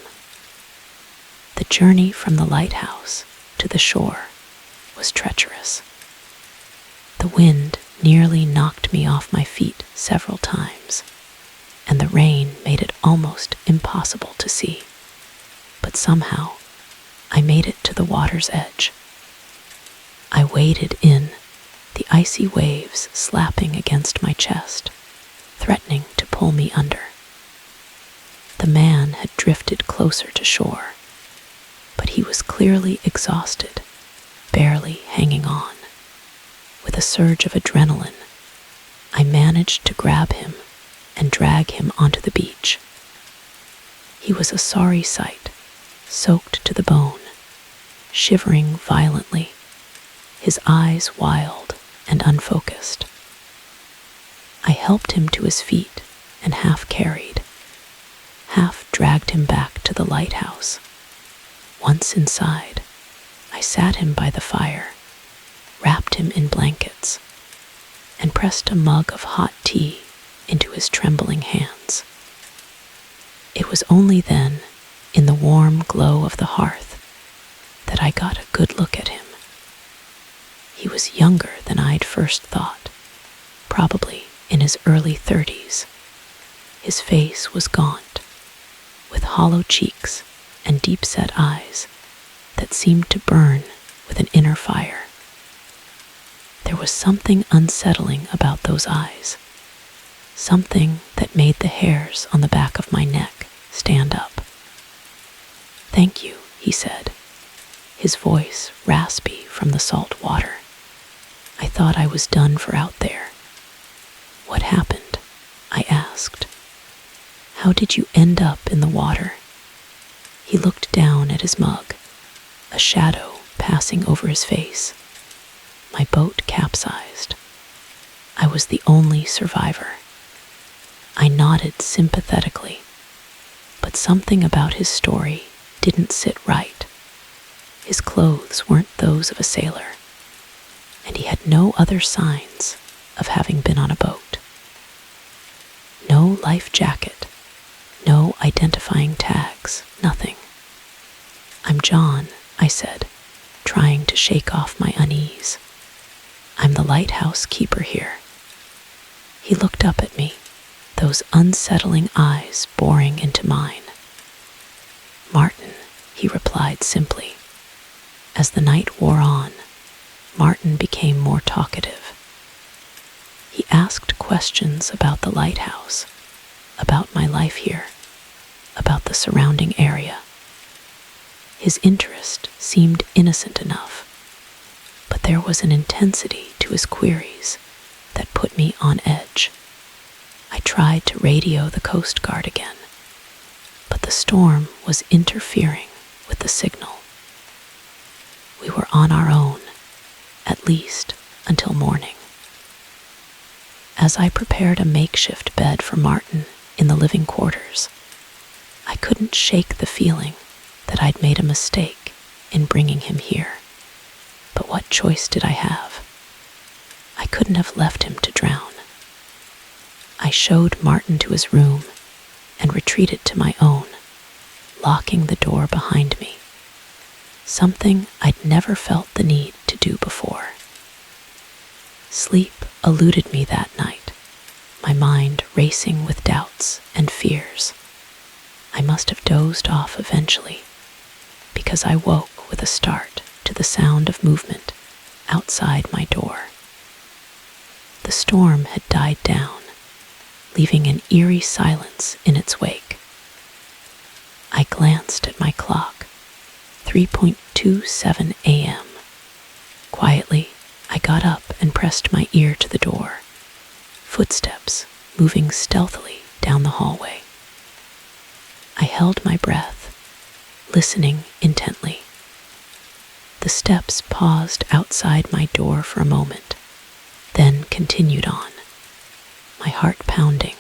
Speaker 1: The journey from the lighthouse to the shore was treacherous. The wind nearly knocked me off my feet several times, and the rain made it almost impossible to see. But somehow, I made it to the water's edge. I waded in, the icy waves slapping against my chest, threatening to pull me under. The man had drifted closer to shore, but he was clearly exhausted, barely hanging on. With a surge of adrenaline, I managed to grab him and drag him onto the beach. He was a sorry sight, soaked to the bone, shivering violently, his eyes wild and unfocused. I helped him to his feet and half carried, half dragged him back to the lighthouse. Once inside, I sat him by the fire, wrapped him in blankets, and pressed a mug of hot tea into his trembling hands. It was only then, in the warm glow of the hearth, that I got a good look at him. He was younger than I'd first thought, probably in his early 30s. His face was gaunt, with hollow cheeks and deep-set eyes that seemed to burn with an inner fire. There was something unsettling about those eyes, something that made the hairs on the back of my neck stand up. "Thank you," he said, his voice raspy from the salt water. I thought I was done for out there. "What happened?" I asked. "How did you end up in the water?" He looked down at his mug, a shadow passing over his face. My boat capsized. I was the only survivor. I nodded sympathetically, but something about his story didn't sit right. His clothes weren't those of a sailor, and he had no other signs of having been on a boat. No life jacket, no identifying tags, nothing. "I'm John," I said, trying to shake off my unease. "I'm the lighthouse keeper here." He looked up at me, those unsettling eyes boring into mine. "Martin," he replied simply. As the night wore on, Martin became more talkative. He asked questions about the lighthouse, about my life here, about the surrounding area. His interest seemed innocent enough, but there was an intensity to his queries that put me on edge. I tried to radio the Coast Guard again, but the storm was interfering with the signal. We were on our own, at least until morning. As I prepared a makeshift bed for Martin in the living quarters, I couldn't shake the feeling that I'd made a mistake in bringing him here. But what choice did I have? I couldn't have left him to drown. I showed Martin to his room and retreated to my own, locking the door behind me, something I'd never felt the need to do before. Sleep eluded me that night, my mind racing with doubts and fears. I must have dozed off eventually, because I woke with a start to the sound of movement outside my door. The storm had died down, leaving an eerie silence in its wake. I glanced at my clock, 3:27 a.m. Quietly, I got up and pressed my ear to the door, footsteps moving stealthily down the hallway. I held my breath, listening intently. The steps paused outside my door for a moment, then continued on. My heart pounding,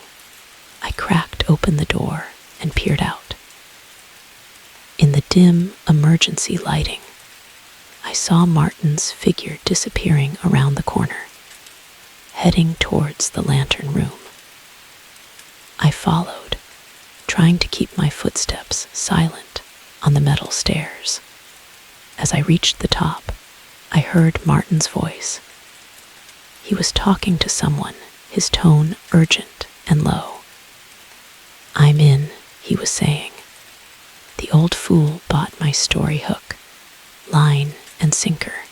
Speaker 1: I cracked open the door and peered out. In the dim emergency lighting, I saw Martin's figure disappearing around the corner, heading towards the lantern room. I followed, trying to keep my footsteps silent on the metal stairs. As I reached the top, I heard Martin's voice. He was talking to someone, his tone urgent and low. "I'm in," he was saying. "The old fool bought my story hook, line and sinker.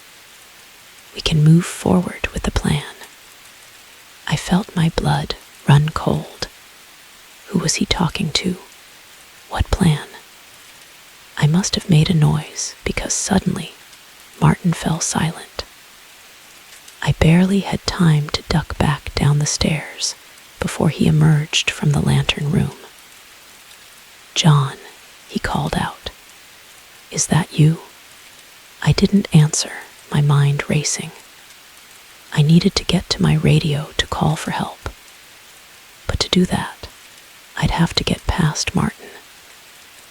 Speaker 1: We can move forward with the plan." I felt my blood run cold. Who was he talking to? What plan? I must have made a noise because suddenly Martin fell silent. I barely had time to duck back down the stairs before he emerged from the lantern room. "John," he called out. "Is that you?" I didn't answer, my mind racing. I needed to get to my radio to call for help. But to do that, I'd have to get past Martin.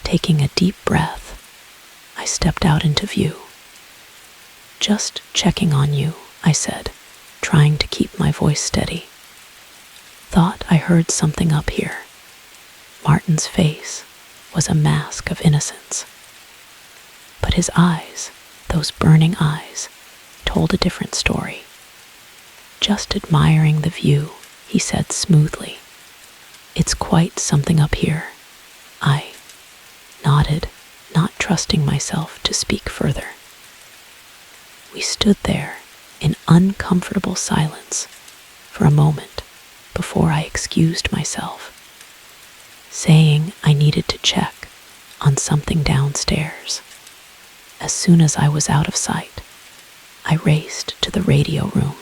Speaker 1: Taking a deep breath, I stepped out into view. "Just checking on you," I said, trying to keep my voice steady. "Thought I heard something up here." Martin's face was a mask of innocence. But his eyes, those burning eyes, told a different story. "Just admiring the view," he said smoothly. "It's quite something up here." I nodded, not trusting myself to speak further. We stood there in uncomfortable silence for a moment before I excused myself, saying I needed to check on something downstairs. As soon as I was out of sight, I raced to the radio room.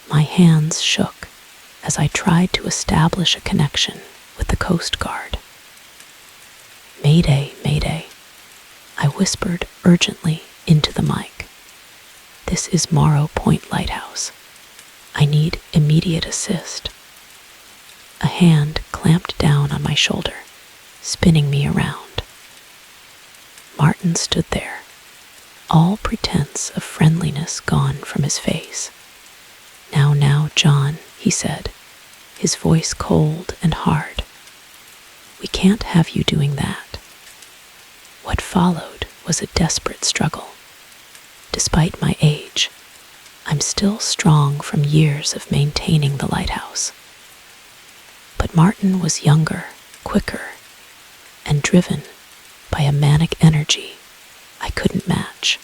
Speaker 1: My hands shook as I tried to establish a connection with the Coast Guard. "Mayday, mayday," I whispered urgently into the mic. "This is Morrow Point Lighthouse. I need immediate assist." A hand clamped down on my shoulder, spinning me around. Martin stood there, all pretense of friendliness gone from his face. Now, John," he said, his voice cold and hard. "We can't have you doing that." What followed was a desperate struggle. Despite my age, I'm still strong from years of maintaining the lighthouse. But Martin was younger, quicker, and driven by a manic energy I couldn't match.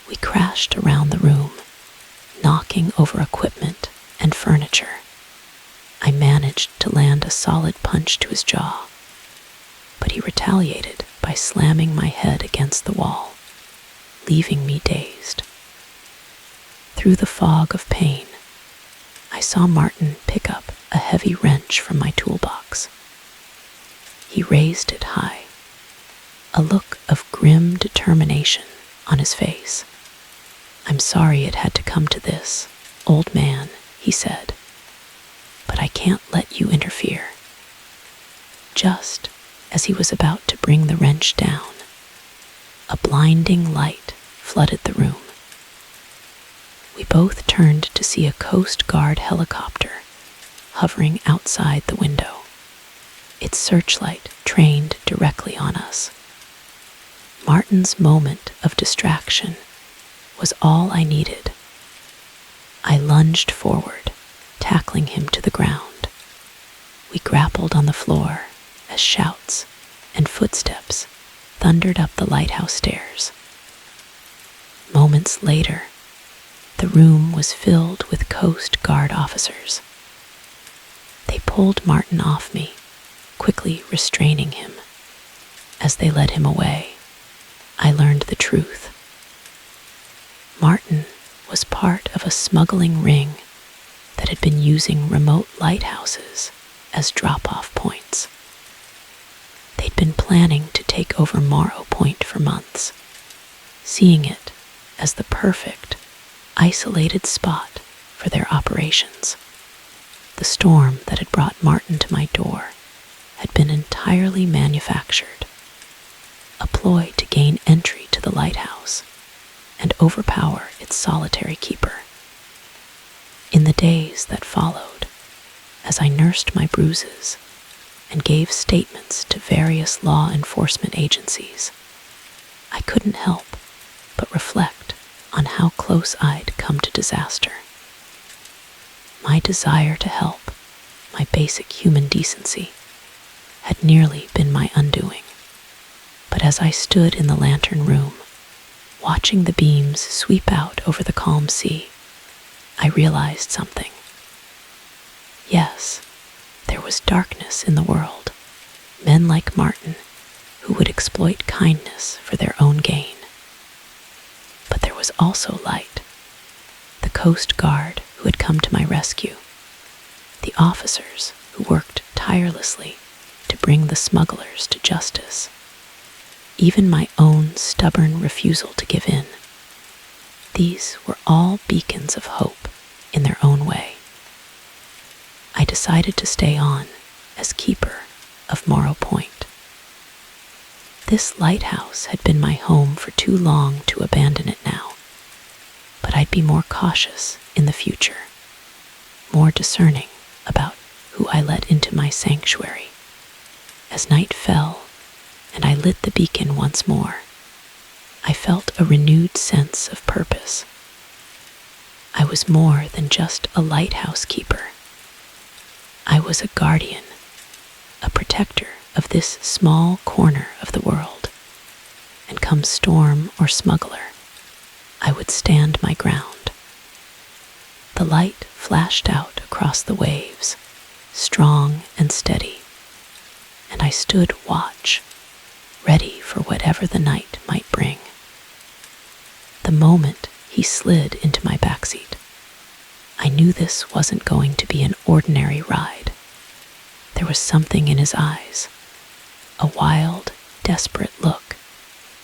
Speaker 1: We crashed around the room, knocking over equipment and furniture. I managed to land a solid punch to his jaw, but he retaliated by slamming my head against the wall, leaving me dazed. Through the fog of pain, I saw Martin pick up a heavy wrench from my toolbox. He raised it high, a look of grim determination on his face. "I'm sorry it had to come to this, old man," he said, "but I can't let you interfere." Just as he was about to bring the wrench down, a blinding light flooded the room. We both turned to see a Coast Guard helicopter hovering outside the window, its searchlight trained directly on us. Martin's moment of distraction was all I needed. I lunged forward, tackling him to the ground. We grappled on the floor as shouts and footsteps thundered up the lighthouse stairs. Moments later, the room was filled with Coast Guard officers. They pulled Martin off me, quickly restraining him. As they led him away, I learned the truth. Martin was part of a smuggling ring that had been using remote lighthouses as drop-off points. They'd been planning to take over Morrow Point for months, seeing it as the perfect, isolated spot for their operations. The storm that had brought Martin to my door had been entirely manufactured, a ploy to gain entry to the lighthouse and overpower its solitary keeper. In the days that followed, as I nursed my bruises and gave statements to various law enforcement agencies, I couldn't help but reflect on how close I'd come to disaster. My desire to help, my basic human decency, had nearly been my undoing. But as I stood in the lantern room, watching the beams sweep out over the calm sea, I realized something. Yes, there was darkness in the world, men like Martin who would exploit kindness for their own gain. But there was also light, the Coast Guard who had come to my rescue, the officers who worked tirelessly to bring the smugglers to justice, even my own stubborn refusal to give in. These were all beacons of hope in their own way. I decided to stay on as keeper of Morrow Point. This lighthouse had been my home for too long to abandon it now, but I'd be more cautious in the future, more discerning about who I let into my sanctuary. As night fell and I lit the beacon once more, I felt a renewed sense of purpose. I was more than just a lighthouse keeper. I was a guardian, a protector of this small corner of the world, and come storm or smuggler, I would stand my ground. The light flashed out across the waves, strong and steady, and I stood watch, ready for whatever the night might bring. The moment he slid into my backseat, I knew this wasn't going to be an ordinary ride. There was something in his eyes, a wild, desperate look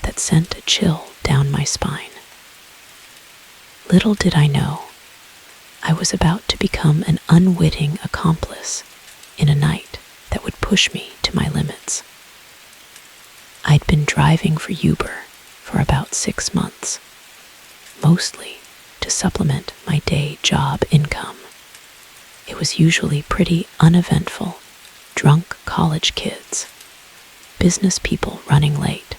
Speaker 1: that sent a chill down my spine. Little did I know, I was about to become an unwitting accomplice in a night that would push me to my limits. I'd been driving for Uber for about 6 months, mostly to supplement my day job income. It was usually pretty uneventful, drunk college kids, business people running late,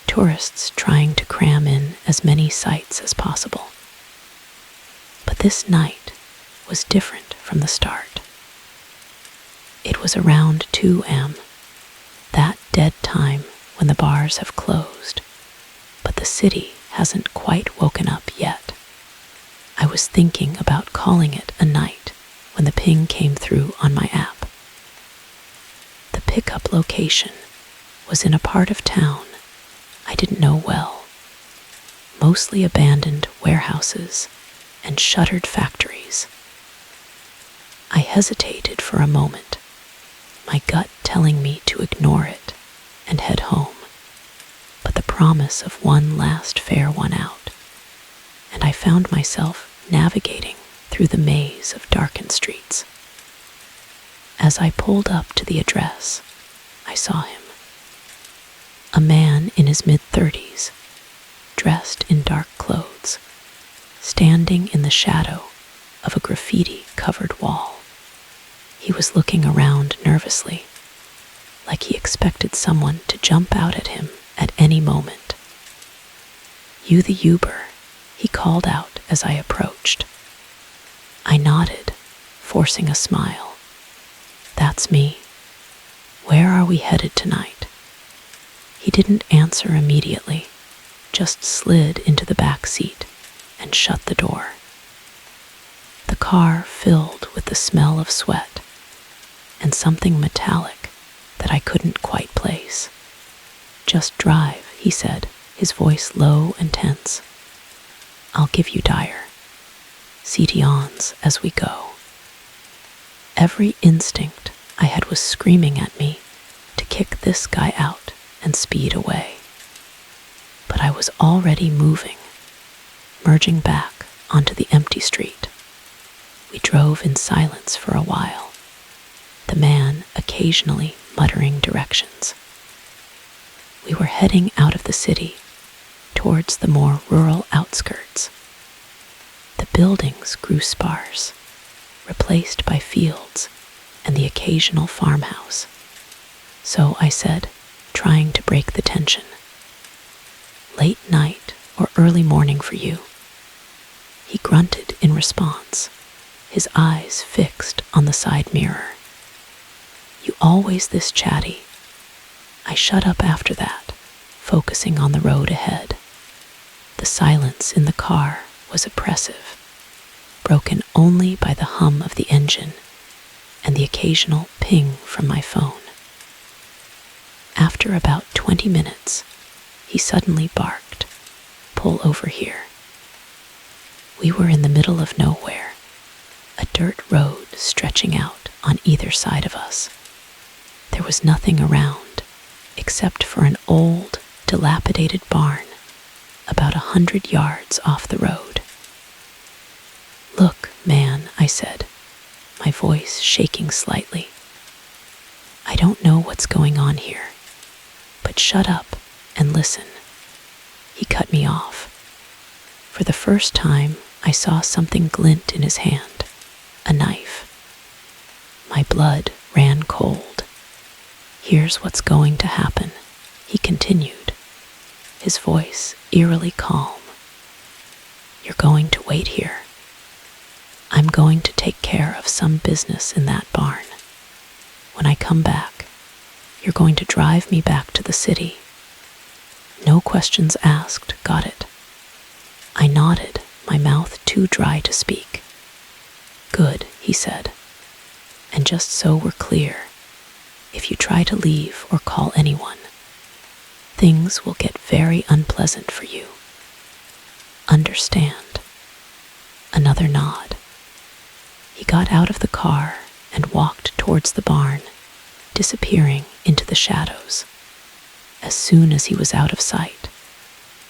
Speaker 1: tourists trying to cram in as many sights as possible. But this night was different from the start. It was around 2 a.m., that dead time when the bars have closed, but the city hasn't quite woken up yet. I was thinking about calling it a night when the ping came through on my app. The pickup location was in a part of town I didn't know well, mostly abandoned warehouses and shuttered factories. I hesitated for a moment, my gut telling me to ignore it and head home, but the promise of one last fair one out and I found myself navigating through the maze of darkened streets. As I pulled up to the address, I saw him. A man in his mid-30s, dressed in dark clothes, standing in the shadow of a graffiti-covered wall. He was looking around nervously, like he expected someone to jump out at him at any moment. "You the Uber," he called out as I approached. I nodded, forcing a smile. "That's me. Where are we headed tonight?" He didn't answer immediately, just slid into the back seat and shut the door. The car filled with the smell of sweat and something metallic that I couldn't quite place. "Just drive," he said, his voice low and tense. "I'll give you Dyer. CT-ons as we go." Every instinct I had was screaming at me to kick this guy out and speed away. But I was already moving, merging back onto the empty street. We drove in silence for a while, the man occasionally muttering directions. We were heading out of the city towards the more rural outskirts. The buildings grew sparse, replaced by fields and the occasional farmhouse. So I said, trying to break the tension, "Late night or early morning for you?" He grunted in response, his eyes fixed on the side mirror. "You always this chatty." I shut up after that, focusing on the road ahead. The silence in the car was oppressive, broken only by the hum of the engine and the occasional ping from my phone. After about 20 minutes, he suddenly barked, "Pull over here." We were in the middle of nowhere, a dirt road stretching out on either side of us. There was nothing around except for an old, dilapidated barn about 100 yards off the road. "Look, man," I said, my voice shaking slightly. "I don't know what's going on here, but shut up and listen." He cut me off. For the first time, I saw something glint in his hand, a knife. My blood ran cold. "Here's what's going to happen," he continued, his voice eerily calm. "You're going to wait here. I'm going to take care of some business in that barn. When I come back, you're going to drive me back to the city. No questions asked, got it?" I nodded, my mouth too dry to speak. "Good," he said. "And just so we're clear, if you try to leave or call anyone, things will get very unpleasant for you. Understand?" Another nod. He got out of the car and walked towards the barn, disappearing into the shadows. As soon as he was out of sight,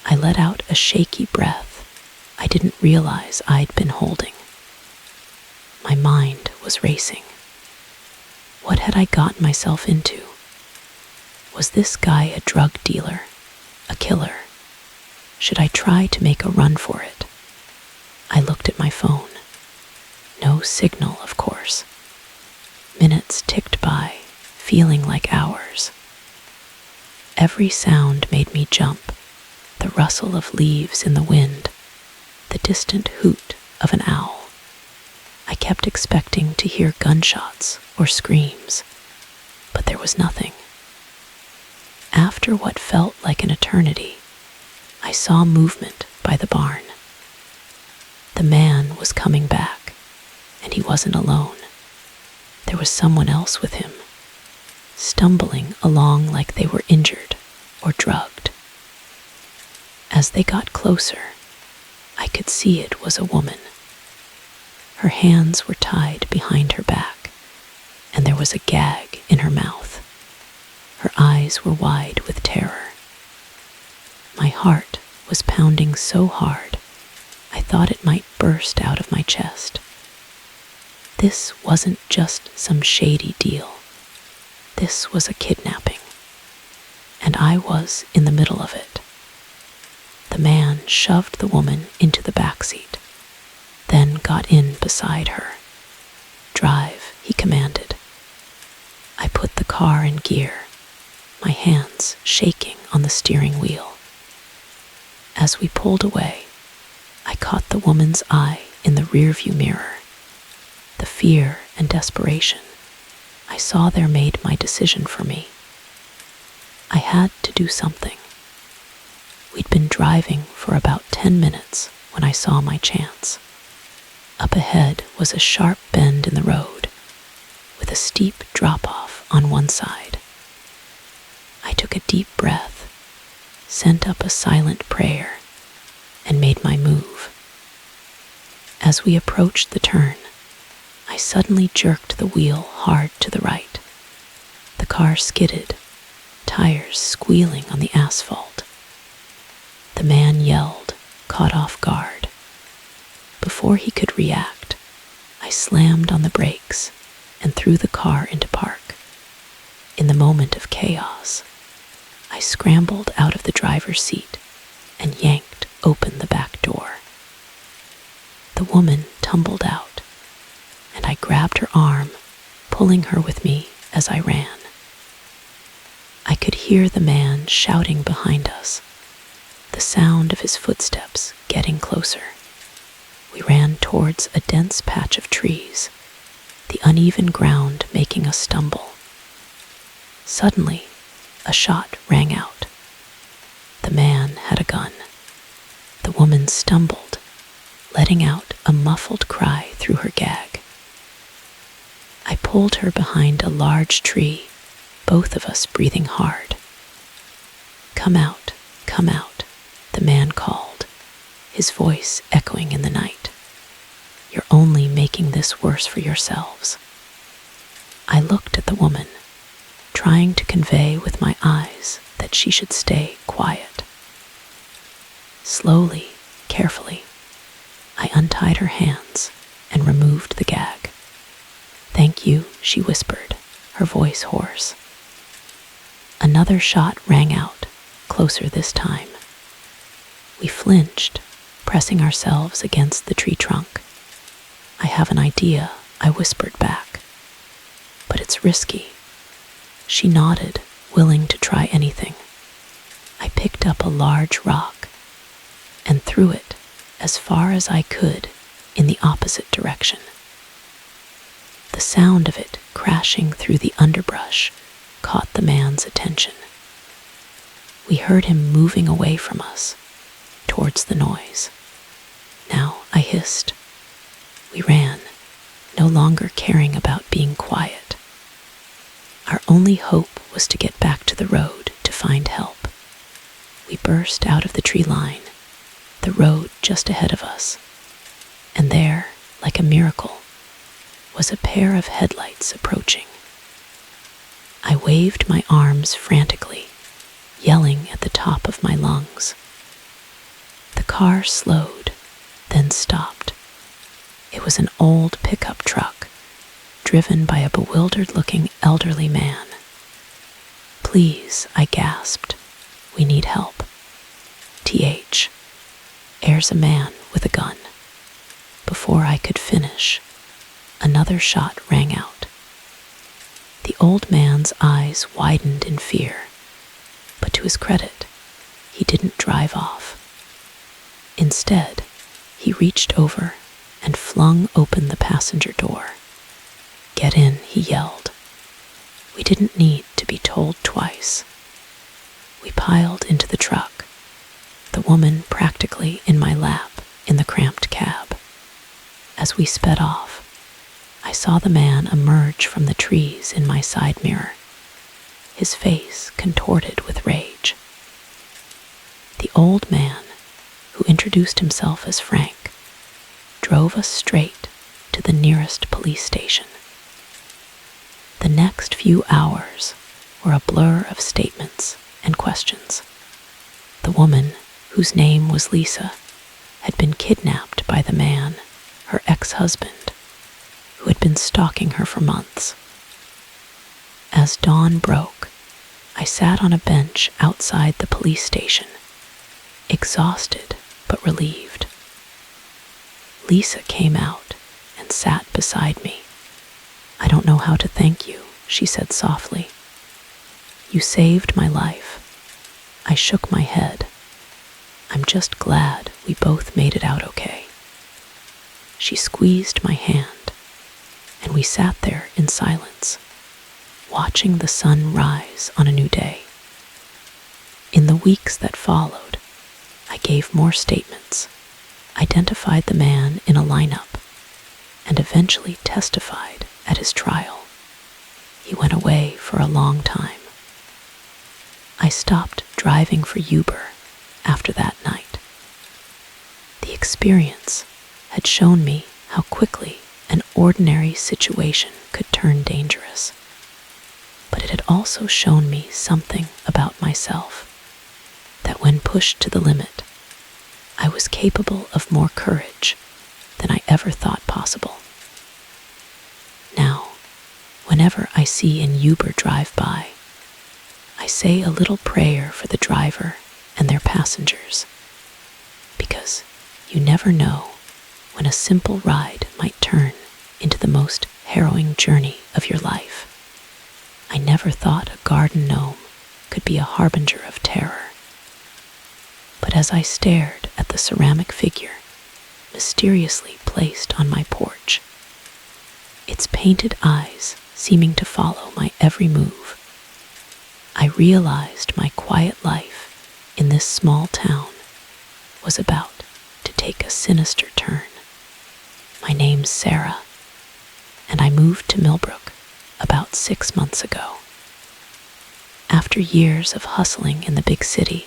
Speaker 1: I let out a shaky breath I didn't realize I'd been holding. My mind was racing. What had I gotten myself into? Was this guy a drug dealer, a killer? Should I try to make a run for it? I looked at my phone. No signal, of course. Minutes ticked by, feeling like hours. Every sound made me jump, the rustle of leaves in the wind, the distant hoot of an owl. I kept expecting to hear gunshots or screams, but there was nothing. After what felt like an eternity, I saw movement by the barn. The man was coming back, and he wasn't alone. There was someone else with him, stumbling along like they were injured or drugged. As they got closer, I could see it was a woman. Her hands were tied behind her back, and there was a gag in her mouth. Her eyes were wide with terror. My heart was pounding so hard, I thought it might burst out of my chest. This wasn't just some shady deal. This was a kidnapping, and I was in the middle of it. The man shoved the woman into the back seat, then got in beside her. "Drive," he commanded. I put the car in gear, my hands shaking on the steering wheel. As we pulled away, I caught the woman's eye in the rearview mirror. The fear and desperation I saw there made my decision for me. I had to do something. We'd been driving for about 10 minutes when I saw my chance. Up ahead was a sharp bend in the road, with a steep drop-off on one side. I took a deep breath, sent up a silent prayer, and made my move. As we approached the turn, I suddenly jerked the wheel hard to the right. The car skidded, tires squealing on the asphalt. The man yelled, caught off guard. Before he could react, I slammed on the brakes and threw the car into park. In the moment of chaos, I scrambled out of the driver's seat and yanked open the back door. The woman tumbled out, and I grabbed her arm, pulling her with me as I ran. I could hear the man shouting behind us, the sound of his footsteps getting closer. We ran towards a dense patch of trees, the uneven ground making us stumble. Suddenly, a shot rang out. The man had a gun. The woman stumbled, letting out a muffled cry through her gag. I pulled her behind a large tree, both of us breathing hard. "Come out, the man called, his voice echoing in the night. "You're only making this worse for yourselves." I looked at the woman, trying to convey with my eyes that she should stay quiet. Slowly, carefully, I untied her hands and removed the gag. "Thank you," she whispered, her voice hoarse. Another shot rang out, closer this time. We flinched, pressing ourselves against the tree trunk. "I have an idea," I whispered back. "But it's risky." She nodded, willing to try anything. I picked up a large rock and threw it as far as I could in the opposite direction. The sound of it crashing through the underbrush caught the man's attention. We heard him moving away from us, towards the noise. "Now," I hissed. We ran, no longer caring about being quiet. Our only hope was to get back to the road to find help. We burst out of the tree line, the road just ahead of us, and there, like a miracle, was a pair of headlights approaching. I waved my arms frantically, yelling at the top of my lungs. The car slowed, then stopped. It was an old pickup truck, driven by a bewildered-looking elderly man. "Please," I gasped, "we need help." "TH, there's a man with a gun." Before I could finish, another shot rang out. The old man's eyes widened in fear, but to his credit, he didn't drive off. Instead, he reached over and flung open the passenger door. "Get in," he yelled. We didn't need to be told twice. We piled into the truck, the woman practically in my lap in the cramped cab. As we sped off, I saw the man emerge from the trees in my side mirror, his face contorted with rage. The old man, who introduced himself as Frank, drove us straight to the nearest police station. The next few hours were a blur of statements and questions. The woman, whose name was Lisa, had been kidnapped by the man, her ex-husband, who had been stalking her for months. As dawn broke, I sat on a bench outside the police station, exhausted but relieved. Lisa came out and sat beside me. "I don't know how to thank you," she said softly. "You saved my life." I shook my head. "I'm just glad we both made it out okay." She squeezed my hand, and we sat there in silence, watching the sun rise on a new day. In the weeks that followed, I gave more statements, identified the man in a lineup, and eventually testified at his trial. He went away for a long time. I stopped driving for Uber after that night. The experience had shown me how quickly an ordinary situation could turn dangerous. But it had also shown me something about myself, that when pushed to the limit, I was capable of more courage than I ever thought possible. Now, whenever I see an Uber drive by, I say a little prayer for the driver and their passengers, because you never know when a simple ride might turn into the most harrowing journey of your life. I never thought a garden gnome could be a harbinger of terror. But as I stared at the ceramic figure mysteriously placed on my porch, its painted eyes seeming to follow my every move, I realized my quiet life in this small town was about to take a sinister turn. My name's Sarah, and I moved to Millbrook about 6 months ago. After years of hustling in the big city,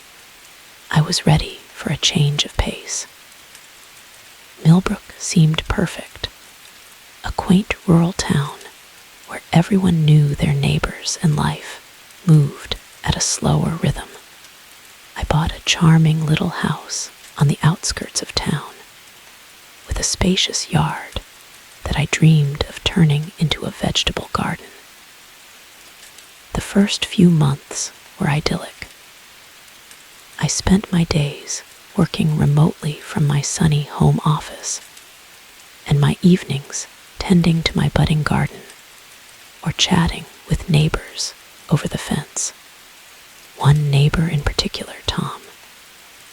Speaker 1: I was ready for a change of pace. Millbrook seemed perfect, a quaint rural town where everyone knew their neighbors and life moved at a slower rhythm. I bought a charming little house on the outskirts of town, with a spacious yard that I dreamed of turning into a vegetable garden. The first few months were idyllic. I spent my days working remotely from my sunny home office, and my evenings tending to my budding garden or chatting with neighbors over the fence. One neighbor in particular, Tom,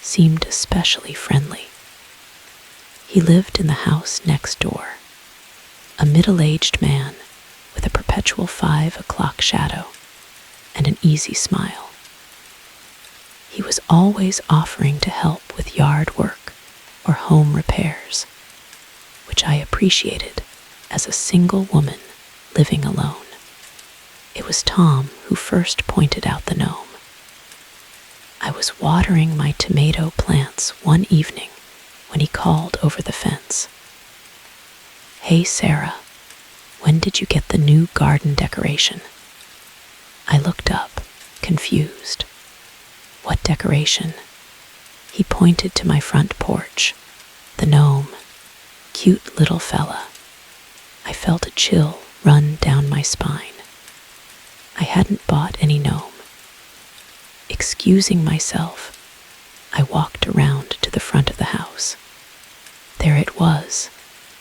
Speaker 1: seemed especially friendly. He lived in the house next door, a middle-aged man with a perpetual 5 o'clock shadow and an easy smile. He was always offering to help with yard work or home repairs, which I appreciated as a single woman living alone. It was Tom who first pointed out the gnome. I was watering my tomato plants one evening when he called over the fence. "Hey Sarah, when did you get the new garden decoration?" I looked up, confused. "What decoration?" He pointed to my front porch. "The gnome. Cute little fella." I felt a chill run down my spine. I hadn't bought any gnome. Excusing myself, I walked around to the front of the house. There it was,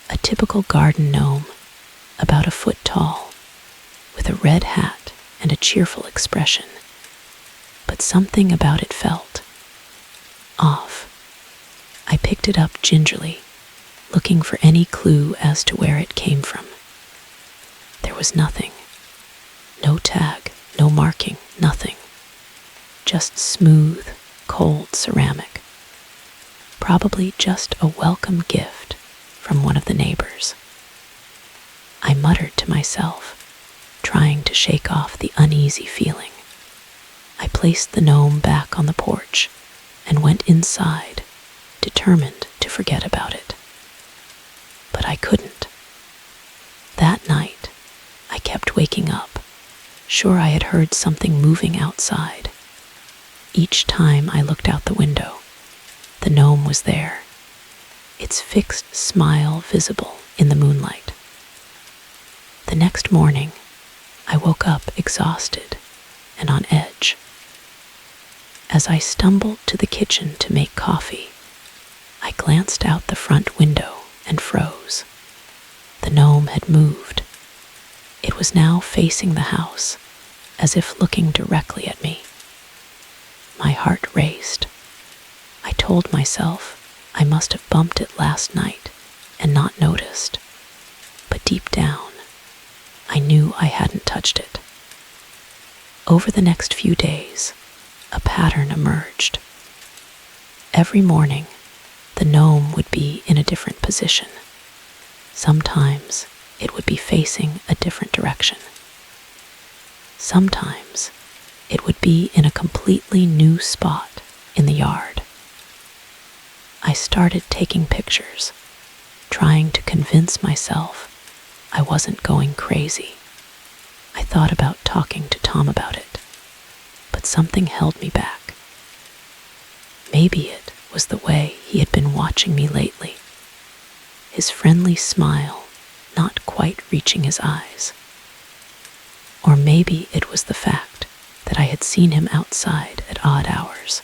Speaker 1: a typical garden gnome, about a foot tall, with a red hat and a cheerful expression. But something about it felt off. I picked it up gingerly, looking for any clue as to where it came from. There was nothing. No tag, no marking, nothing. Just smooth, cold ceramic. Probably just a welcome gift from one of the neighbors. I muttered to myself, trying to shake off the uneasy feeling. I placed the gnome back on the porch and went inside, determined to forget about it. But I couldn't. That night, I kept waking up, sure I had heard something moving outside. Each time I looked out the window, the gnome was there, its fixed smile visible in the moonlight. The next morning, I woke up exhausted and on edge. As I stumbled to the kitchen to make coffee, I glanced out the front window and froze. The gnome had moved. It was now facing the house, as if looking directly at me. My heart raced. I told myself I must have bumped it last night and not noticed, but deep down, I knew I hadn't touched it. Over the next few days, a pattern emerged. Every morning, the gnome would be in a different position. Sometimes it would be facing a different direction. Sometimes it would be in a completely new spot in the yard. I started taking pictures, trying to convince myself I wasn't going crazy. I thought about talking to Tom about it, but something held me back. Maybe it was the way he had been watching me lately. His friendly smile not quite reaching his eyes. Or maybe it was the fact that I had seen him outside at odd hours,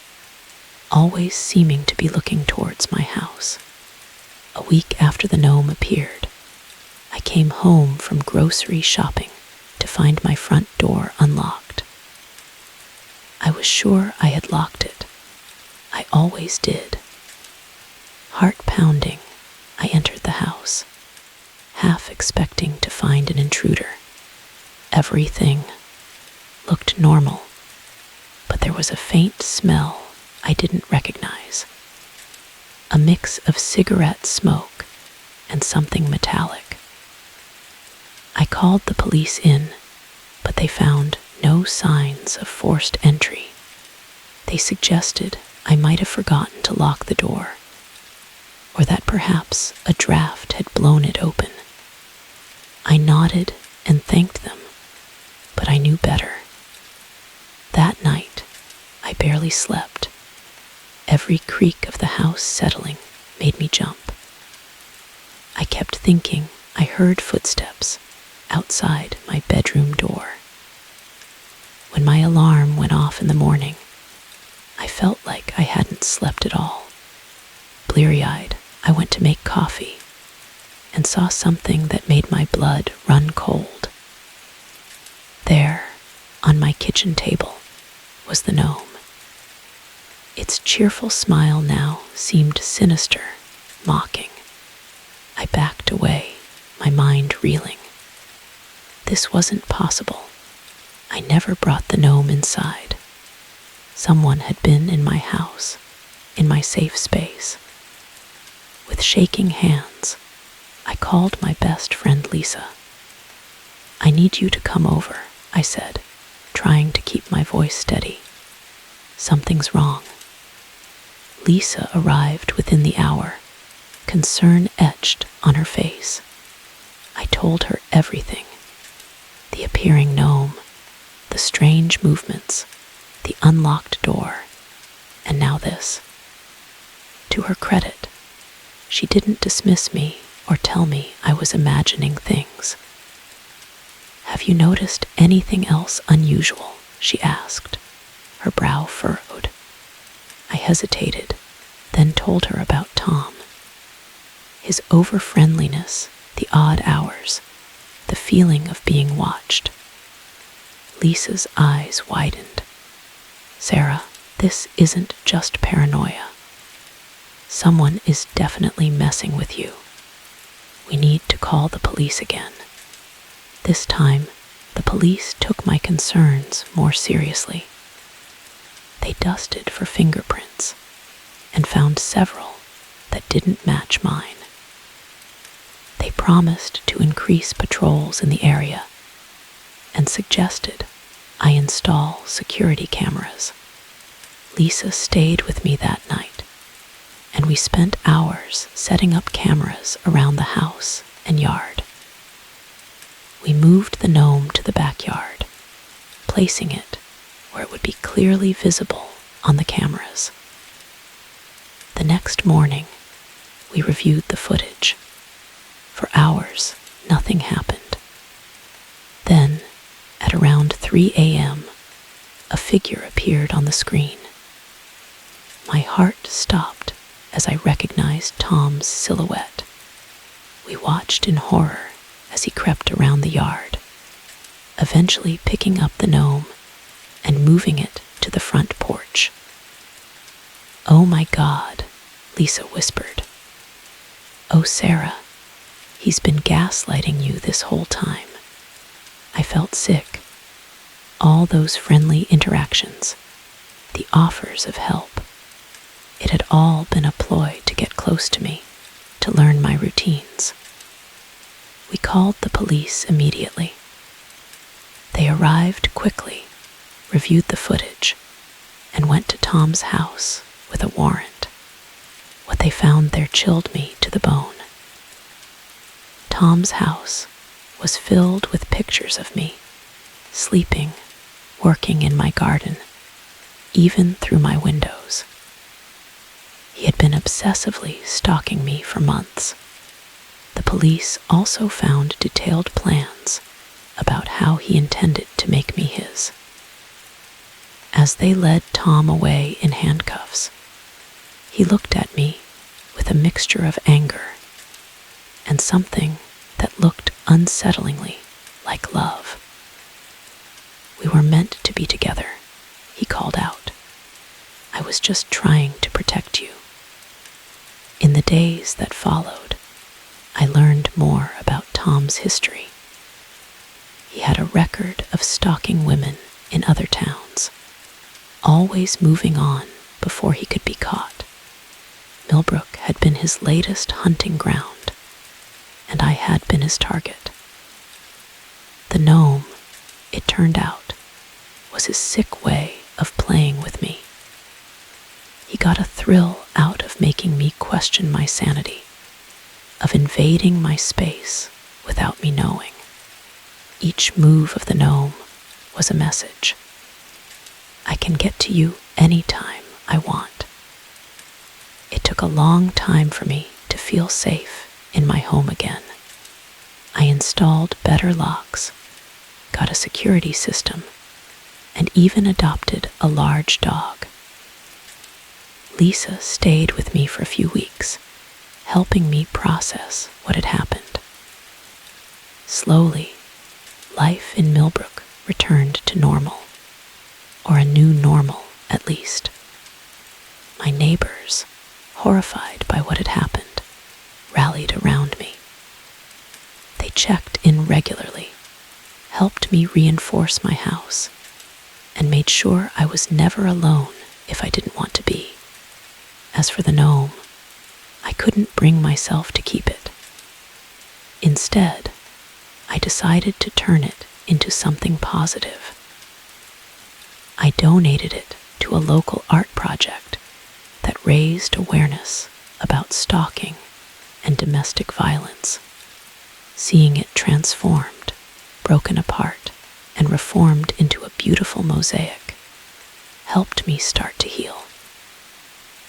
Speaker 1: always seeming to be looking towards my house. A week after the gnome appeared, I came home from grocery shopping to find my front door unlocked. I was sure I had locked it. I always did. Heart pounding, I entered the house, half expecting to find an intruder. Everything looked normal, but there was a faint smell I didn't recognize. A mix of cigarette smoke and something metallic. I called the police in, but they found no signs of forced entry. They suggested I might have forgotten to lock the door, or that perhaps a draft had blown it open. I nodded and thanked them, but I knew better. That night, I barely slept. Every creak of the house settling made me jump. I kept thinking I heard footsteps outside my bedroom door. When my alarm went off in the morning, I felt like I hadn't slept at all. Bleary-eyed, I went to make coffee and saw something that made my blood run cold. There, on my kitchen table, was the gnome. Its cheerful smile now seemed sinister, mocking. I backed away, my mind reeling. This wasn't possible. I never brought the gnome inside. Someone had been in my house, in my safe space. With shaking hands, I called my best friend Lisa. "I need you to come over," I said, trying to keep my voice steady. "Something's wrong." Lisa arrived within the hour, concern etched on her face. I told her everything. The appearing gnome, the strange movements, the unlocked door, and now this. To her credit, she didn't dismiss me or tell me I was imagining things. "Have you noticed anything else unusual?" she asked, her brow furrowed. I hesitated, then told her about Tom. His over-friendliness, the odd hours, the feeling of being watched. Lisa's eyes widened. "Sarah, this isn't just paranoia. Someone is definitely messing with you. We need to call the police again." This time, the police took my concerns more seriously. They dusted for fingerprints and found several that didn't match mine. They promised to increase patrols in the area and suggested I install security cameras. Lisa stayed with me that night, and we spent hours setting up cameras around the house and yard. We moved the gnome to the backyard, placing it where it would be clearly visible on the cameras. The next morning, We reviewed the footage. For hours, nothing happened. Then, at around 3 a.m., a figure appeared on the screen. My heart stopped as I recognized Tom's silhouette. We watched in horror as he crept around the yard, eventually picking up the gnome and moving it to the front porch. "Oh my God," Lisa whispered. "Oh, Sarah, he's been gaslighting you this whole time." I felt sick. All those friendly interactions, the offers of help, it had all been a ploy to get close to me, to learn my routines. We called the police immediately. They arrived quickly, reviewed the footage, and went to Tom's house with a warrant. What they found there chilled me to the bone. Tom's house was filled with pictures of me, sleeping, working in my garden, even through my windows. He had been obsessively stalking me for months. The police also found detailed plans about how he intended to make me his. As they led Tom away in handcuffs, he looked at me with a mixture of anger and something that looked unsettlingly like love. "We were meant to be together," he called out. "I was just trying to protect you." In the days that followed, I learned more about Tom's history. He had a record of stalking women in other towns, always moving on before he could be caught. Millbrook had been his latest hunting ground, and I had been his target. The gnome, it turned out, was his sick way of playing with me. He got a thrill out of making me question my sanity, of invading my space without me knowing. Each move of the gnome was a message. I can get to you anytime I want. It took a long time for me to feel safe in my home again. I installed better locks, got a security system, and even adopted a large dog. Lisa stayed with me for a few weeks, helping me process what had happened. Slowly, life in Millbrook returned to normal, or a new normal at least. My neighbors, horrified by what had happened, rallied around me. They checked in regularly, helped me reinforce my house, and made sure I was never alone if I didn't want to be. As for the gnome, I couldn't bring myself to keep it. Instead, I decided to turn it into something positive. I donated it to a local art project that raised awareness about stalking and domestic violence. Seeing it transformed, broken apart, and reformed into a beautiful mosaic helped me start to heal.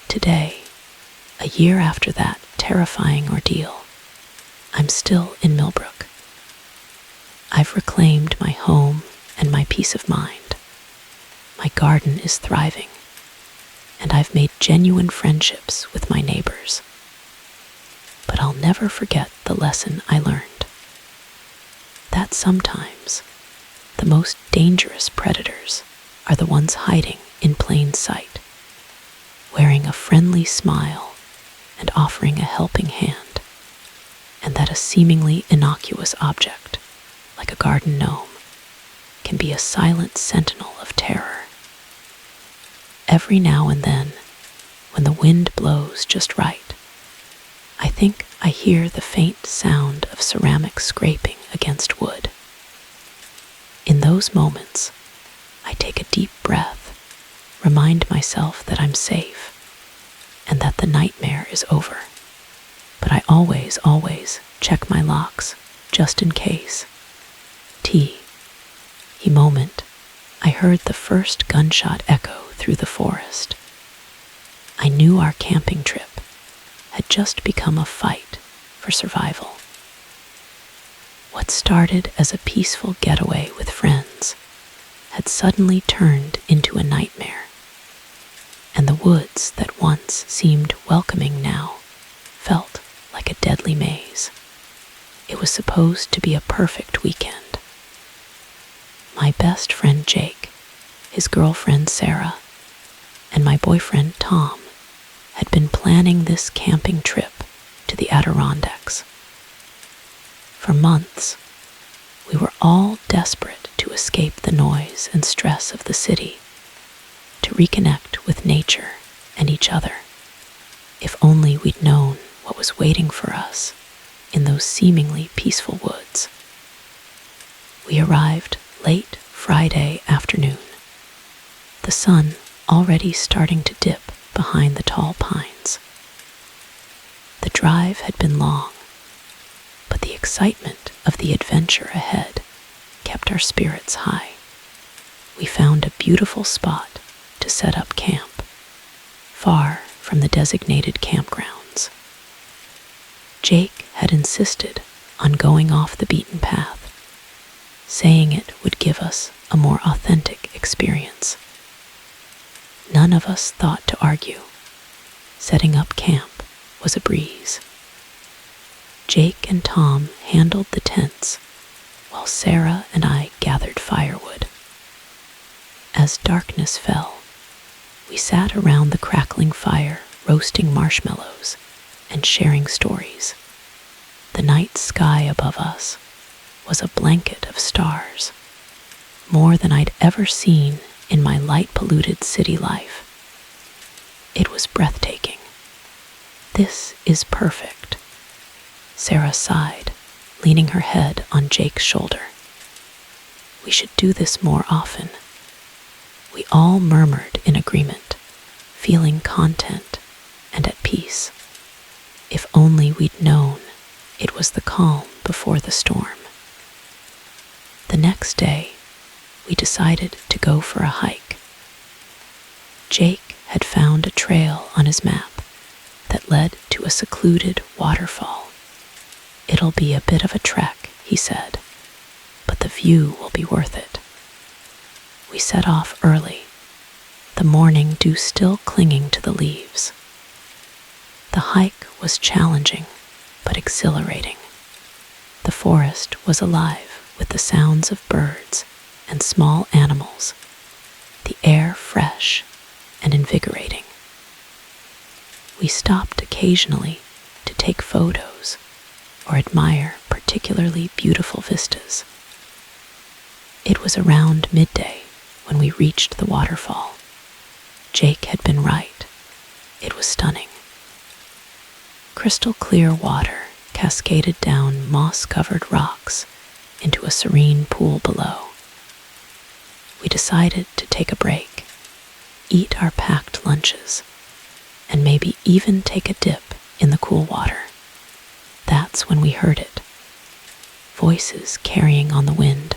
Speaker 1: Today, a year after that terrifying ordeal, I'm still in Millbrook. I've reclaimed my home and my peace of mind. My garden is thriving, and I've made genuine friendships with my neighbors. But I'll never forget the lesson I learned. That sometimes the most dangerous predators are the ones hiding in plain sight, wearing a friendly smile and offering a helping hand, and that a seemingly innocuous object, like a garden gnome, can be a silent sentinel of terror. Every now and then, when the wind blows just right, I think I hear the faint sound of ceramic scraping against wood. In those moments, I take a deep breath, remind myself that I'm safe, and that the nightmare is over. But I always check my locks, just in case. The moment I heard the first gunshot echo through the forest, I knew our camping trip had just become a fight for survival. What started as a peaceful getaway with friends had suddenly turned into a nightmare, and the woods that once seemed welcoming now felt like a deadly maze. It was supposed to be a perfect weekend. My best friend Jake, his girlfriend Sarah, and my boyfriend Tom had been planning this camping trip to the Adirondacks. For months, we were all desperate to escape the noise and stress of the city, to reconnect with nature and each other. If only we'd known what was waiting for us in those seemingly peaceful woods. We arrived late Friday afternoon, the sun already starting to dip behind the tall pines. The drive had been long, but the excitement of the adventure ahead kept our spirits high. We found a beautiful spot to set up camp, far from the designated campgrounds. Jake had insisted on going off the beaten path, saying it would give us a more authentic experience. None of us thought to argue. Setting up camp was a breeze. Jake and Tom handled the tents, while Sarah and I gathered firewood. As darkness fell, we sat around the crackling fire, roasting marshmallows and sharing stories. The night sky above us was a blanket of stars, more than I'd ever seen in my light-polluted city life. It was breathtaking. "This is perfect," Sarah sighed, leaning her head on Jake's shoulder. "We should do this more often." We all murmured in agreement, feeling content and at peace. If only we'd known it was the calm before the storm. The next day, we decided to go for a hike. Jake had found a trail on his map that led to a secluded waterfall. "It'll be a bit of a trek," he said, "but the view will be worth it." We set off early, the morning dew still clinging to the leaves. The hike was challenging but exhilarating. The forest was alive with the sounds of birds and small animals, the air fresh and invigorating. We stopped occasionally to take photos or admire particularly beautiful vistas. It was around midday when we reached the waterfall. Jake had been right. It was stunning. Crystal clear water cascaded down moss-covered rocks into a serene pool below. We decided to take a break, eat our packed lunches, and maybe even take a dip in the cool water. That's when we heard it. Voices carrying on the wind.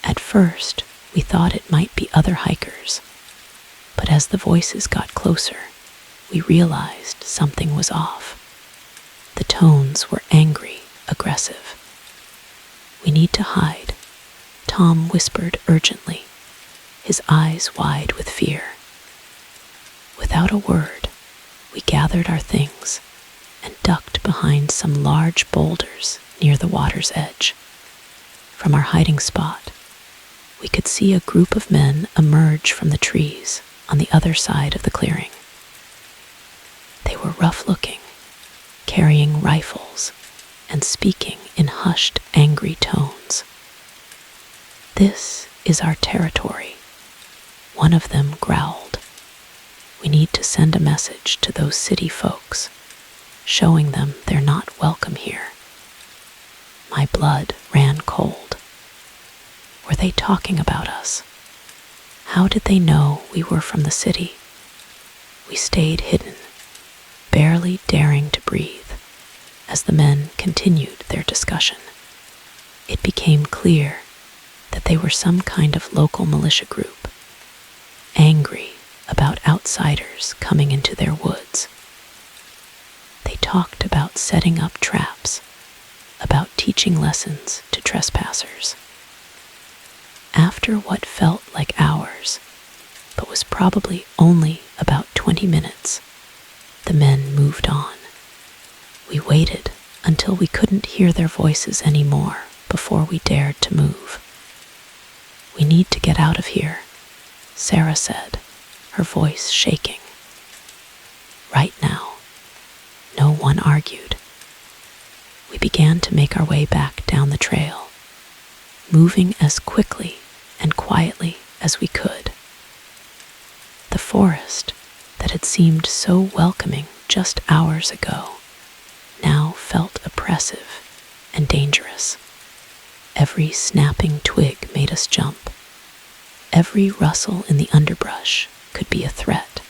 Speaker 1: At first, we thought it might be other hikers, but as the voices got closer, we realized something was off. The tones were angry, aggressive. "We need to hide," Tom whispered urgently, his eyes wide with fear. Without a word, we gathered our things and ducked behind some large boulders near the water's edge. From our hiding spot, we could see a group of men emerge from the trees on the other side of the clearing. They were rough-looking, carrying rifles and speaking in hushed, angry tones. "This is our territory," one of them growled. "We need to send a message to those city folks, showing them they're not welcome here." My blood ran cold. Were they talking about us? How did they know we were from the city? We stayed hidden, barely daring to breathe, as the men continued their discussion. It became clear that they were some kind of local militia group, angry about outsiders coming into their woods. They talked about setting up traps, about teaching lessons to trespassers. After what felt like hours, but was probably only about 20 minutes, the men moved on. We waited until we couldn't hear their voices anymore before we dared to move. "We need to get out of here," Sarah said, her voice shaking. "Right now." No one argued. We began to make our way back down the trail, moving as quickly and quietly as we could. The forest that had seemed so welcoming just hours ago now felt oppressive and dangerous. Every snapping twig made us jump. Every rustle in the underbrush could be a threat.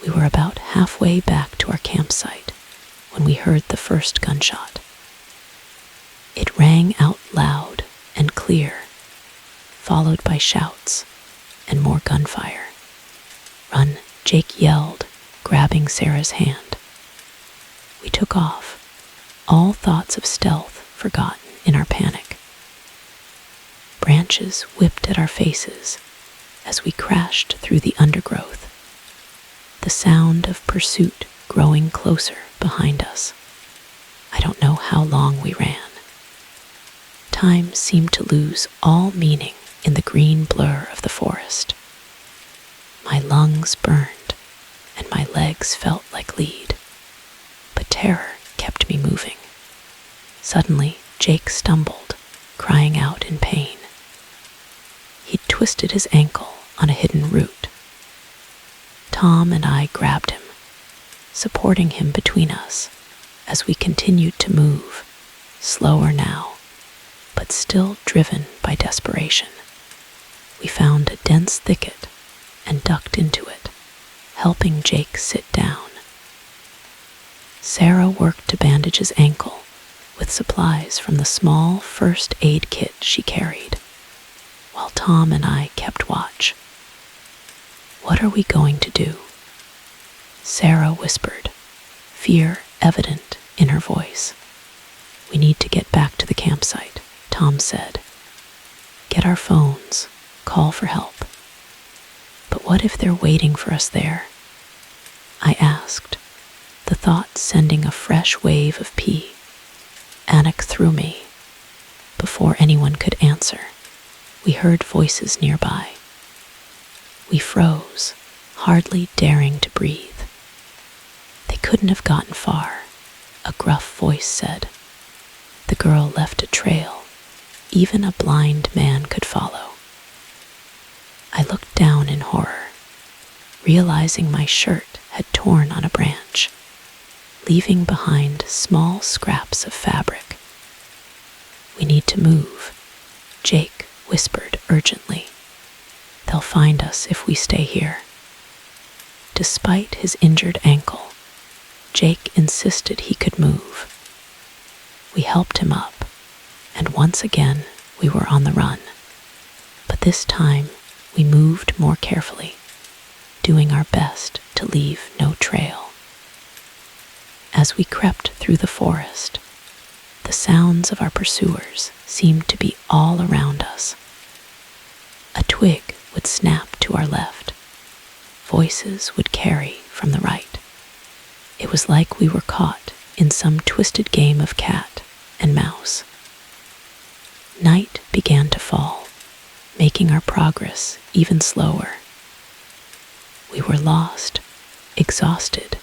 Speaker 1: We were about halfway back to our campsite when we heard the first gunshot. It rang out loud and clear, followed by shouts and more gunfire. "Run," Jake yelled, grabbing Sarah's hand. We took off, all thoughts of stealth forgotten in our panic. Branches whipped at our faces as we crashed through the undergrowth, the sound of pursuit growing closer behind us. I don't know how long we ran. Time seemed to lose all meaning in the green blur of the forest. My lungs burned and my legs felt like lead, but terror kept me moving. Suddenly, Jake stumbled, crying out in pain. He'd twisted his ankle on a hidden root. Tom and I grabbed him, supporting him between us as we continued to move, slower now, but still driven by desperation. We found a dense thicket and ducked into it, helping Jake sit down. Sarah worked to bandage his ankle with supplies from the small first aid kit she carried, while Tom and I kept watch. "What are we going to do?" Sarah whispered, fear evident in her voice. "We need to get back to the campsite," Tom said. "Get our phones, call for help." "But what if they're waiting for us there?" I asked, the thought sending a fresh wave of panic through me. Before anyone could answer, we heard voices nearby. We froze, hardly daring to breathe. "They couldn't have gotten far," a gruff voice said. "The girl left a trail even a blind man could follow." I looked down in horror, realizing my shirt had torn on a branch, leaving behind small scraps of fabric. "We need to move," Jake whispered urgently. "They'll find us if we stay here." Despite his injured ankle, Jake insisted he could move. We helped him up, and once again we were on the run. But this time we moved more carefully, doing our best to leave no trail. As we crept through the forest, the sounds of our pursuers seemed to be all around us. A twig would snap to our left. Voices would carry from the right. It was like we were caught in some twisted game of cat and mouse. Night began to fall, making our progress even slower. We were lost, exhausted,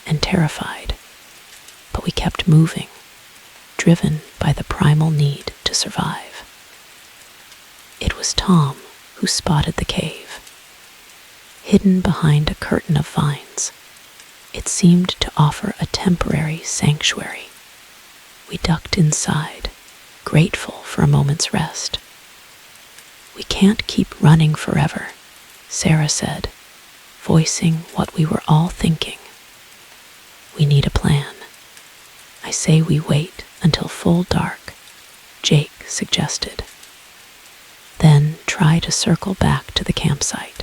Speaker 1: and terrified, but we kept moving, driven by the primal need to survive. It was Tom who spotted the cave. Hidden behind a curtain of vines, it seemed to offer a temporary sanctuary. We ducked inside, grateful for a moment's rest. "We can't keep running forever," Sarah said, voicing what we were all thinking. "We need a plan." "I say we wait until full dark," Jake suggested. "Then try to circle back to the campsite.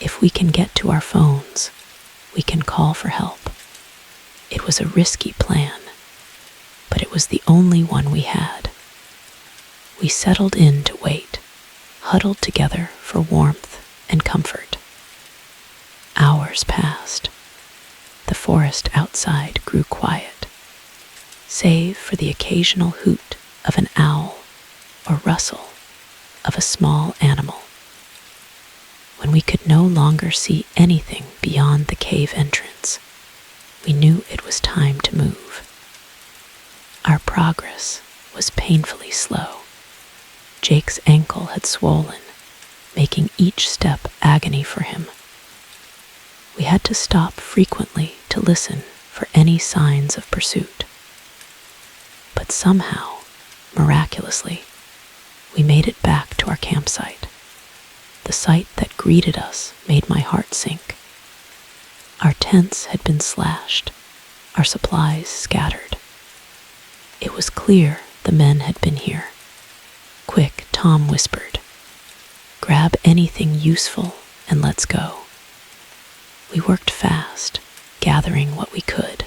Speaker 1: If we can get to our phones, we can call for help." It was a risky plan, but it was the only one we had. We settled in to wait, huddled together for warmth and comfort. Hours passed. The forest outside grew quiet, save for the occasional hoot of an owl or rustle of a small animal. When we could no longer see anything beyond the cave entrance, we knew it was time to move. Our progress was painfully slow. Jake's ankle had swollen, making each step agony for him. We had to stop frequently to listen for any signs of pursuit. But somehow, miraculously, we made it back to our campsite. The sight that greeted us made my heart sink. Our tents had been slashed, our supplies scattered. It was clear the men had been here. "Quick," Tom whispered. "Grab anything useful and let's go." We worked fast, gathering what we could.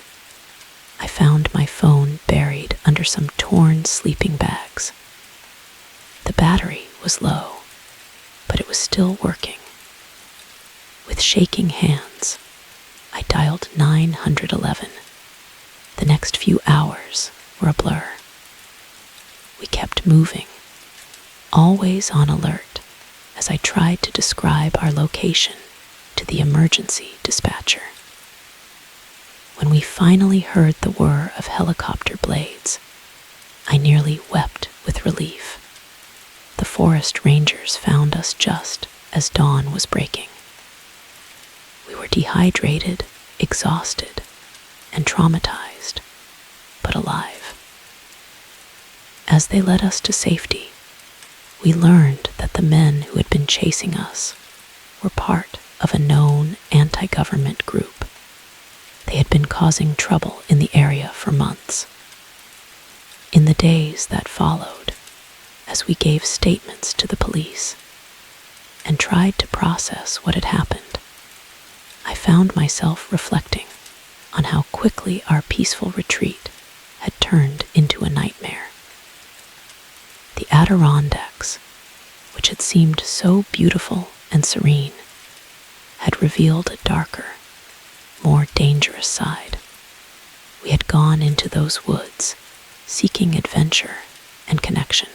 Speaker 1: I found my phone buried under some torn sleeping bags. The battery was low, but it was still working. With shaking hands, I dialed 911. The next few hours were a blur. We kept moving, always on alert, as I tried to describe our location to the emergency dispatcher. When we finally heard the whir of helicopter blades, I nearly wept with relief. The forest rangers found us just as dawn was breaking. We were dehydrated, exhausted, and traumatized, but alive. As they led us to safety, we learned that the men who had been chasing us were part of a known anti-government group. They had been causing trouble in the area for months. In the days that followed, as we gave statements to the police and tried to process what had happened, I found myself reflecting on how quickly our peaceful retreat had turned into a nightmare. The Adirondacks, which had seemed so beautiful and serene, had revealed a darker, more dangerous side. We had gone into those woods, seeking adventure and connection.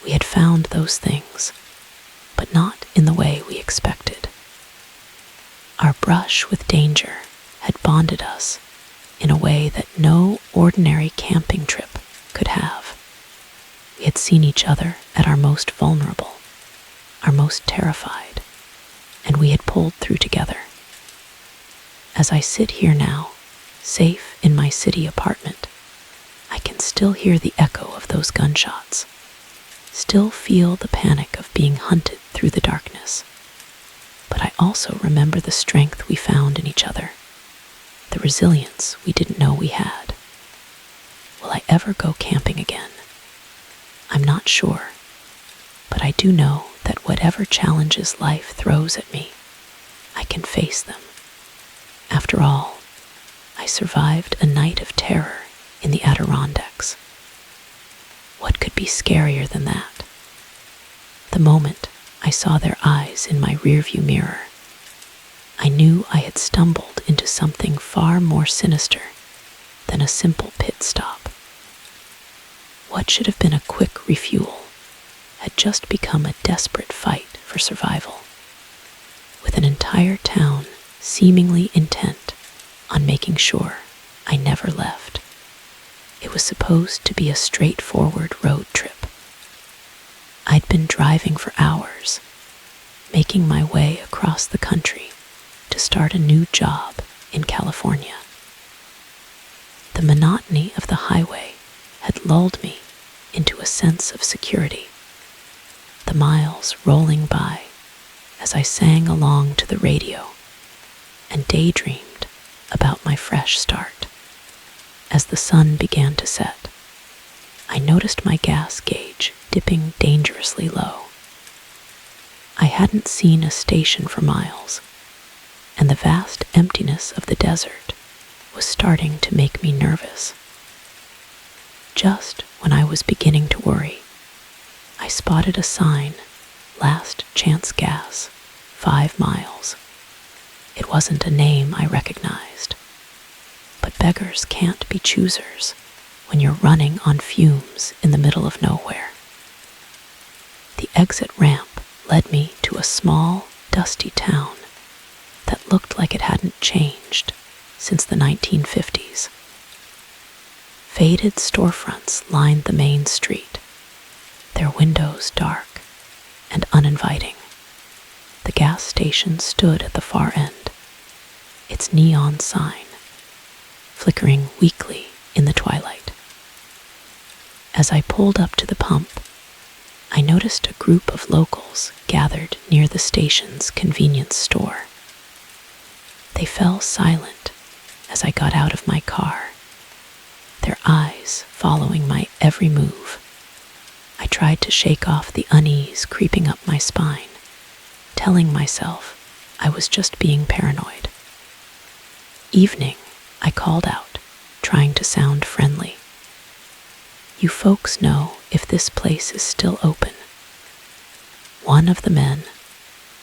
Speaker 1: We had found those things, but not in the way we expected. Our brush with danger had bonded us in a way that no ordinary camping trip could have. We had seen each other at our most vulnerable, our most terrified, and we had pulled through together. As I sit here now, safe in my city apartment, I can still hear the echo of those gunshots, still feel the panic of being hunted through the darkness. But I also remember the strength we found in each other, the resilience we didn't know we had. Will I ever go camping again? I'm not sure, but I do know that whatever challenges life throws at me, I can face them. After all, I survived a night of terror in the Adirondacks. What could be scarier than that? The moment I saw their eyes in my rearview mirror, I knew I had stumbled into something far more sinister than a simple pit stop. What should have been a quick refuel had just become a desperate fight for survival, with an entire town seemingly intent on making sure I never left. It was supposed to be a straightforward road trip. I'd been driving for hours, making my way across the country to start a new job in California. The monotony of the highway had lulled me into a sense of security, the miles rolling by as I sang along to the radio and daydreamed about my fresh start. As the sun began to set, I noticed my gas gauge dipping dangerously low. I hadn't seen a station for miles, and the vast emptiness of the desert was starting to make me nervous. Just when I was beginning to worry, I spotted a sign, "Last Chance Gas, 5 miles." It wasn't a name I recognized, but beggars can't be choosers when you're running on fumes in the middle of nowhere. The exit ramp led me to a small, dusty town that looked like it hadn't changed since the 1950s. Faded storefronts lined the main street, their windows dark and uninviting. The gas station stood at the far end, its neon sign flickering weakly in the twilight. As I pulled up to the pump, I noticed a group of locals gathered near the station's convenience store. They fell silent as I got out of my car, their eyes following my every move. I tried to shake off the unease creeping up my spine, telling myself I was just being paranoid. "Evening," I called out, trying to sound friendly. "You folks know if this place is still open?" One of the men,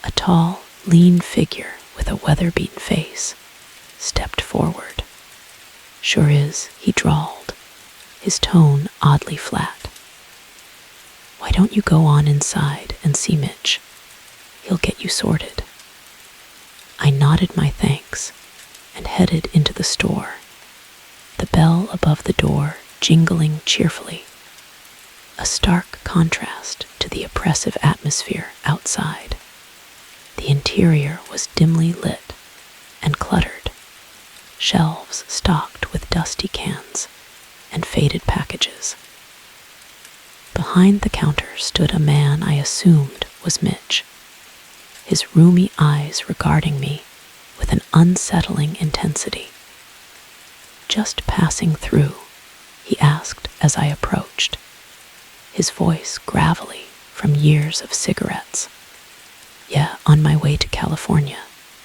Speaker 1: a tall, lean figure with a weather-beaten face, stepped forward. "Sure is," he drawled, his tone oddly flat. "Why don't you go on inside and see Mitch? He'll get you sorted." I nodded my thanks and headed into the store, the bell above the door jingling cheerfully, a stark contrast to the oppressive atmosphere outside. The interior was dimly lit and cluttered, shelves stocked with dusty cans and faded packages. Behind the counter stood a man I assumed was Mitch, his roomy eyes regarding me with an unsettling intensity. "Just passing through?" he asked as I approached, his voice gravelly from years of cigarettes. "Yeah, on my way to California,"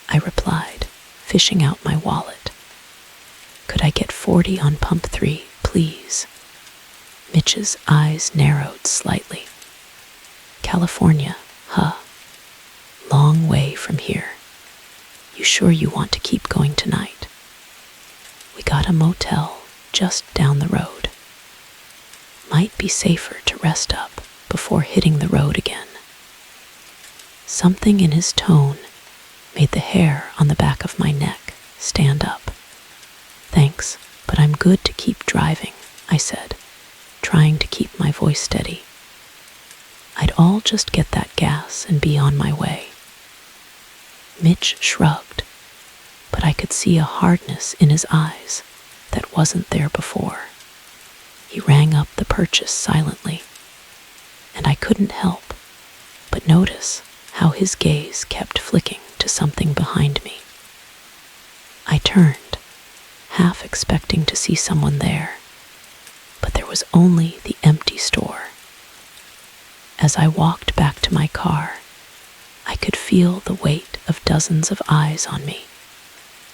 Speaker 1: I replied, fishing out my wallet. "Could I get 40 on pump 3, please?" Mitch's eyes narrowed slightly. "California, huh? Long way from here. You sure you want to keep going tonight? We got a motel just down the road. Might be safer to rest up before hitting the road again." Something in his tone made the hair on the back of my neck stand up. "Thanks, but I'm good to keep driving," I said, trying to keep my voice steady. "I'd all just get that gas and be on my way." Mitch shrugged, but I could see a hardness in his eyes that wasn't there before. He rang up the purchase silently, and I couldn't help but notice how his gaze kept flicking to something behind me. I turned, half expecting to see someone there, but there was only the empty store. As I walked back to my car, I could feel the weight of dozens of eyes on me.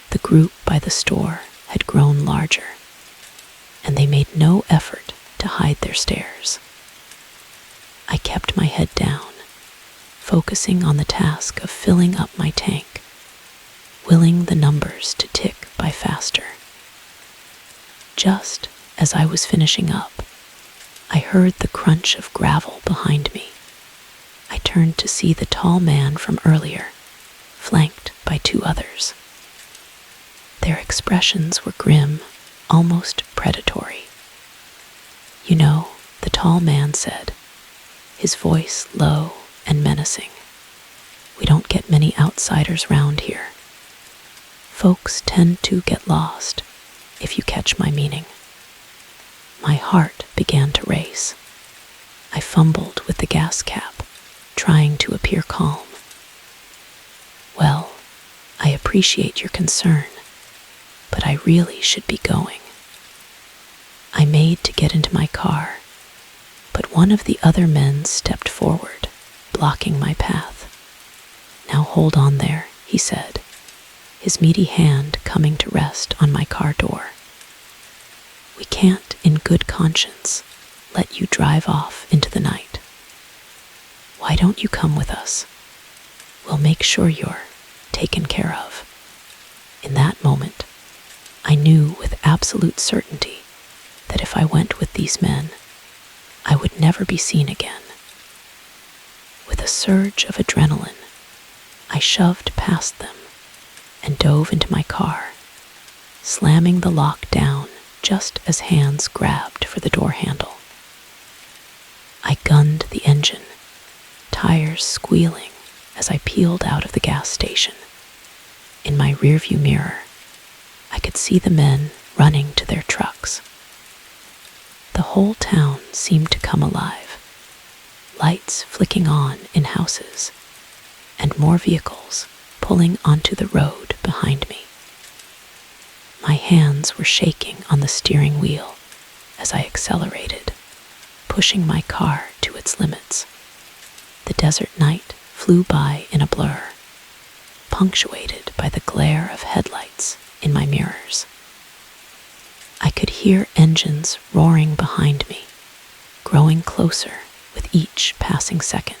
Speaker 1: The group by the store had grown larger, and they made no effort to hide their stares. I kept my head down, focusing on the task of filling up my tank, willing the numbers to tick by faster. Just as I was finishing up, I heard the crunch of gravel behind me. I turned to see the tall man from earlier, flanked by 2 others. Their expressions were grim, almost predatory. "You know," the tall man said, his voice low and menacing, "we don't get many outsiders round here. Folks tend to get lost, if you catch my meaning." My heart began to race. I fumbled with the gas cap, trying to appear calm. "Well, I appreciate your concern, but I really should be going." I made to get into my car, but one of the other men stepped forward, blocking my path. "Now hold on there," he said, his meaty hand coming to rest on my car door. "We can't, in good conscience, let you drive off into the night. Why don't you come with us? We'll make sure you're taken care of." In that moment, I knew with absolute certainty that if I went with these men, I would never be seen again. With a surge of adrenaline, I shoved past them and dove into my car, slamming the lock down just as hands grabbed for the door handle. I gunned the engine, tires squealing as I peeled out of the gas station. In my rearview mirror, I could see the men running to their trucks. The whole town seemed to come alive, lights flicking on in houses, and more vehicles pulling onto the road behind me. My hands were shaking on the steering wheel as I accelerated, pushing my car to its limits. The desert night flew by in a blur, punctuated by the glare of headlights in my mirrors. I could hear engines roaring behind me, growing closer with each passing second.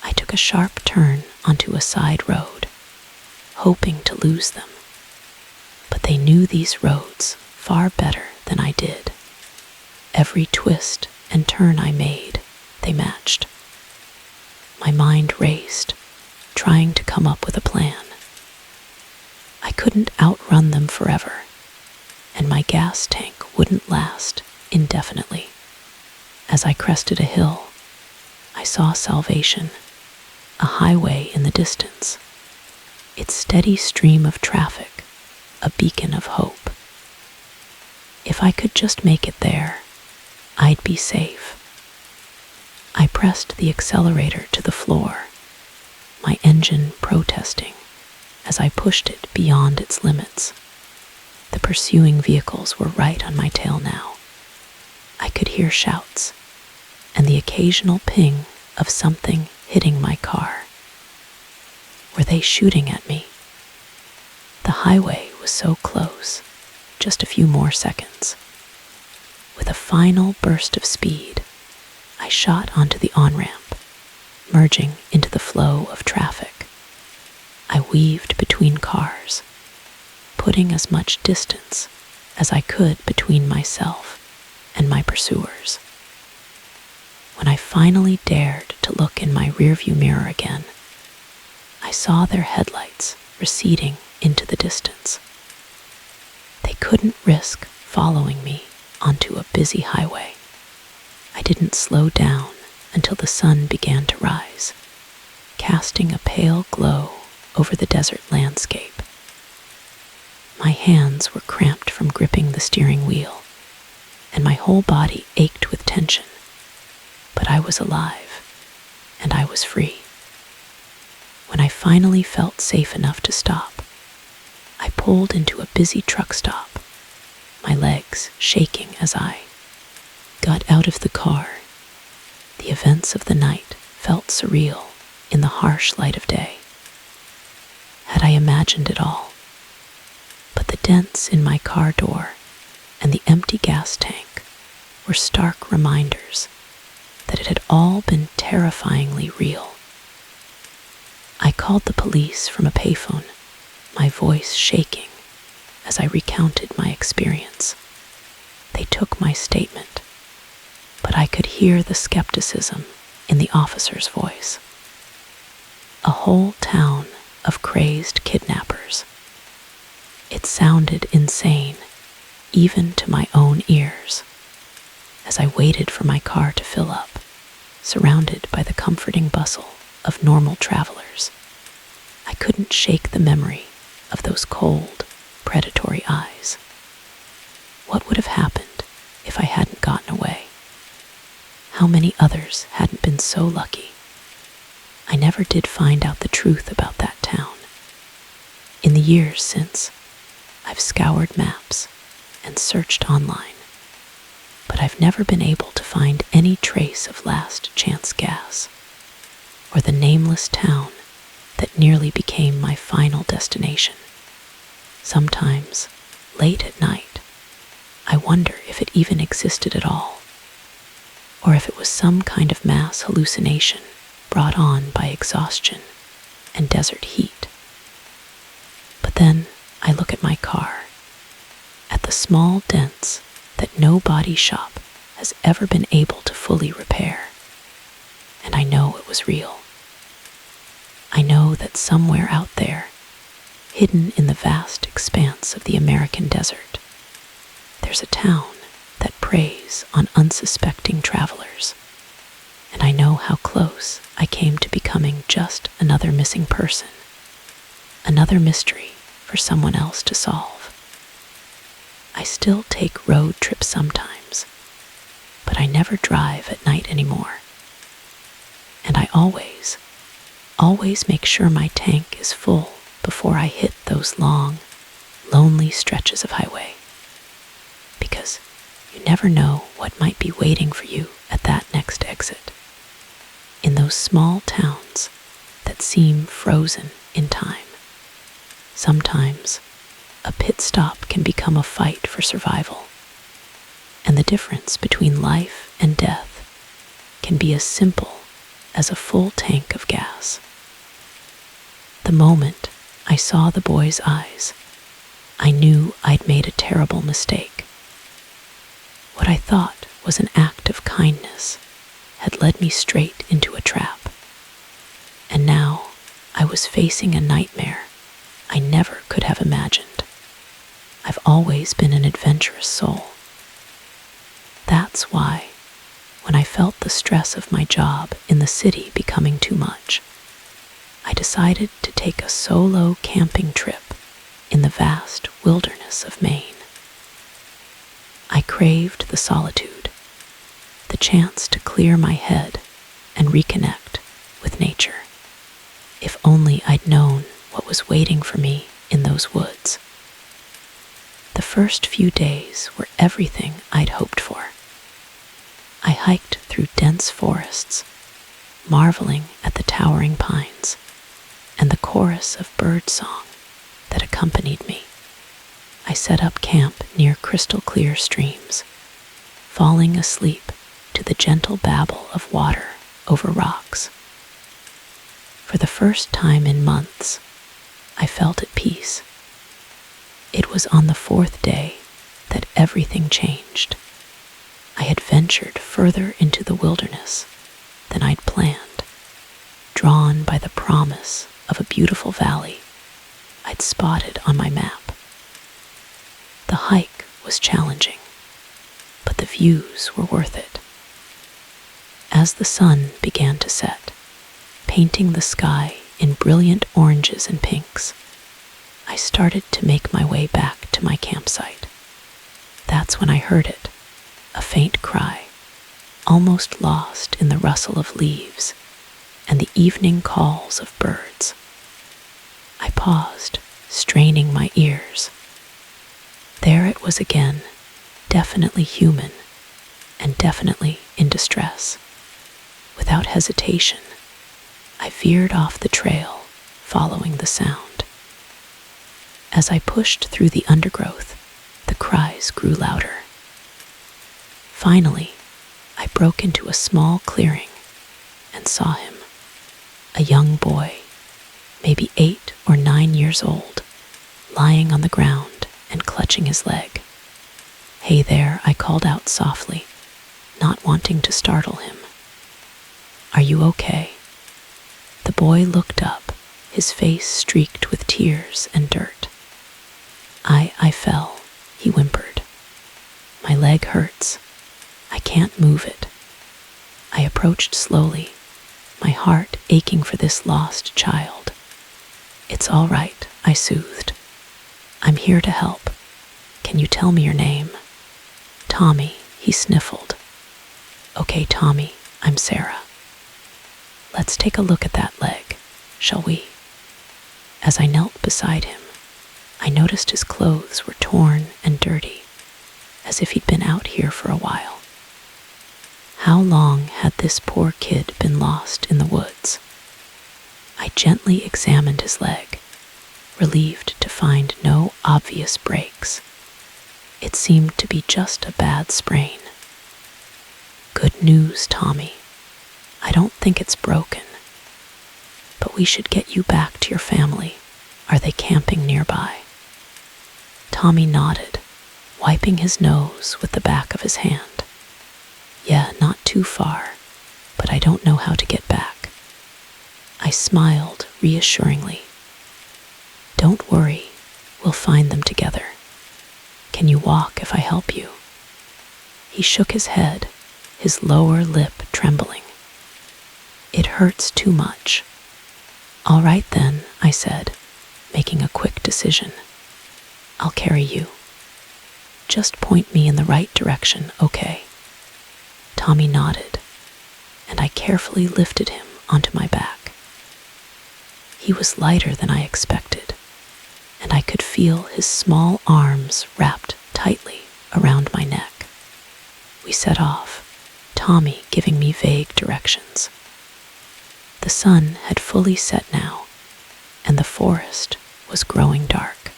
Speaker 1: I took a sharp turn onto a side road, hoping to lose them, but they knew these roads far better than I did. Every twist and turn I made, they matched. My mind raced, trying to come up with a plan. I couldn't outrun them forever, and my gas tank wouldn't last indefinitely. As I crested a hill, I saw salvation, a highway in the distance, its steady stream of traffic, a beacon of hope. If I could just make it there, I'd be safe. I pressed the accelerator to the floor, my engine protesting as I pushed it beyond its limits. The pursuing vehicles were right on my tail now. I could hear shouts and the occasional ping of something hitting my car. Were they shooting at me? The highway was so close, just a few more seconds. With a final burst of speed, I shot onto the on-ramp, merging into the flow of traffic. I weaved between cars, putting as much distance as I could between myself and my pursuers. When I finally dared to look in my rearview mirror again, I saw their headlights receding into the distance. They couldn't risk following me onto a busy highway. I didn't slow down until the sun began to rise, casting a pale glow over the desert landscape. My hands were cramped from gripping the steering wheel, and my whole body ached with tension. But I was alive, and I was free. When I finally felt safe enough to stop, I pulled into a busy truck stop, my legs shaking as I got out of the car. The events of the night felt surreal in the harsh light of day. Had I imagined it all? But the dents in my car door and the empty gas tank were stark reminders that it had all been terrifyingly real. I called the police from a payphone, my voice shaking as I recounted my experience. They took my statement, but I could hear the skepticism in the officer's voice. A whole town of crazed kidnappers. It sounded insane, even to my own ears. As I waited for my car to fill up, surrounded by the comforting bustle of normal travelers, I couldn't shake the memory of those cold, predatory eyes. What would have happened if I hadn't gotten away? How many others hadn't been so lucky? I never did find out the truth about that town. In the years since, I've scoured maps and searched online, but I've never been able to find any trace of last chance gas or the nameless town that nearly became my final destination. Sometimes, late at night, I wonder if it even existed at all, or if it was some kind of mass hallucination brought on by exhaustion and desert heat. But then I look at my car, at the small dents that no body shop has ever been able to fully repair, and I know it was real. I know that somewhere out there, hidden in the vast expanse of the American desert, there's a town that preys on unsuspecting travelers, and I know how close I came to becoming just another missing person, another mystery for someone else to solve. I still take road trips sometimes, but I never drive at night anymore. And I always make sure my tank is full before I hit those long, lonely stretches of highway. Because you never know what might be waiting for you at that next exit. In those small towns that seem frozen in time, sometimes a pit stop can become a fight for survival. And the difference between life and death can be as simple as a full tank of gas. The moment I saw the boy's eyes, I knew I'd made a terrible mistake. What I thought was an act of kindness had led me straight into a trap. And now I was facing a nightmare I never could have imagined. I've always been an adventurous soul. That's why, when I felt the stress of my job in the city becoming too much, I decided to take a solo camping trip in the vast wilderness of Maine. I craved the solitude, the chance to clear my head and reconnect with nature. If only I'd known what was waiting for me in those woods. The first few days were everything I'd hoped for. I hiked through dense forests, marveling at the towering pines and the chorus of bird song that accompanied me. I set up camp near crystal clear streams, falling asleep to the gentle babble of water over rocks. For the first time in months, I felt at peace. It was on the fourth day that everything changed. I had ventured further into the wilderness than I'd planned, drawn by the promise of a beautiful valley I'd spotted on my map. The hike was challenging, but the views were worth it. As the sun began to set, painting the sky in brilliant oranges and pinks, I started to make my way back to my campsite. That's when I heard it, a faint cry, almost lost in the rustle of leaves and the evening calls of birds. I paused, straining my ears. There it was again, definitely human and definitely in distress. Without hesitation, I veered off the trail, following the sound. As I pushed through the undergrowth, the cries grew louder. Finally, I broke into a small clearing and saw him, a young boy, maybe 8 or 9 years old, lying on the ground and clutching his leg. "Hey there," I called out softly, not wanting to startle him. "Are you okay?" The boy looked up, his face streaked with tears and dirt. I fell," he whimpered. "My leg hurts. I can't move it." I approached slowly, my heart aching for this lost child. "It's all right," I soothed. "I'm here to help. Can you tell me your name?" "Tommy," he sniffled. "Okay, Tommy, I'm Sarah. Let's take a look at that leg, shall we?" As I knelt beside him, I noticed his clothes were torn and dirty, as if he'd been out here for a while. How long had this poor kid been lost in the woods? I gently examined his leg, relieved to find no obvious breaks. It seemed to be just a bad sprain. Good news, Tommy. I don't think it's broken. But we should get you back to your family. Are they camping nearby? Tommy nodded, wiping his nose with the back of his hand. Yeah, not too far, but I don't know how to get back. I smiled reassuringly. Don't worry, we'll find them together. Can you walk if I help you? He shook his head, his lower lip trembling. It hurts too much. All right then, I said, making a quick decision. I'll carry you. Just point me in the right direction, okay? Tommy nodded, and I carefully lifted him onto my back. He was lighter than I expected, and I could feel his small arms wrapped tightly around my neck. We set off, Tommy giving me vague directions. The sun had fully set now, and the forest was growing dark.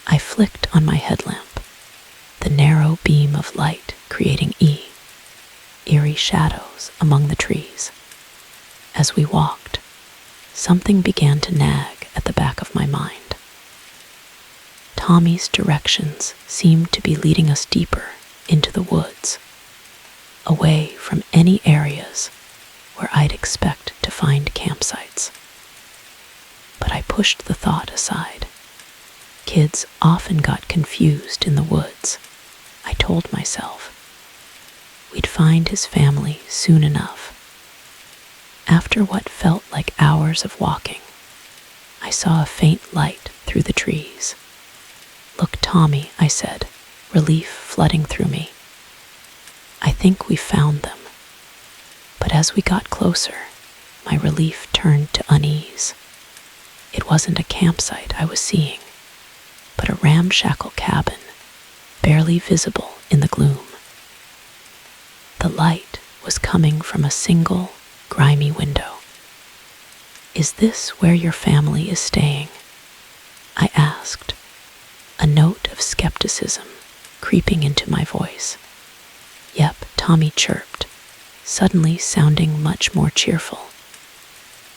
Speaker 1: I flicked on my headlamp, the narrow beam of light creating eerie shadows among the trees. As we walked, something began to nag at the back of my mind. Tommy's directions seemed to be leading us deeper into the woods, away from any areas where I'd expect to find campsites. But I pushed the thought aside. Kids often got confused in the woods, I told myself. We'd find his family soon enough. After what felt like hours of walking, I saw a faint light through the trees. Look, Tommy, I said, relief flooding through me. I think we found them. But as we got closer, my relief turned to unease. It wasn't a campsite I was seeing, but a ramshackle cabin, barely visible in the gloom. The light was coming from a single, grimy window. Is this where your family is staying? I asked, a note of skepticism creeping into my voice. Yep, Tommy chirped, suddenly sounding much more cheerful.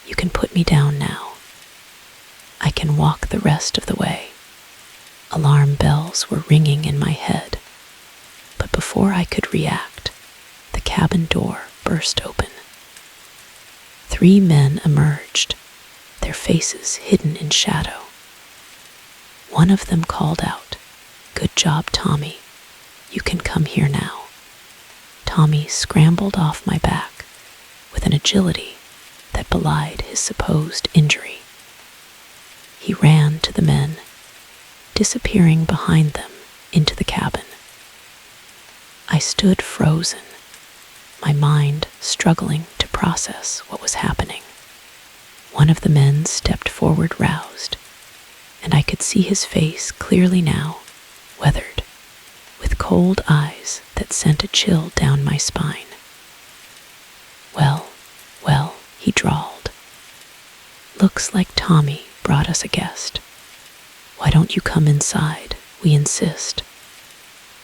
Speaker 1: You can put me down now. I can walk the rest of the way. Alarm bells were ringing in my head, but before I could react, the cabin door burst open. 3 men emerged, their faces hidden in shadow. One of them called out, "Good job, Tommy. You can come here now." Tommy scrambled off my back with an agility that belied his supposed injury. He ran to the men, disappearing behind them into the cabin. I stood frozen, my mind struggling to process what was happening. One of the men stepped forward roused, and I could see his face clearly now, weathered, with cold eyes that sent a chill down my spine. Well, he drawled. Looks like Tommy brought us a guest. Why don't you come inside? We insist.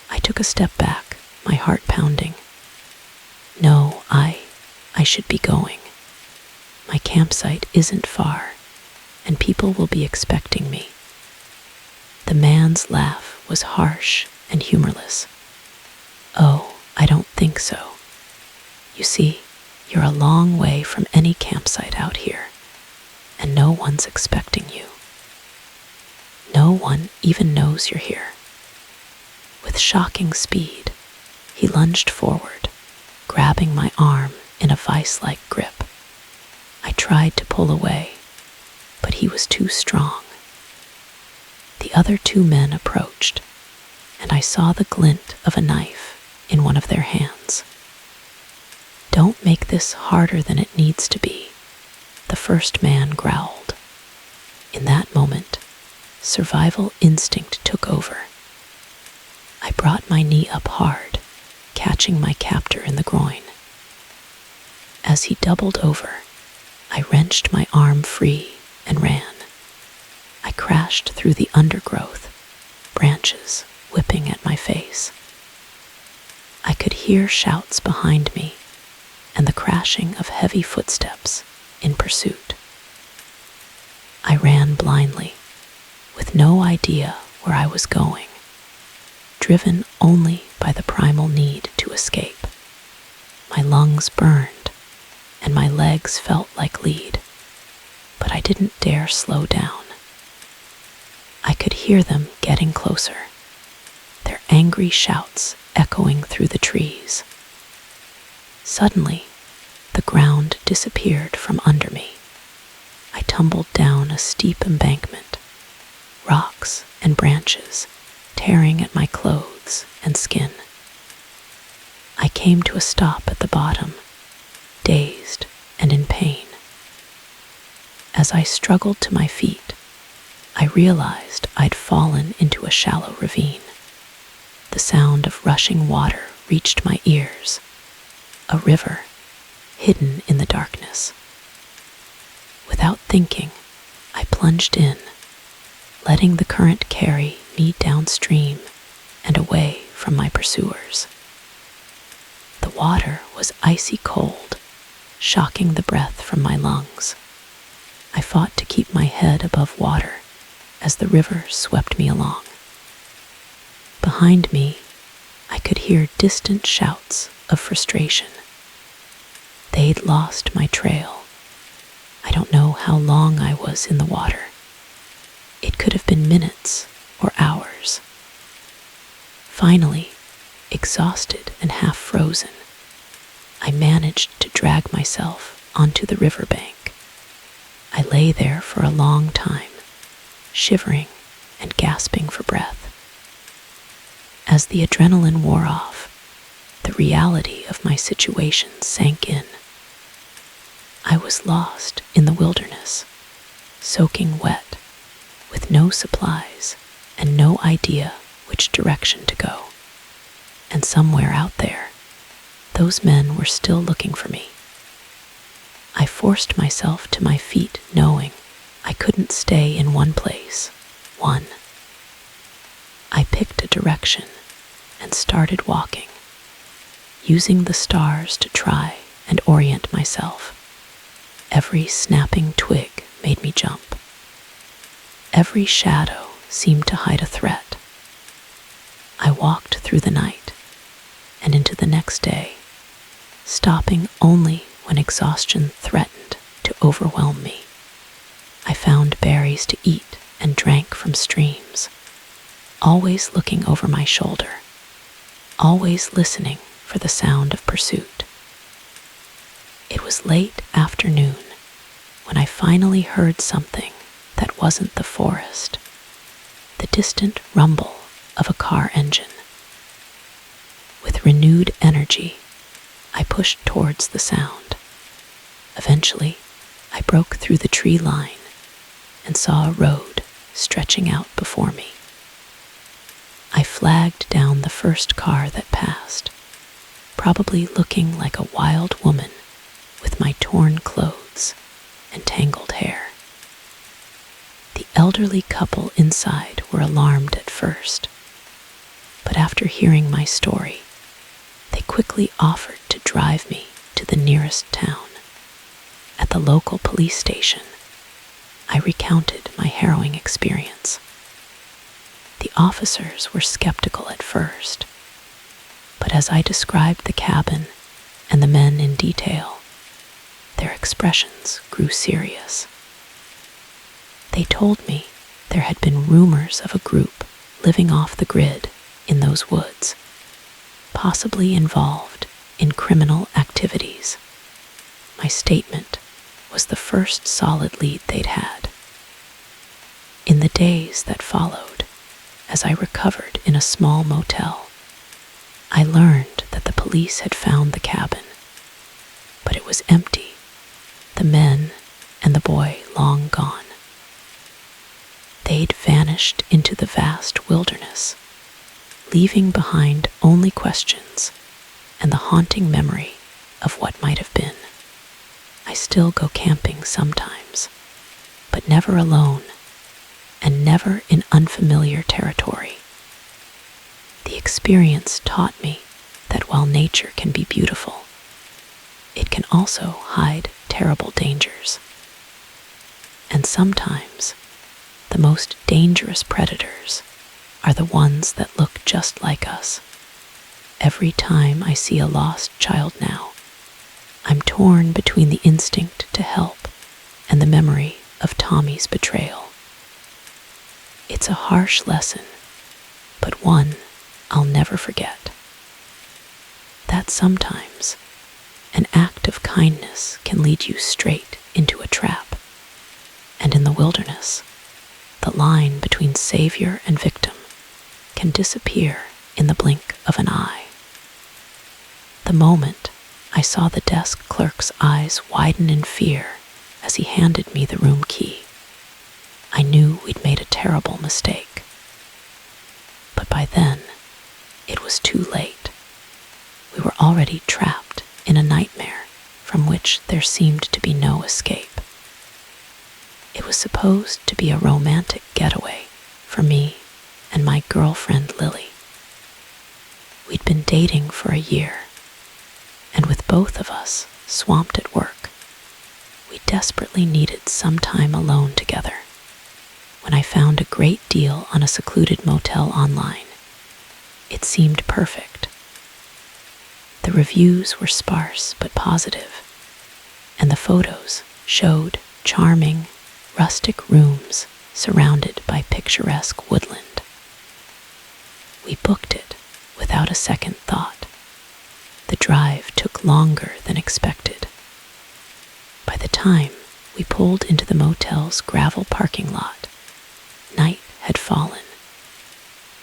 Speaker 1: I took a step back, my heart pounding. No, I should be going. My campsite isn't far, and people will be expecting me. The man's laugh was harsh and humorless. Oh, I don't think so. You see, you're a long way from any campsite out here, and no one's expecting you. No one even knows you're here. With shocking speed, he lunged forward, grabbing my arm in a vice-like grip. I tried to pull away, but he was too strong. The other 2 men approached, and I saw the glint of a knife in one of their hands. Don't make this harder than it needs to be, the first man growled. In that moment, survival instinct took over. I brought my knee up hard, catching my captor in the groin. As he doubled over, I wrenched my arm free and ran. I crashed through the undergrowth, branches whipping at my face. I could hear shouts behind me and the crashing of heavy footsteps in pursuit. I ran blindly, with no idea where I was going, driven only by the primal need to escape. My lungs burned, and my legs felt like lead, but I didn't dare slow down. I could hear them getting closer, their angry shouts echoing through the trees. Suddenly, the ground disappeared from under me. I tumbled down a steep embankment, rocks and branches tearing at my clothes and skin. I came to a stop at the bottom, dazed and in pain. As I struggled to my feet, I realized I'd fallen into a shallow ravine. The sound of rushing water reached my ears, a river hidden in the darkness. Without thinking, I plunged in, letting the current carry me downstream and away from my pursuers. The water was icy cold, shocking the breath from my lungs. I fought to keep my head above water as the river swept me along. Behind me, I could hear distant shouts of frustration. They'd lost my trail. I don't know how long I was in the water. It could have been minutes or hours. Finally, exhausted and half frozen, I managed to drag myself onto the riverbank. I lay there for a long time, shivering and gasping for breath. As the adrenaline wore off, the reality of my situation sank in. I was lost in the wilderness, soaking wet, with no supplies and no idea which direction to go. And somewhere out there, those men were still looking for me. I forced myself to my feet, knowing I couldn't stay in one place. I picked a direction and started walking, using the stars to try and orient myself. Every snapping twig made me jump. Every shadow seemed to hide a threat. I walked through the night and into the next day, stopping only when exhaustion threatened to overwhelm me. I found berries to eat and drank from streams, always looking over my shoulder, always listening for the sound of pursuit. It was late afternoon when I finally heard something that wasn't the forest, the distant rumble of a car engine. With renewed energy, I pushed towards the sound. Eventually, I broke through the tree line and saw a road stretching out before me. I flagged down the first car that passed, probably looking like a wild woman with my torn clothes and tangled hair. The elderly couple inside were alarmed at first, but after hearing my story, they quickly offered to drive me to the nearest town. At the local police station, I recounted my harrowing experience. The officers were skeptical at first, but as I described the cabin and the men in detail, their expressions grew serious. They told me there had been rumors of a group living off the grid in those woods, possibly involved in criminal activities. My statement was the first solid lead they'd had. In the days that followed, as I recovered in a small motel, I learned that the police had found the cabin, but it was empty, the men and the boy long gone. They'd vanished into the vast wilderness, leaving behind only questions and the haunting memory of what might have been. I I still go camping sometimes, but never alone and never in unfamiliar territory. The experience taught me that while nature can be beautiful, it can also hide terrible dangers. And sometimes, the most dangerous predators are the ones that look just like us. Every time I see a lost child now, I'm torn between the instinct to help and the memory of Tommy's betrayal. It's a harsh lesson, but one I'll never forget. That sometimes an act of kindness can lead you straight into a trap, and in the wilderness, the line between savior and victim can disappear in the blink of an eye. The moment I saw the desk clerk's eyes widen in fear as he handed me the room key, I knew we'd made a terrible mistake. But by then, it was too late. We were already trapped in a nightmare from which there seemed to be no escape. It was supposed to be a romantic getaway for me and my girlfriend Lily. We'd been dating for a year, and with both of us swamped at work, we desperately needed some time alone together. When I found a great deal on a secluded motel online, it seemed perfect. The reviews were sparse but positive, and the photos showed charming, rustic rooms surrounded by picturesque woodland. We booked it without a second thought. The drive took longer than expected. By the time we pulled into the motel's gravel parking lot, night had fallen,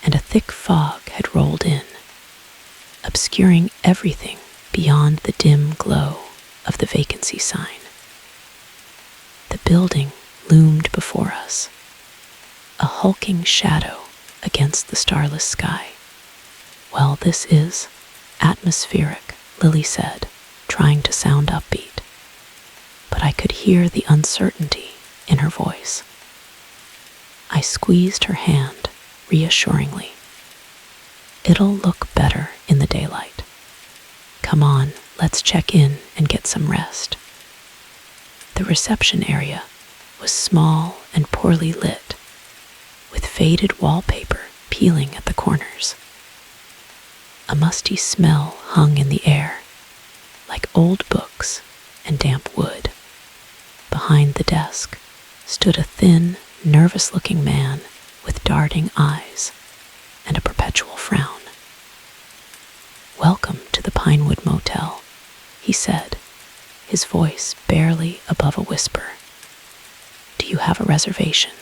Speaker 1: and a thick fog had rolled in, obscuring everything beyond the dim glow of the vacancy sign. The building loomed before us, a hulking shadow against the starless sky. "Well, this is atmospheric," Lily said, trying to sound upbeat, but I could hear the uncertainty in her voice. I squeezed her hand reassuringly. "It'll look better in the daylight. Come on, let's check in and get some rest." The reception area was small and poorly lit, with faded wallpaper peeling at the corners. A musty smell hung in the air, like old books and damp wood. Behind the desk stood a thin, nervous-looking man with darting eyes and a perpetual frown. "Welcome to the Pinewood Motel," he said, his voice barely above a whisper. "Do you have a reservation?"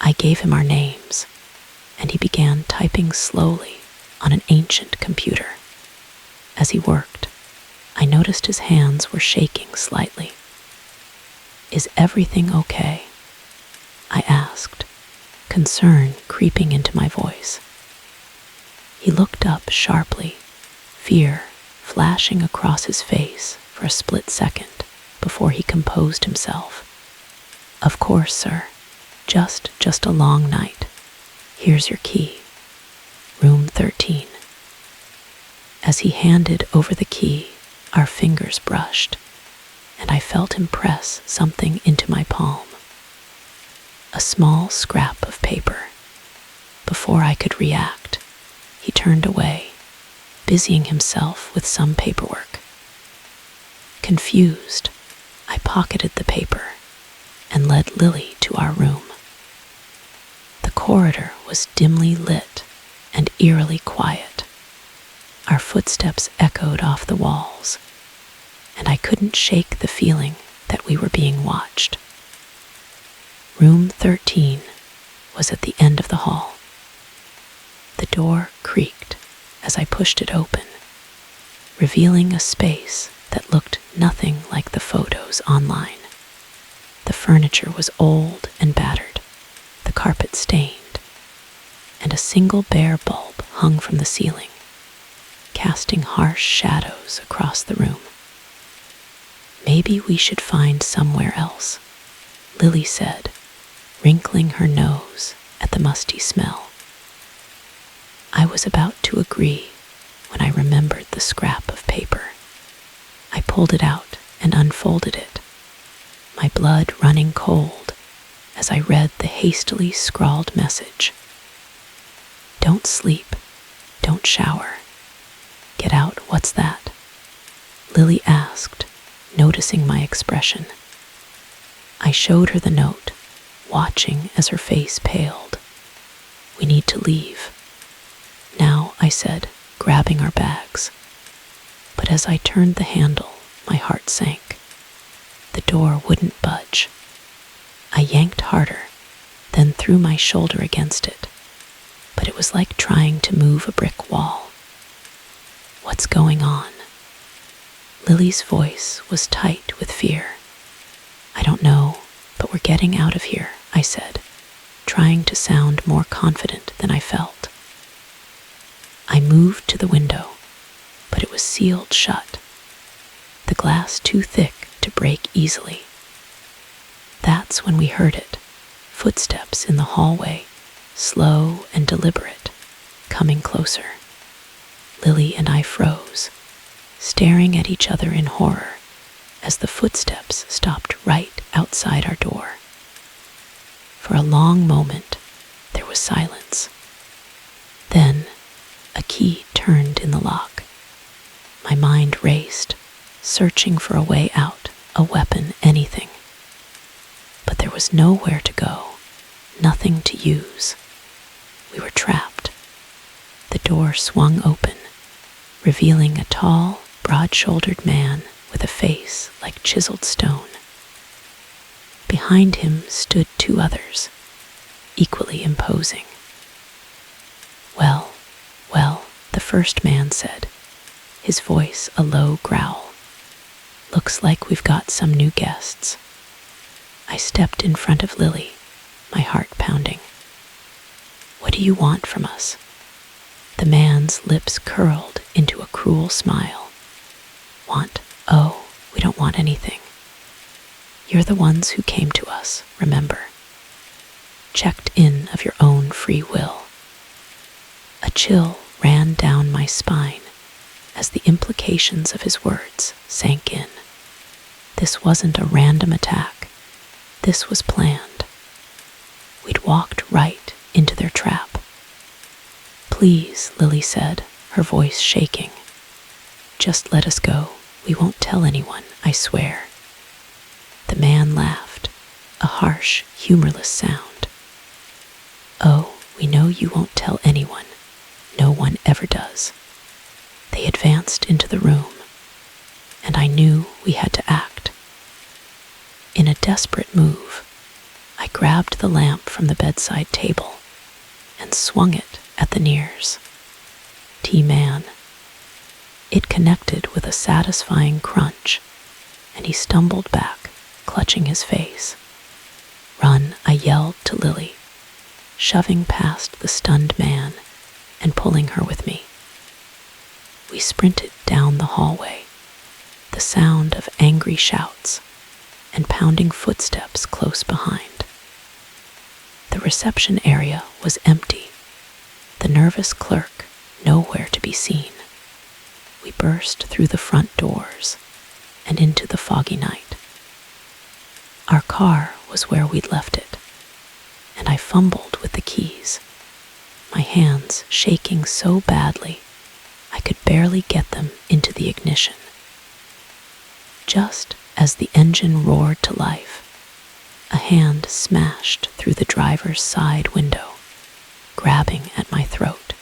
Speaker 1: I gave him our names, and he began typing slowly on an ancient computer. As he worked, I noticed his hands were shaking slightly. "Is everything okay?" I asked, concern creeping into my voice. He looked up sharply, fear flashing across his face for a split second before he composed himself. "Of course, sir. Just a long night. Here's your key. Room 13. As he handed over the key, our fingers brushed, and I felt him press something into my palm. A small scrap of paper. Before I could react, he turned away, busying himself with some paperwork. Confused, I pocketed the paper and led Lily to our room. The corridor was dimly lit and eerily quiet. Our footsteps echoed off the walls, and I couldn't shake the feeling that we were being watched. Room 13 was at the end of the hall. The door creaked as I pushed it open, revealing a space that looked nothing like the photos online. The furniture was old and battered, the carpet stained, and a single bare bulb hung from the ceiling, casting harsh shadows across the room. Maybe we should find somewhere else, Lily said, wrinkling her nose at the musty smell. I was about to agree when I remembered the scrap of paper. I pulled it out and unfolded it, my blood running cold as I read the hastily scrawled message. Don't sleep, don't shower. Get out, what's that? Lily asked, noticing my expression. I showed her the note, watching as her face paled. We need to leave. Now, I said, grabbing our bags. But as I turned the handle, my heart sank. The door wouldn't budge. I yanked harder, then threw my shoulder against it. But it was like trying to move a brick wall. What's going on? Lily's voice was tight with fear. I don't know, but we're getting out of here, I said, trying to sound more confident than I felt. I moved to the window, but it was sealed shut, the glass too thick to break easily. That's when we heard it, footsteps in the hallway, slow and deliberate, coming closer. Lily and I froze, staring at each other in horror as the footsteps stopped right outside our door. For a long moment, there was silence. Then, a key turned in the lock. My mind raced, searching for a way out, a weapon, anything. But there was nowhere to go, nothing to use. We were trapped. The door swung open, revealing a tall, broad-shouldered man with a face like chiseled stone. Behind him stood two others, equally imposing. Well, the first man said, his voice a low growl. Looks like we've got some new guests. I stepped in front of Lily, my heart pounding. What do you want from us? The man's lips curled into a cruel smile. Want? Oh, we don't want anything. You're the ones who came to us, remember? Checked in of your own free will. A chill ran down my spine as the implications of his words sank in. This wasn't a random attack. This was planned. We'd walked right into their trap. Please, Lily said, her voice shaking. Just let us go. We won't tell anyone, I swear. The man laughed, a harsh, humorless sound. Oh, we know you won't tell anyone. No one ever does. They advanced into the room, and I knew we had to act. In a desperate move, I grabbed the lamp from the bedside table and swung it at the Nears. T-Man. It connected with a satisfying crunch, and he stumbled back, clutching his face. Run, I yelled to Lily, shoving past the stunned man and pulling her with me. We sprinted down the hallway, the sound of angry shouts and pounding footsteps close behind. The reception area was empty, the nervous clerk nowhere to be seen. We burst through the front doors and into the foggy night. Our car was where we'd left it, and I fumbled with the keys, my hands shaking so badly I could barely get them into the ignition. Just as the engine roared to life, a hand smashed through the driver's side window, grabbing at my throat.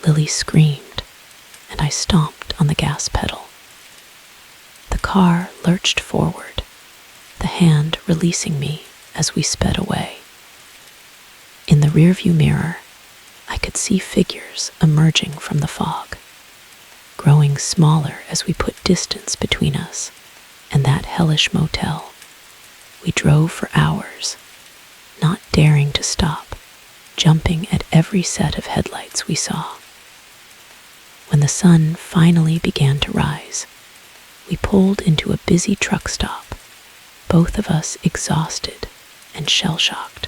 Speaker 1: Lily screamed, and I stomped on the gas pedal. The car lurched forward, the hand releasing me as we sped away. In the rearview mirror, I could see figures emerging from the fog, growing smaller as we put distance between us and that hellish motel. We drove for hours, not daring to stop, jumping at every set of headlights we saw. When the sun finally began to rise, We pulled into a busy truck stop, both of us exhausted and shell-shocked.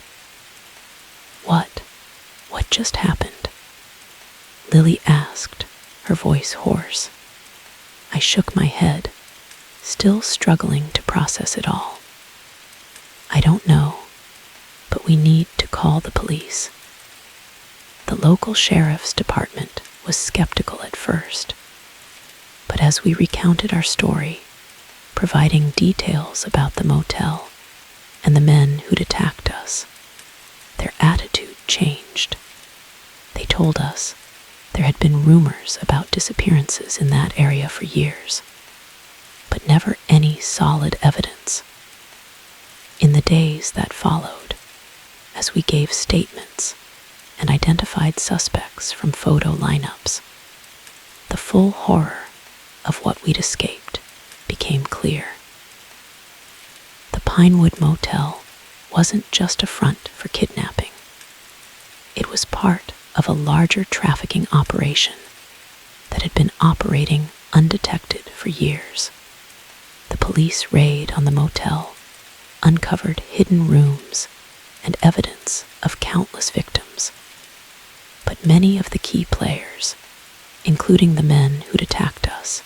Speaker 1: What? What just happened? Lily asked, her voice hoarse. I shook my head, still struggling to process it all. I don't know, but we need to call the police. The local sheriff's department was skeptical at first, but as we recounted our story, providing details about the motel and the men who'd attacked us, their attitude changed. They told us there had been rumors about disappearances in that area for years, but never any solid evidence. In the days that followed, as we gave statements and identified suspects from photo lineups, the full horror of what we'd escaped became clear. The Pinewood Motel wasn't just a front for kidnapping. It was part of a larger trafficking operation that had been operating undetected for years. The police raid on the motel uncovered hidden rooms and evidence of countless victims. But many of the key players, including the men who'd attacked us,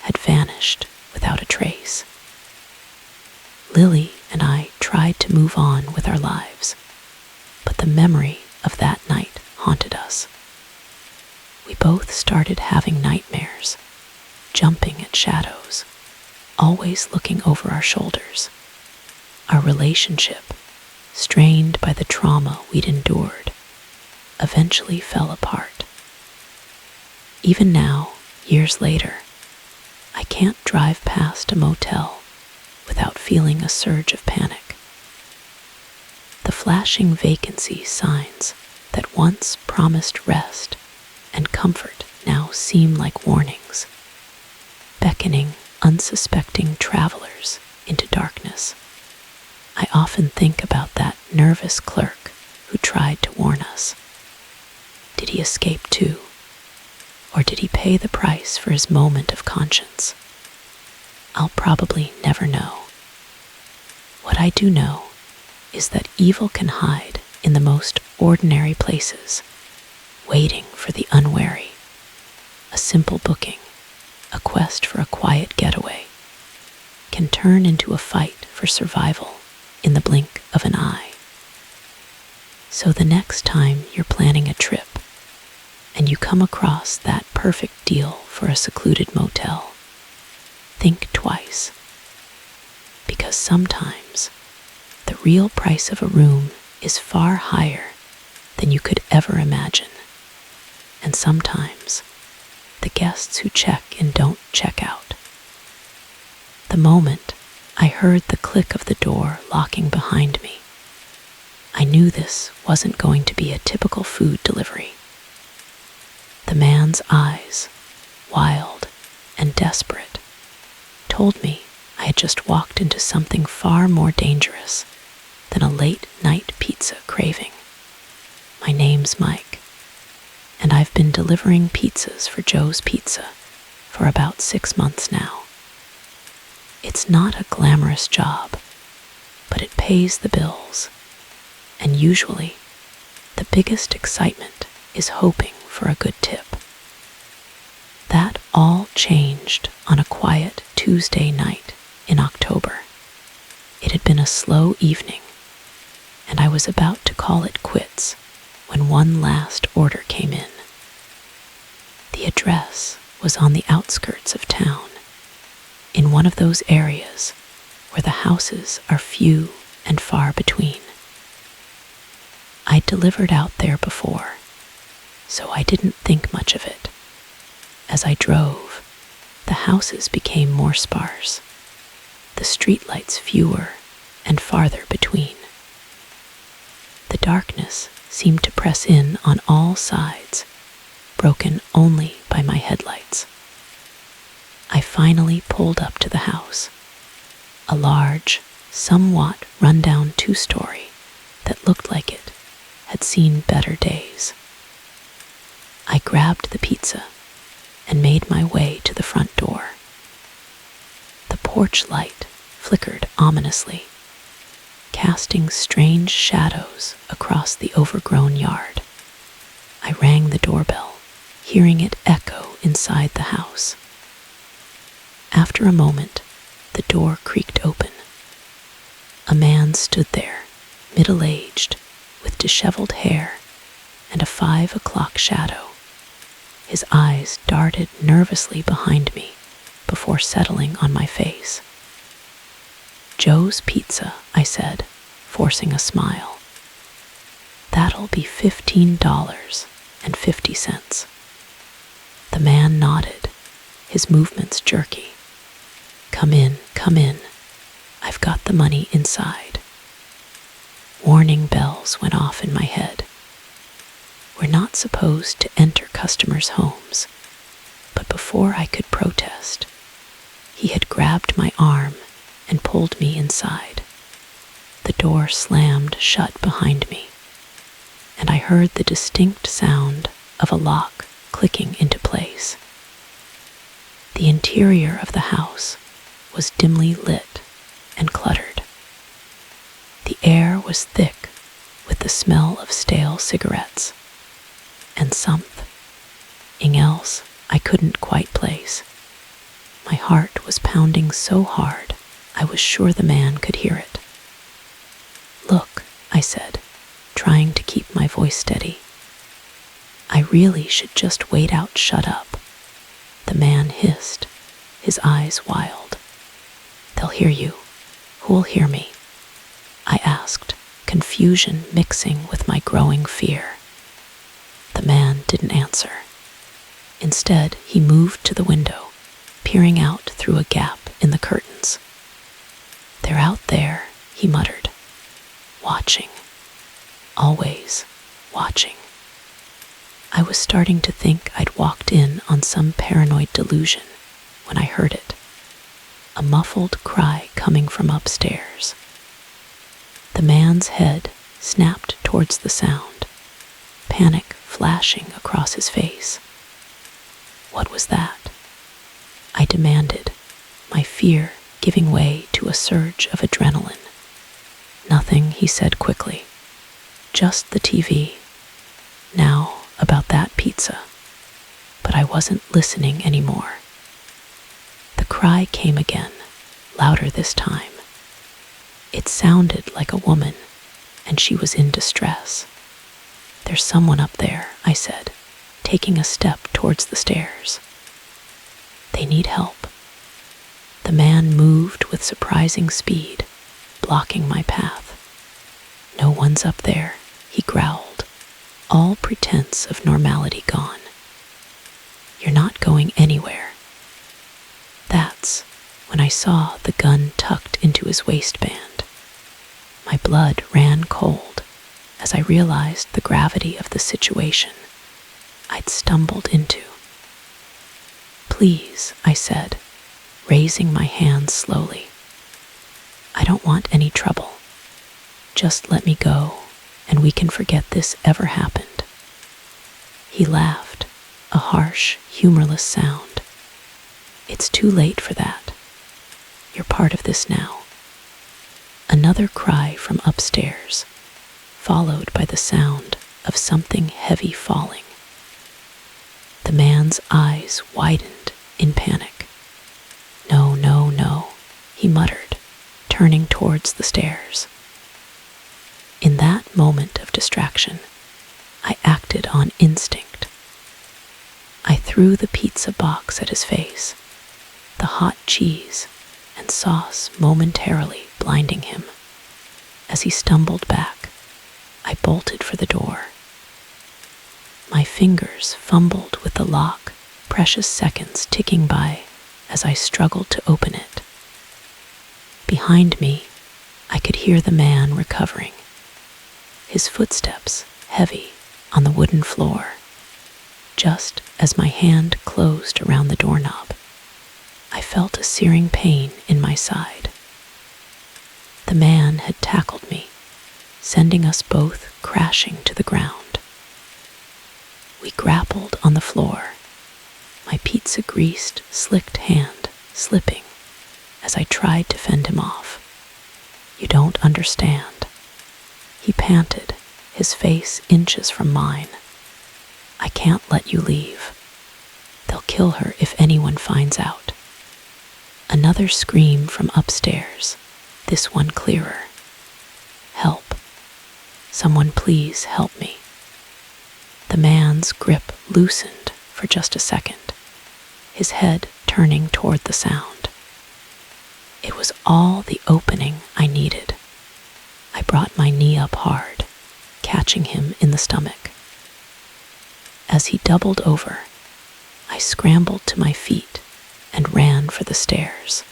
Speaker 1: had vanished without a trace. Lily and I tried to move on with our lives, but the memory of that night haunted us. We both started having nightmares, jumping at shadows, always looking over our shoulders. Our relationship, strained by the trauma we'd endured, eventually fell apart. Even now, years later, I can't drive past a motel without feeling a surge of panic. The flashing vacancy signs that once promised rest and comfort now seem like warnings, beckoning unsuspecting travelers into darkness. I often think about that nervous clerk who tried to warn us. Did he escape too? Or did he pay the price for his moment of conscience? I'll probably never know. What I do know is that evil can hide in the most ordinary places, waiting for the unwary. A simple booking, a quest for a quiet getaway, can turn into a fight for survival in the blink of an eye. So the next time you're planning a trip and you come across that perfect deal for a secluded motel, think twice. Because sometimes the real price of a room is far higher than you could ever imagine. And sometimes the guests who check and don't check out. The moment I heard the click of the door locking behind me, I knew this wasn't going to be a typical food delivery. The man's eyes, wild and desperate, told me I had just walked into something far more dangerous than a late-night pizza craving. My name's Mike, and I've been delivering pizzas for Joe's Pizza for about 6 months now. It's not a glamorous job, but it pays the bills, and usually the biggest excitement is hoping for a good tip. That all changed on a quiet Tuesday night in October. It had been a slow evening, and I was about to call it quits when one last order came in. The address was on the outskirts of town, in one of those areas where the houses are few and far between. I'd delivered out there before, so I didn't think much of it. As I drove, the houses became more sparse, the streetlights fewer and farther between. The darkness seemed to press in on all sides, broken only by my headlights. I finally pulled up to the house, a large, somewhat run-down 2-story that looked like it had seen better days. I grabbed the pizza and made my way to the front door. porch light flickered ominously, casting strange shadows across the overgrown yard. I rang the doorbell, hearing it echo inside the house. After a moment, the door creaked open. A man stood there, middle-aged, with disheveled hair and a 5 o'clock shadow. His eyes darted nervously behind me before settling on my face. "Joe's Pizza," I said, forcing a smile. "That'll be $15.50. The man nodded, his movements jerky. Come in. I've got the money inside." Warning bells went off in my head. We're not supposed to enter customers' homes, but before I could protest, he had grabbed my arm and pulled me inside. The door slammed shut behind me, and I heard the distinct sound of a lock clicking into place. The interior of the house was dimly lit and cluttered. The air was thick with the smell of stale cigarettes and something else I couldn't quite place. My heart was pounding so hard I was sure the man could hear it. "Look," I said, trying to keep my voice steady. "I really should just wait out, shut up." The man hissed, his eyes wild. "They'll hear you. Who'll hear me?" I asked, confusion mixing with my growing fear. The man didn't answer. Instead, he moved to the window, peering out through a gap in the curtains. "They're out there," he muttered. "Watching. Always watching." I was starting to think I'd walked in on some paranoid delusion when I heard it. A muffled cry coming from upstairs. The man's head snapped towards the sound, panic flashing across his face. "What was that?" I demanded, my fear giving way to a surge of adrenaline. "Nothing," he said quickly. "Just the TV. Now, about that pizza." But I wasn't listening anymore. The cry came again, louder this time. It sounded like a woman, and she was in distress. "There's someone up there," I said, taking a step towards the stairs. "They need help." The man moved with surprising speed, blocking my path. "No one's up there," he growled, all pretense of normality gone. "You're not going anywhere." That's when I saw the gun tucked into his waistband. My blood ran cold as I realized the gravity of the situation I'd stumbled into. "Please," I said, raising my hands slowly. "I don't want any trouble. Just let me go, and we can forget this ever happened." He laughed, a harsh, humorless sound. "It's too late for that. You're part of this now." Another cry from upstairs, followed by the sound of something heavy falling. The man's eyes widened in panic. No, he muttered, turning towards the stairs. In that moment of distraction, I acted on instinct. I threw the pizza box at his face, the hot cheese and sauce momentarily blinding him. As he stumbled back, I bolted for the door. My fingers fumbled with the lock, precious seconds ticking by as I struggled to open it. Behind me, I could hear the man recovering, his footsteps heavy on the wooden floor. Just as my hand closed around the doorknob, I felt a searing pain in my side. The man had tackled me, sending us both crashing to the ground. We grappled on the floor, my pizza-greased, slicked hand slipping as I tried to fend him off. "You don't understand," he panted, his face inches from mine. "I can't let you leave. They'll kill her if anyone finds out." Another scream from upstairs, this one clearer. "Help. Someone please help me." The man's grip loosened for just a second, his head turning toward the sound. It was all the opening I needed. I brought my knee up hard, catching him in the stomach. As he doubled over, I scrambled to my feet and ran for the stairs.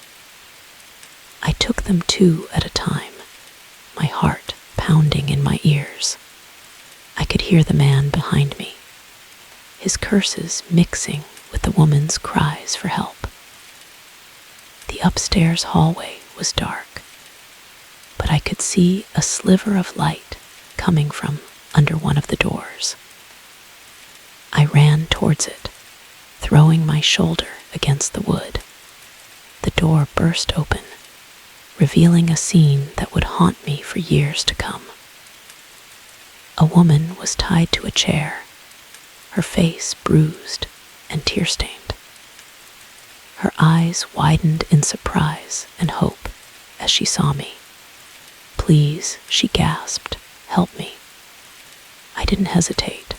Speaker 1: I took them two at a time, my heart pounding in my ears. I could hear the man behind me, his curses mixing with the woman's cries for help. The upstairs hallway was dark, but I could see a sliver of light coming from under one of the doors. I ran towards it, throwing my shoulder against the wood. The door burst open, revealing a scene that would haunt me for years to come. A woman was tied to a chair, her face bruised and tear-stained. Her eyes widened in surprise and hope as she saw me. "Please," she gasped, "help me." I didn't hesitate.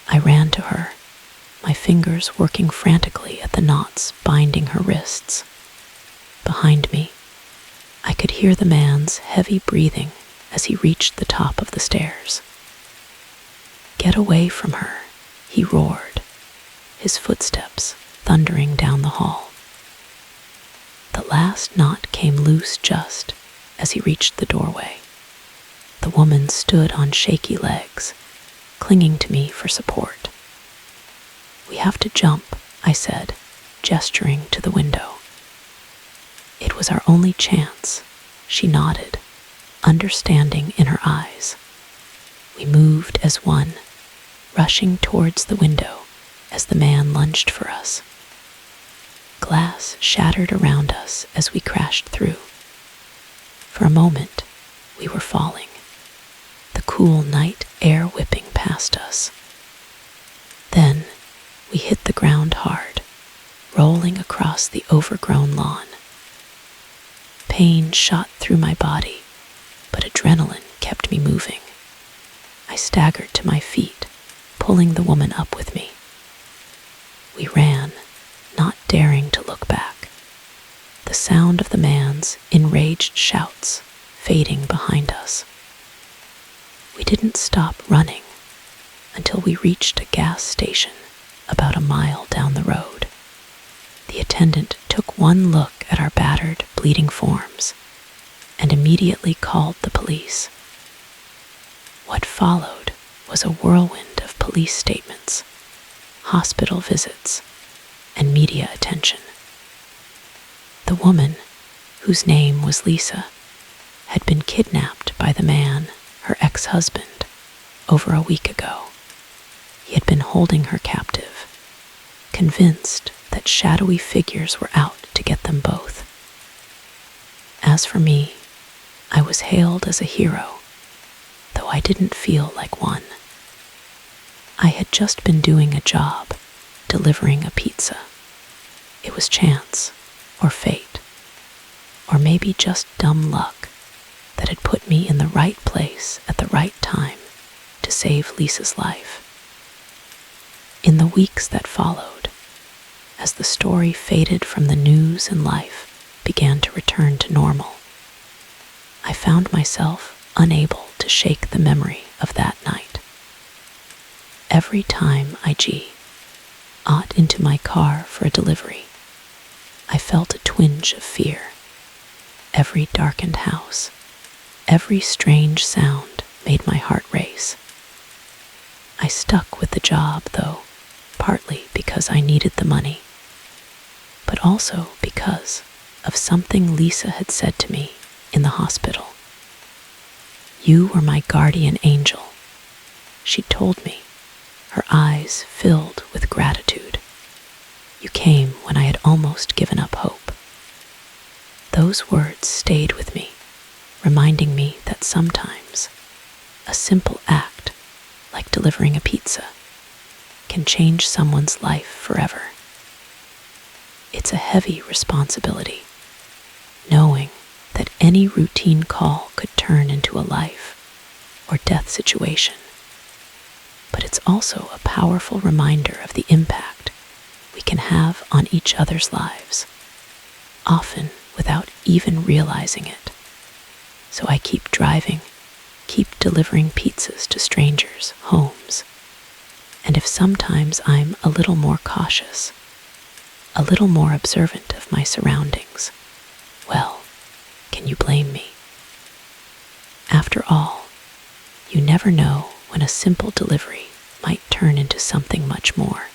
Speaker 1: I ran to her, my fingers working frantically at the knots binding her wrists. Behind me, I could hear the man's heavy breathing as he reached the top of the stairs. "Get away from her," he roared, his footsteps thundering down the hall. The last knot came loose just as he reached the doorway. The woman stood on shaky legs, clinging to me for support. "We have to jump," I said, gesturing to the window. "It was our only chance," she nodded, understanding in her eyes. We moved as one, rushing towards the window as the man lunged for us. Glass shattered around us as we crashed through. For a moment, we were falling, the cool night air whipping past us. Then, we hit the ground hard, rolling across the overgrown lawn. Pain shot through my body, but adrenaline kept me moving. I staggered to my feet, pulling the woman up with me. We ran, not daring to look back, the sound of the man's enraged shouts fading behind us. We didn't stop running until we reached a gas station about a mile down the road. The attendant took one look at our battered, bleeding forms and immediately called the police. What followed was a whirlwind of police statements, hospital visits, and media attention. The woman, whose name was Lisa, had been kidnapped by the man, her ex-husband, over a week ago. He had been holding her captive, convinced that shadowy figures were out to get them both. As for me, I was hailed as a hero, though I didn't feel like one. I had just been doing a job, delivering a pizza. It was chance, or fate, or maybe just dumb luck that had put me in the right place at the right time to save Lisa's life. In the weeks that followed, as the story faded from the news and life began to return to normal, I found myself unable to shake the memory of that night. Every time I got into my car for a delivery, I felt a twinge of fear. Every darkened house, every strange sound made my heart race. I stuck with the job, though, partly because I needed the money, but also because of something Lisa had said to me in the hospital. "You were my guardian angel," she told me, her eyes filled with gratitude. "You came when I had almost given up hope." Those words stayed with me, reminding me that sometimes a simple act, like delivering a pizza, can change someone's life forever. It's a heavy responsibility, knowing that any routine call could turn into a life or death situation. But it's also a powerful reminder of the impact we can have on each other's lives, often without even realizing it. So I keep driving, keep delivering pizzas to strangers' homes. And if sometimes I'm a little more cautious, a little more observant of my surroundings, well, can you blame me? After all, you never know when a simple delivery might turn into something much more.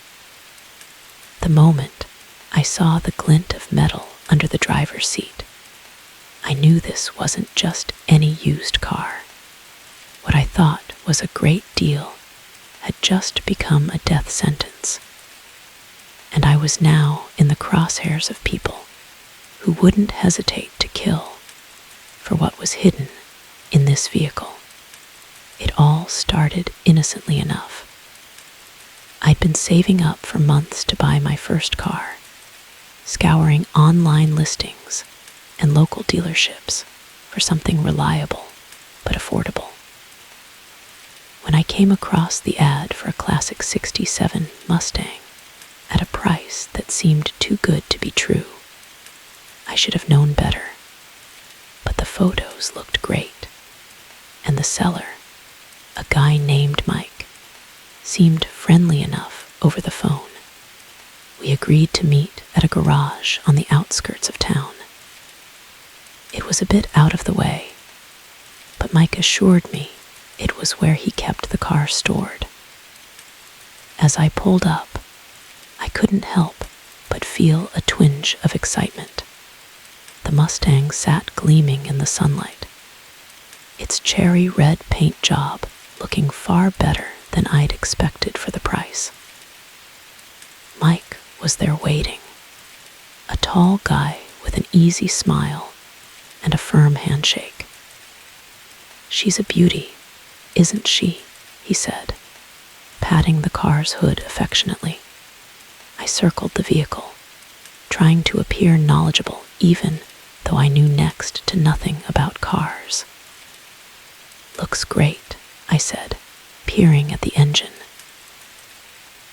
Speaker 1: The moment I saw the glint of metal under the driver's seat, I knew this wasn't just any used car. What I thought was a great deal had just become a death sentence. And I was now in the crosshairs of people who wouldn't hesitate to kill for what was hidden in this vehicle. It all started innocently enough. I'd been saving up for months to buy my first car, scouring online listings and local dealerships for something reliable but affordable. When I came across the ad for a classic '67 Mustang at a price that seemed too good to be true, I should have known better. But the photos looked great, and the seller, a guy named Mike, seemed friendly enough over the phone. We agreed to meet at a garage on the outskirts of town. It was a bit out of the way, but Mike assured me it was where he kept the car stored. As I pulled up, I couldn't help but feel a twinge of excitement. The Mustang sat gleaming in the sunlight, its cherry red paint job looking far better than I'd expected for the price. Mike was there waiting, a tall guy with an easy smile and a firm handshake. "She's a beauty, isn't she?" he said, patting the car's hood affectionately. I circled the vehicle, trying to appear knowledgeable even though I knew next to nothing about cars. "Looks great," I said, peering at the engine.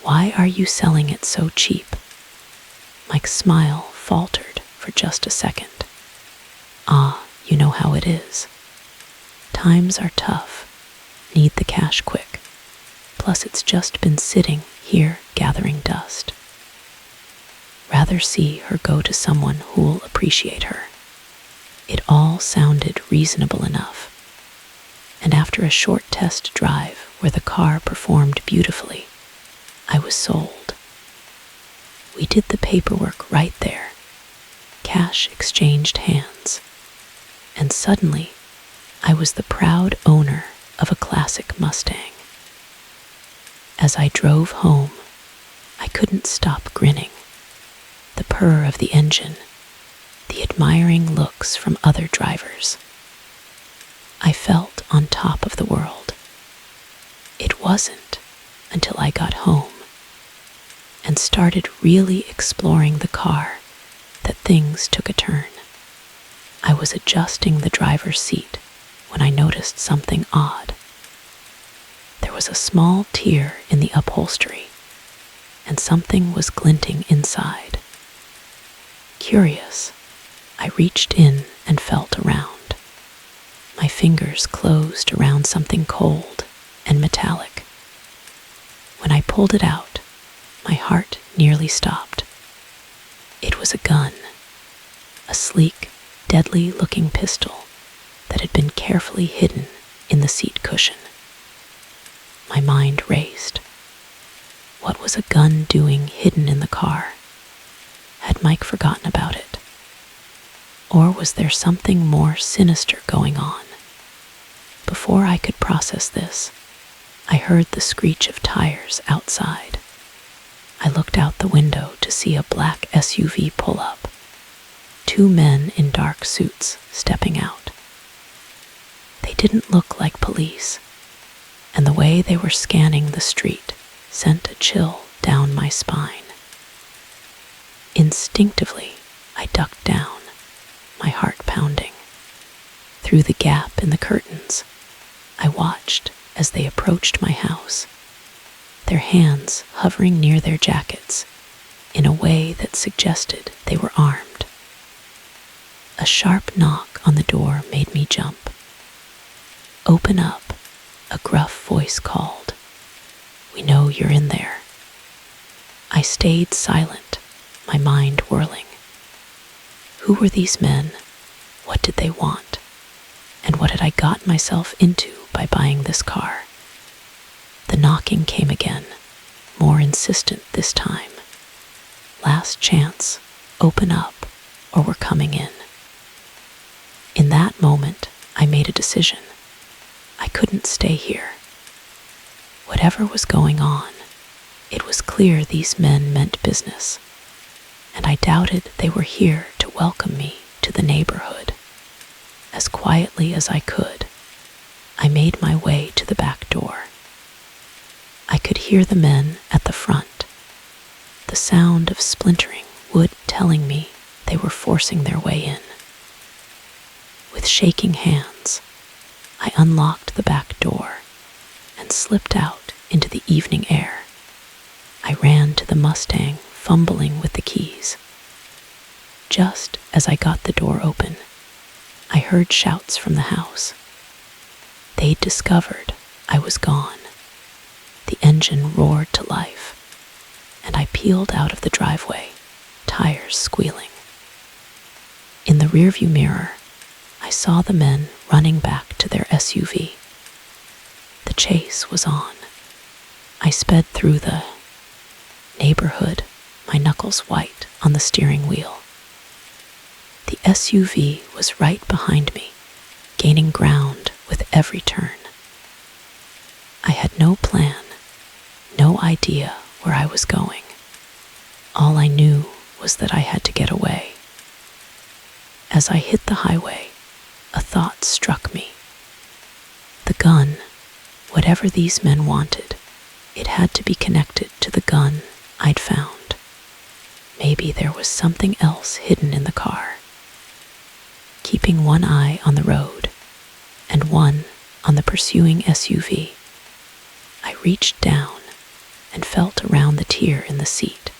Speaker 1: "Why are you selling it so cheap?" Mike's smile faltered for just a second. "Ah, you know how it is. Times are tough, need the cash quick. Plus it's just been sitting here gathering dust. Rather see her go to someone who'll appreciate her." It all sounded reasonable enough, and after a short test drive where the car performed beautifully, I was sold. We did the paperwork right there, cash exchanged hands, and suddenly I was the proud owner of a classic Mustang. As I drove home, I couldn't stop grinning. The purr of the engine, the admiring looks from other drivers. I felt on top of the world. It wasn't until I got home and started really exploring the car that things took a turn. I was adjusting the driver's seat when I noticed something odd. There was a small tear in the upholstery, and something was glinting inside. Curious, I reached in and felt around. My fingers closed around something cold and metallic. When I pulled it out, my heart nearly stopped. It was a gun, a sleek, deadly-looking pistol that had been carefully hidden in the seat cushion. My mind raced. What was a gun doing hidden in the car? Had Mike forgotten about it? Or was there something more sinister going on? Before I could process this, I heard the screech of tires outside. I looked out the window to see a black SUV pull up, two men in dark suits stepping out. They didn't look like police, and the way they were scanning the street sent a chill down my spine. Instinctively, I ducked down, my heart pounding. Through the gap in the curtains, I watched as they approached my house, their hands hovering near their jackets in a way that suggested they were armed. A sharp knock on the door made me jump. "Open up," a gruff voice called. "We know you're in there." I stayed silent, my mind whirling. Who were these men? What did they want? And what had I gotten myself into by buying this car? The knocking came again, more insistent this time. "Last chance, open up, or we're coming in." In that moment, I made a decision. I couldn't stay here. Whatever was going on, it was clear these men meant business, and I doubted they were here to welcome me to the neighborhood. As quietly as I could, I made my way to the back door. I could hear the men at the front, the sound of splintering wood telling me they were forcing their way in. With shaking hands, I unlocked the back door and slipped out into the evening air. I ran to the Mustang, fumbling with the keys. Just as I got the door open, I heard shouts from the house. They'd discovered I was gone. The engine roared to life, and I peeled out of the driveway, tires squealing. In the rearview mirror, I saw the men running back to their SUV. The chase was on. I sped through the neighborhood, my knuckles white on the steering wheel. The SUV was right behind me, gaining ground with every turn. I had no plan, no idea where I was going. All I knew was that I had to get away. As I hit the highway, a thought struck me. The gun, whatever these men wanted, it had to be connected to the gun I'd found. Maybe there was something else hidden in the car. Keeping one eye on the road and one on the pursuing SUV, I reached down and felt around the tier in the seat.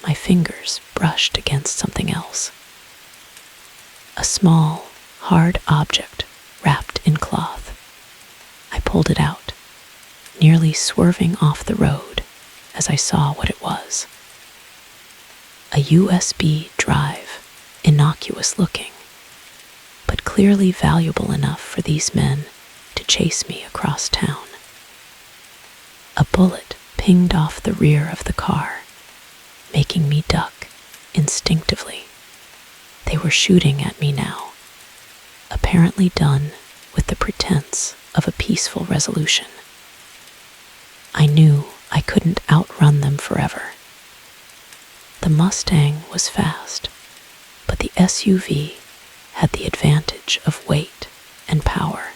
Speaker 1: My fingers brushed against something else. A small, hard object wrapped in cloth. I pulled it out, nearly swerving off the road as I saw what it was. A USB drive, innocuous looking, but clearly valuable enough for these men to chase me across town. A bullet pinged off the rear of the car, making me duck instinctively. They were shooting at me now, apparently done with the pretense of a peaceful resolution. I knew I couldn't outrun them forever. The Mustang was fast, but the SUV had the advantage of weight and power.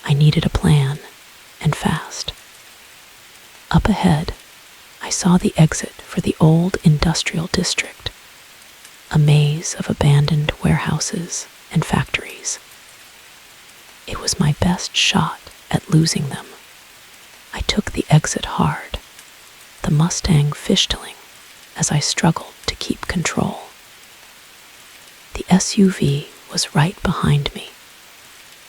Speaker 1: I needed a plan, and fast. Up ahead, I saw the exit for the old industrial district, a maze of abandoned warehouses and factories. It was my best shot at losing them. I took the exit hard, the Mustang fishtailing as I struggled to keep control. The SUV was right behind me,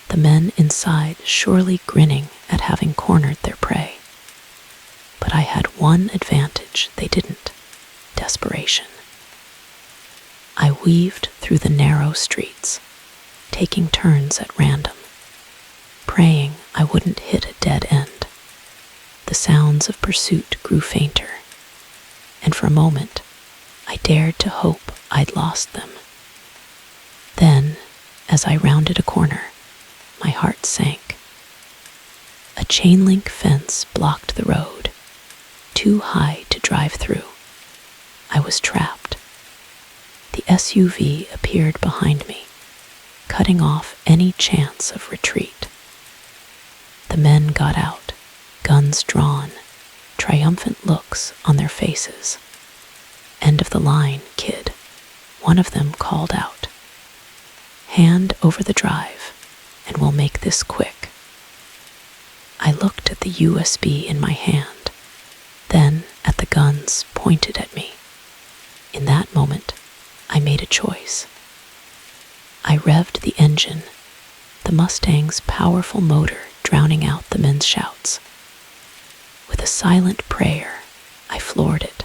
Speaker 1: the men inside surely grinning at having cornered their prey. But I had one advantage they didn't: desperation. I weaved through the narrow streets, taking turns at random, praying I wouldn't hit a dead end. The sounds of pursuit grew fainter, and for a moment, I dared to hope I'd lost them. Then, as I rounded a corner, my heart sank. A chain-link fence blocked the road, too high to drive through. I was trapped. The SUV appeared behind me, cutting off any chance of retreat. The men got out, guns drawn, triumphant looks on their faces. "End of the line, kid," one of them called out. "Hand over the drive, and we'll make this quick." I looked at the USB in my hand, then at the guns pointed at me. In that moment, I made a choice. I revved the engine, the Mustang's powerful motor drowning out the men's shouts. With a silent prayer, I floored it.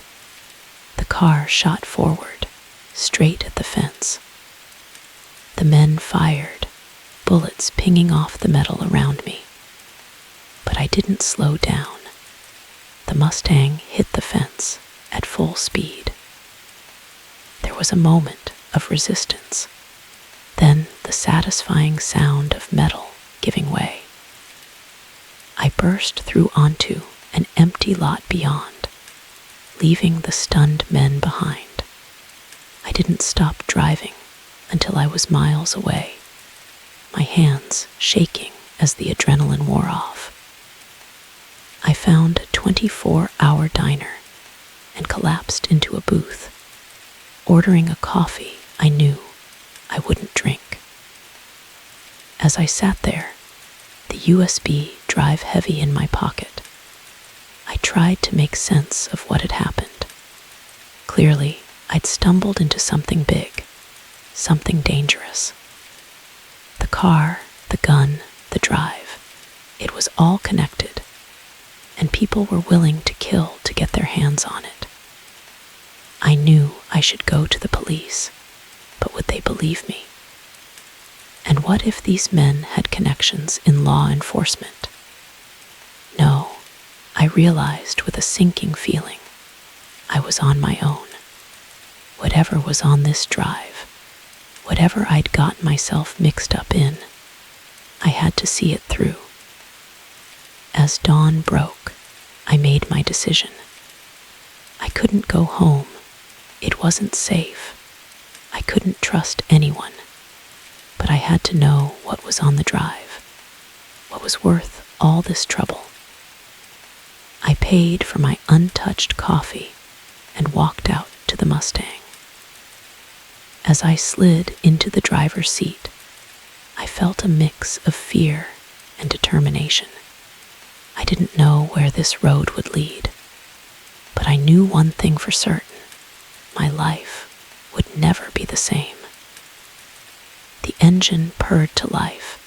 Speaker 1: The car shot forward, straight at the fence. The men fired, bullets pinging off the metal around me. But I didn't slow down. The Mustang hit the fence at full speed. There was a moment of resistance, then the satisfying sound of metal giving way. I burst through onto an empty lot beyond, leaving the stunned men behind. I didn't stop driving until I was miles away, my hands shaking as the adrenaline wore off. I found a 24-hour diner and collapsed into a booth, ordering a coffee I knew I wouldn't drink. As I sat there, the USB drive heavy in my pocket, I tried to make sense of what had happened. Clearly, I'd stumbled into something big, something dangerous. The car, the gun, the drive, it was all connected, and people were willing to kill to get their hands on it. I knew I should go to the police, but would they believe me? And what if these men had connections in law enforcement? No, I realized with a sinking feeling, I was on my own. Whatever was on this drive, whatever I'd gotten myself mixed up in, I had to see it through. As dawn broke, I made my decision. I couldn't go home. It wasn't safe. I couldn't trust anyone. But I had to know what was on the drive, what was worth all this trouble. I paid for my untouched coffee and walked out to the Mustang. As I slid into the driver's seat, I felt a mix of fear and determination. I didn't know where this road would lead, but I knew one thing for certain: my life would never be the same. The engine purred to life,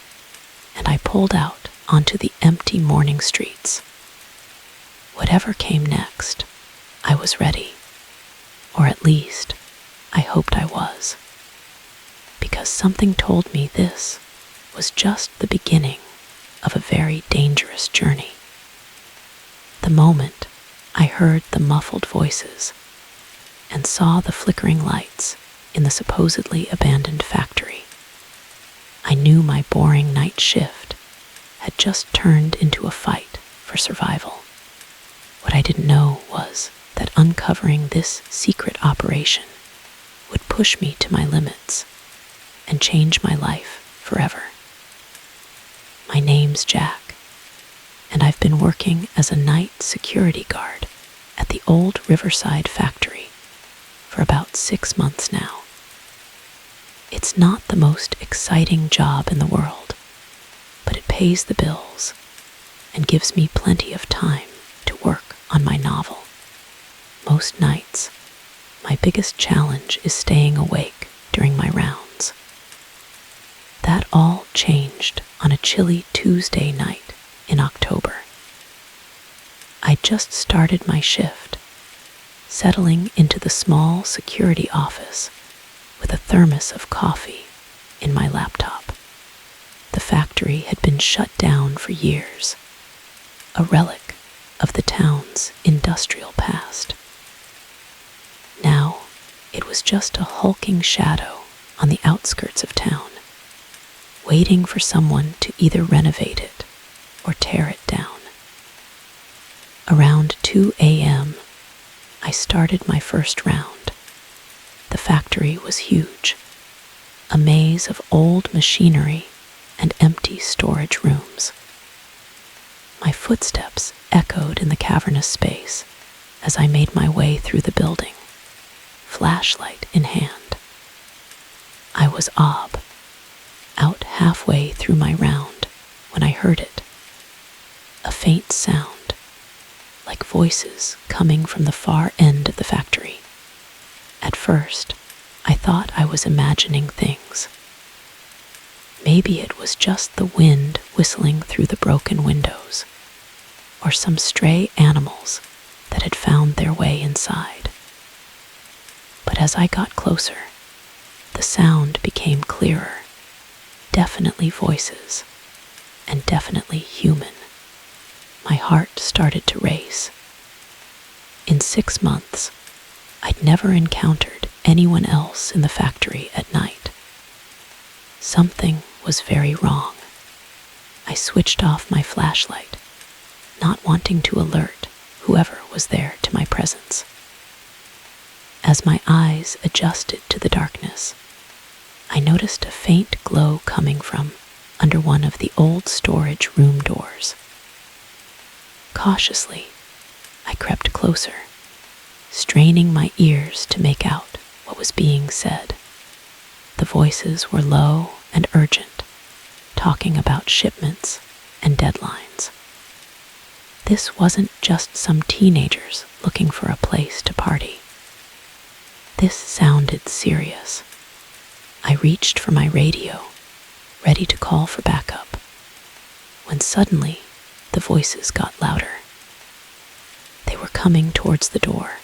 Speaker 1: and I pulled out onto the empty morning streets. Whatever came next, I was ready, or at least I hoped I was, because something told me this was just the beginning of a very dangerous journey. The moment I heard the muffled voices and saw the flickering lights in the supposedly abandoned factory, I knew my boring night shift had just turned into a fight for survival. What I didn't know was that uncovering this secret operation would push me to my limits and change my life forever. My name's Jack, and I've been working as a night security guard at the old Riverside factory for about 6 months now. It's not the most exciting job in the world, but it pays the bills and gives me plenty of time to work on my novel. Most nights, my biggest challenge is staying awake during my rounds. That all changed on a chilly Tuesday night in October. I just started my shift, settling into the small security office with a thermos of coffee in my laptop. The factory had been shut down for years, a relic of the town's industrial past. Now, it was just a hulking shadow on the outskirts of town, waiting for someone to either renovate it or tear it down. Around 2 a.m., I started my first round. The factory was huge, a maze of old machinery and empty storage rooms. My footsteps echoed in the cavernous space as I made my way through the building, flashlight in hand. I was out halfway through my round when I heard it. A faint sound, like voices coming from the far end of the factory. At first, I thought I was imagining things. Maybe it was just the wind whistling through the broken windows, or some stray animals that had found their way inside. But as I got closer, the sound became clearer, definitely voices, and definitely human. My heart started to race. In 6 months, I'd never encountered anyone else in the factory at night. Something was very wrong. I switched off my flashlight, not wanting to alert whoever was there to my presence. As my eyes adjusted to the darkness, I noticed a faint glow coming from under one of the old storage room doors. Cautiously, I crept closer, straining my ears to make out what was being said. The voices were low and urgent, talking about shipments and deadlines. This wasn't just some teenagers looking for a place to party. This sounded serious. I reached for my radio, ready to call for backup, when suddenly the voices got louder. They were coming towards the door.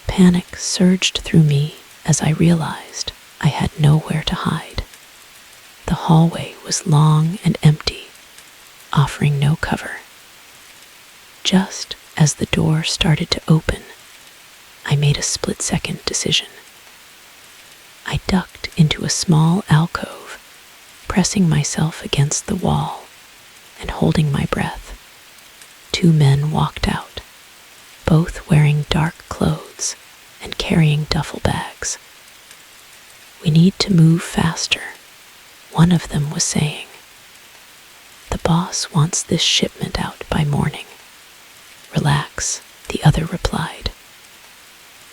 Speaker 1: Panic surged through me as I realized I had nowhere to hide. The hallway was long and empty, offering no cover. Just as the door started to open, I made a split-second decision. I ducked into a small alcove, pressing myself against the wall and holding my breath. 2 men walked out, both wearing dark clothes and carrying duffel bags. "We need to move faster," one of them was saying. "The boss wants this shipment out by morning." "Relax," the other replied.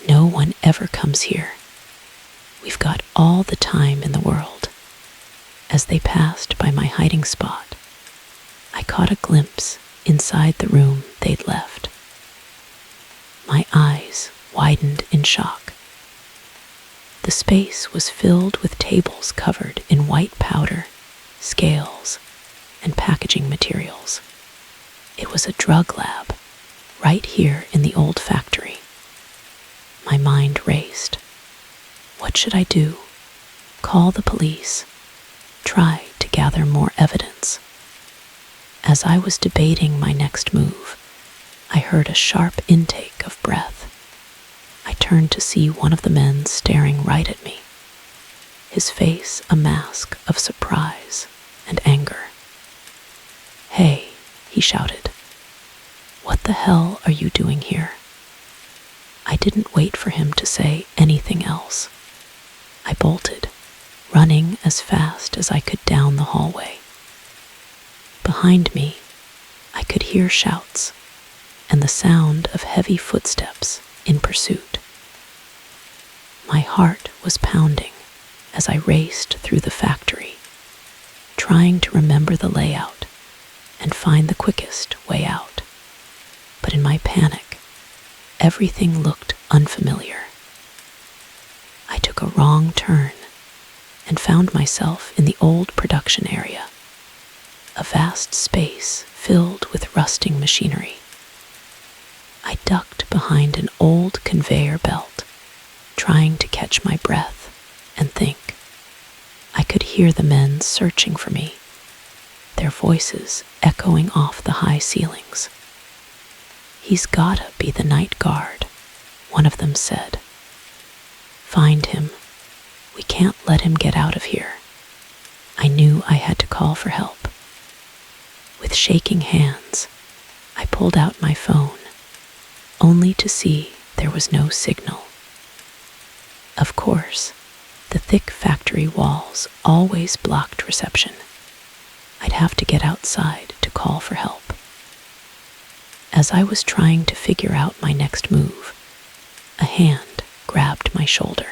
Speaker 1: "No one ever comes here. We've got all the time in the world." As they passed by my hiding spot, I caught a glimpse inside the room they'd left. My eyes widened in shock. The space was filled with tables covered in white powder, scales, and packaging materials. It was a drug lab, right here in the old factory. My mind raced. What should I do? Call the police? Try to gather more evidence? As I was debating my next move, I heard a sharp intake of breath. I turned to see one of the men staring right at me, his face a mask of surprise and anger. "Hey," he shouted. "What the hell are you doing here?" I didn't wait for him to say anything else. I bolted, running as fast as I could down the hallway. Behind me, I could hear shouts and the sound of heavy footsteps in pursuit. My heart was pounding as I raced through the factory, trying to remember the layout and find the quickest way out. But in my panic, everything looked unfamiliar. I took a wrong turn and found myself in the old production area, a vast space filled with rusting machinery. I ducked behind an old conveyor belt, trying to catch my breath and think. I could hear the men searching for me, their voices echoing off the high ceilings. "He's gotta be the night guard," one of them said. "Find him. We can't let him get out of here." I knew I had to call for help. With shaking hands, I pulled out my phone, only to see there was no signal. Of course, the thick factory walls always blocked reception. I'd have to get outside to call for help. As I was trying to figure out my next move, a hand grabbed my shoulder.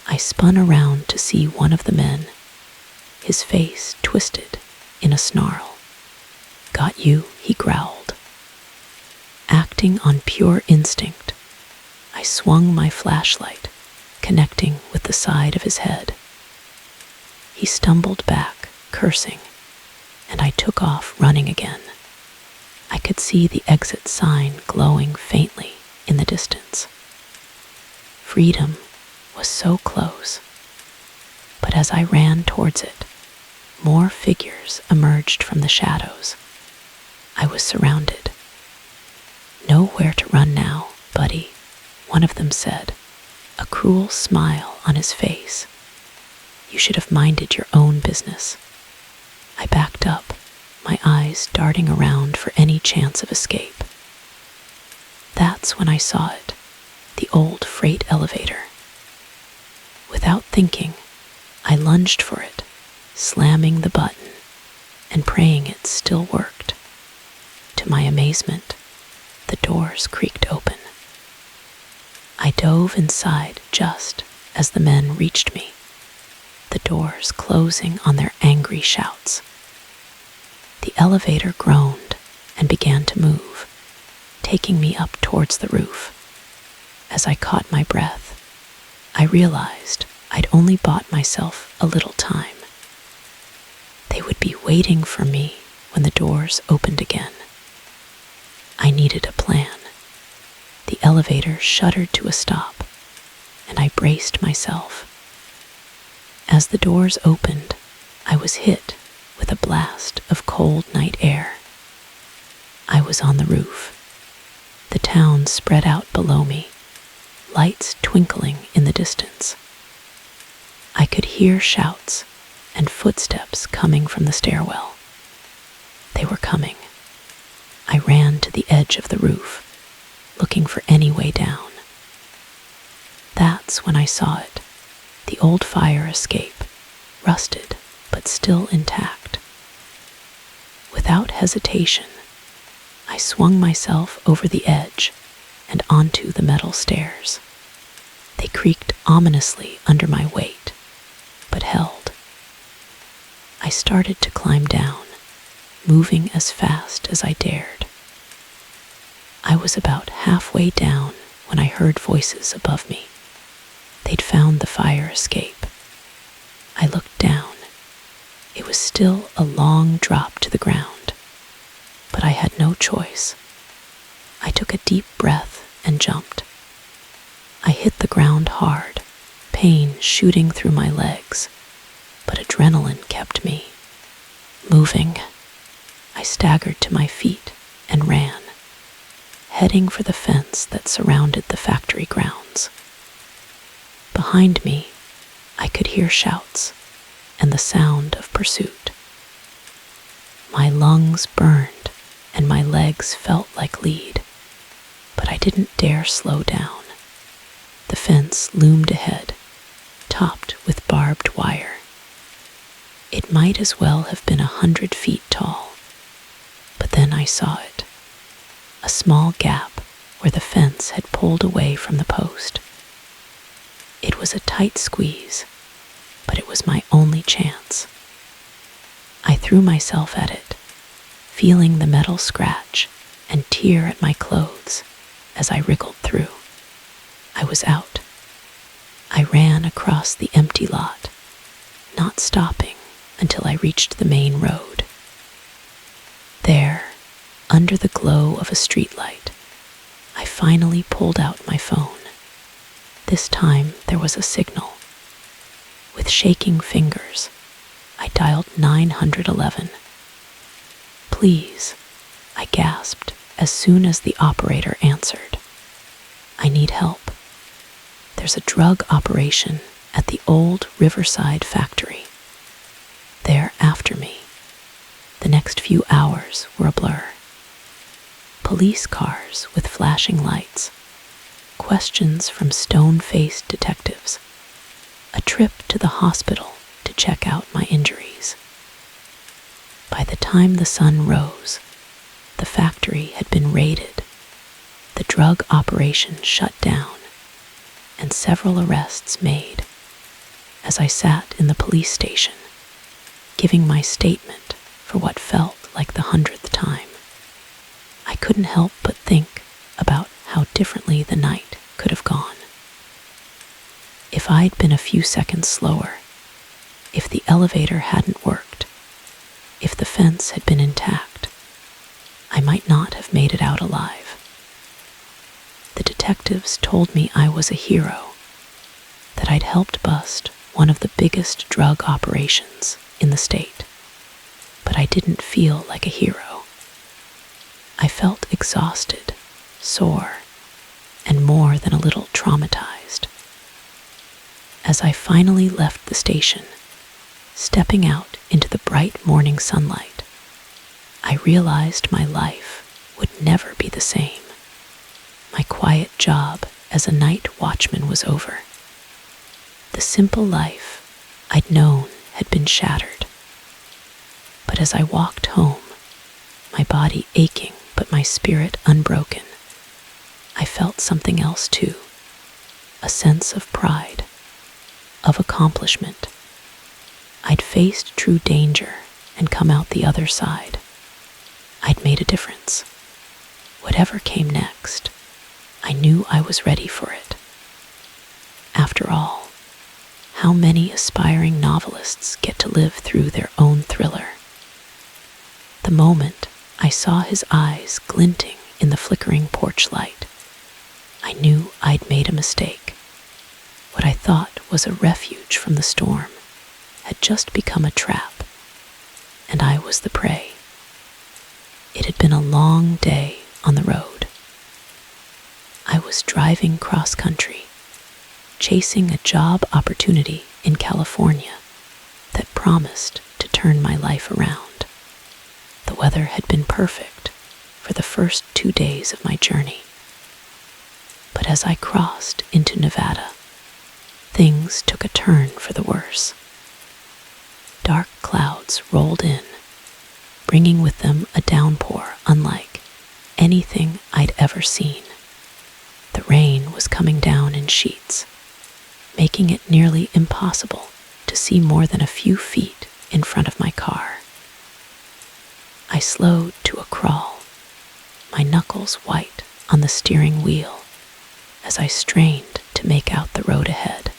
Speaker 1: I spun around to see one of the men, his face twisted in a snarl. "Got you," he growled. Acting on pure instinct, I swung my flashlight, connecting with the side of his head. He stumbled back, cursing, and I took off running again. I could see the exit sign glowing faintly in the distance. Freedom was so close, but as I ran towards it, more figures emerged from the shadows. I was surrounded. "Nowhere to run now, buddy," one of them said, a cruel smile on his face. "You should have minded your own business." I backed up, my eyes darting around for any chance of escape. That's when I saw it, the old freight elevator. Without thinking, I lunged for it, slamming the button and praying it still worked. To my amazement, the doors creaked open. I dove inside just as the men reached me, the doors closing on their angry shouts. The elevator groaned and began to move, taking me up towards the roof. As I caught my breath, I realized I'd only bought myself a little time. They would be waiting for me when the doors opened again. I needed a plan. The elevator shuddered to a stop, and I braced myself. As the doors opened, I was hit with a blast of cold night air. I was on the roof. The town spread out below me, lights twinkling in the distance. I could hear shouts and footsteps coming from the stairwell. They were coming. I ran to the edge of the roof, looking for any way down. That's when I saw it, the old fire escape, rusted but still intact. Without hesitation, I swung myself over the edge and onto the metal stairs. They creaked ominously under my weight, but held. I started to climb down, moving as fast as I dared. I was about halfway down when I heard voices above me. They'd found the fire escape. I looked down. It was still a long drop to the ground, but I had no choice. I took a deep breath and jumped. I hit the ground hard, pain shooting through my legs, but adrenaline kept me moving. I staggered to my feet and ran, heading for the fence that surrounded the factory grounds. Behind me, I could hear shouts and the sound of pursuit. My lungs burned and my legs felt like lead, but I didn't dare slow down. The fence loomed ahead, topped with barbed wire. It might as well have been 100 feet tall, but then I saw it, a small gap where the fence had pulled away from the post. It was a tight squeeze, but it was my only chance. I threw myself at it, feeling the metal scratch and tear at my clothes as I wriggled through. I was out. I ran across the empty lot, not stopping until I reached the main road. There, under the glow of a streetlight, I finally pulled out my phone. This time there was a signal. With shaking fingers, I dialed 911. "Please," I gasped as soon as the operator answered. "I need help. There's a drug operation at the old Riverside factory. They're after me." The next few hours were a blur. Police cars with flashing lights, questions from stone-faced detectives, a trip to the hospital to check out my injuries. By the time the sun rose, the factory had been raided, the drug operation shut down, and several arrests made. As I sat in the police station, giving my statement for what felt like the 100th time, I couldn't help but think about how differently the night could have gone. If I'd been a few seconds slower, if the elevator hadn't worked, if the fence had been intact, I might not have made it out alive. The detectives told me I was a hero, that I'd helped bust one of the biggest drug operations in the state, but I didn't feel like a hero. I felt exhausted, sore, and more than a little traumatized. As I finally left the station, stepping out into the bright morning sunlight, I realized my life would never be the same. My quiet job as a night watchman was over. The simple life I'd known had been shattered. But as I walked home, my body aching but my spirit unbroken, I felt something else too, a sense of pride, of accomplishment. I'd faced true danger and come out the other side. I'd made a difference. Whatever came next, I knew I was ready for it. After all, how many aspiring novelists get to live through their own thriller? The moment I saw his eyes glinting in the flickering porch light, I knew I'd made a mistake. What I thought was a refuge from the storm had just become a trap, and I was the prey. It had been a long day on the road. I was driving cross-country, chasing a job opportunity in California that promised to turn my life around. The weather had been perfect for the first 2 days of my journey. But as I crossed into Nevada, things took a turn for the worse. Dark clouds rolled in, bringing with them a downpour unlike anything I'd ever seen. The rain was coming down in sheets, making it nearly impossible to see more than a few feet in front of my car. I slowed to a crawl, my knuckles white on the steering wheel as I strained to make out the road ahead.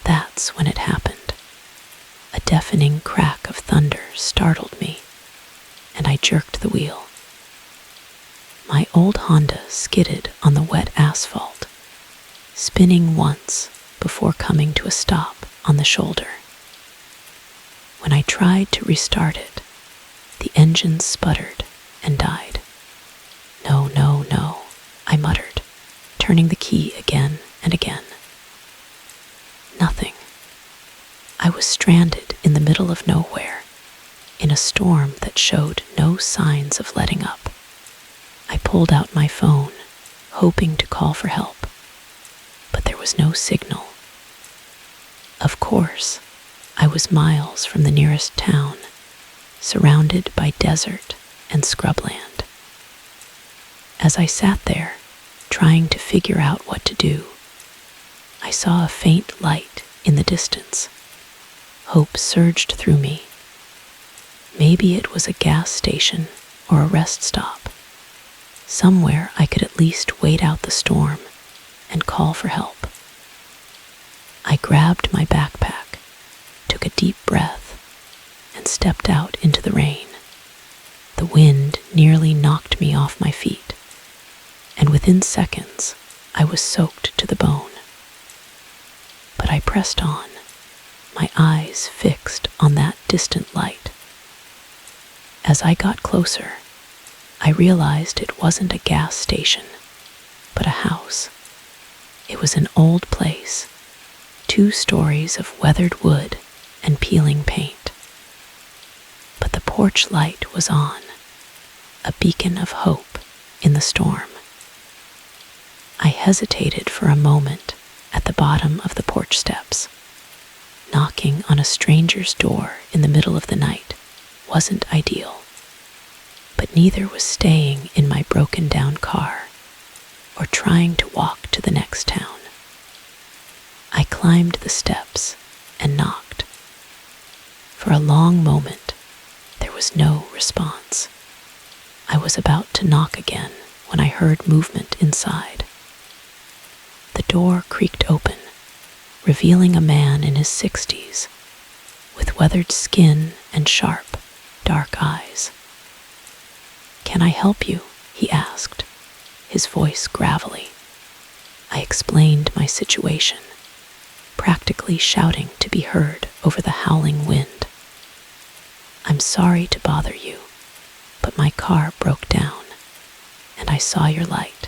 Speaker 1: That's when it happened. A deafening crack of thunder startled me, and I jerked the wheel. My old Honda skidded on the wet asphalt, spinning once before coming to a stop on the shoulder. When I tried to restart it, the engine sputtered and died. No, no, no, I muttered, turning the key again and again. Nothing. I was stranded in the middle of nowhere, in a storm that showed no signs of letting up. I pulled out my phone, hoping to call for help, but there was no signal. Of course, I was miles from the nearest town, surrounded by desert and scrubland. As I sat there, trying to figure out what to do, I saw a faint light in the distance. Hope surged through me. Maybe it was a gas station or a rest stop. Somewhere I could at least wait out the storm and call for help. I grabbed my backpack, took a deep breath, and stepped out into the rain. The wind nearly knocked me off my feet, and within seconds I was soaked to the bone. But I pressed on, my eyes fixed on that distant light. As I got closer, I realized it wasn't a gas station, but a house. It was an old place, 2 stories of weathered wood and peeling paint. But the porch light was on, a beacon of hope in the storm. I hesitated for a moment at the bottom of the porch steps. Knocking on a stranger's door in the middle of the night wasn't ideal, but neither was staying in my broken-down car or trying to walk to the next town. I climbed the steps and knocked. For a long moment, there was no response. I was about to knock again when I heard movement inside. The door creaked open, revealing a man in his 60s, with weathered skin and sharp, dark eyes. "Can I help you?" he asked, his voice gravelly. I explained my situation, practically shouting to be heard over the howling wind. "I'm sorry to bother you, but my car broke down, and I saw your light.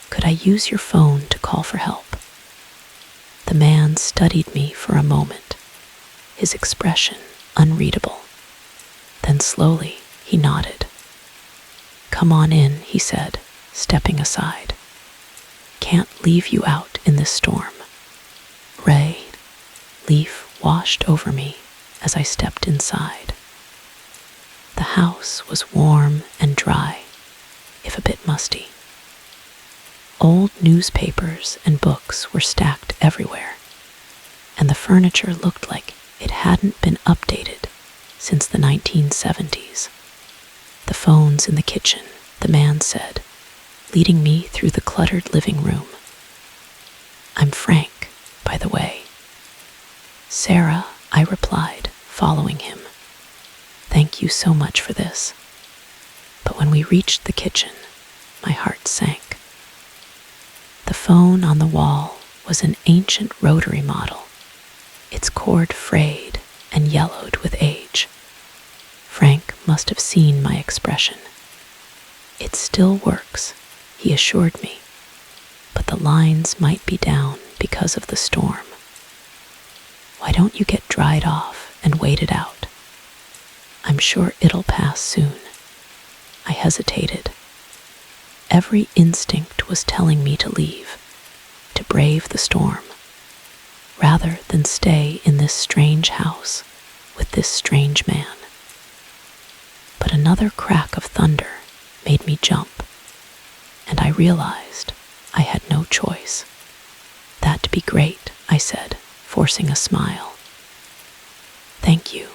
Speaker 1: Could I use your phone to call for help?" The man studied me for a moment, his expression unreadable. Then slowly he nodded. "Come on in," he said, stepping aside. "Can't leave you out in this storm." Relief washed over me as I stepped inside. The house was warm and dry, if a bit musty. Old newspapers and books were stacked everywhere, and the furniture looked like it hadn't been updated since the 1970s. "The phone's in the kitchen," the man said, leading me through the cluttered living room. "I'm Frank, by the way." "Sarah," I replied, following him. "Thank you so much for this." But when we reached the kitchen, my heart sank. The phone on the wall was an ancient rotary model, its cord frayed and yellowed with age. Frank must have seen my expression. "It still works," he assured me, "but the lines might be down because of the storm. Why don't you get dried off and wait it out? I'm sure it'll pass soon." I hesitated. Every instinct was telling me to leave, to brave the storm, rather than stay in this strange house with this strange man. But another crack of thunder made me jump, and I realized I had no choice. "That'd be great," I said, forcing a smile. "Thank you."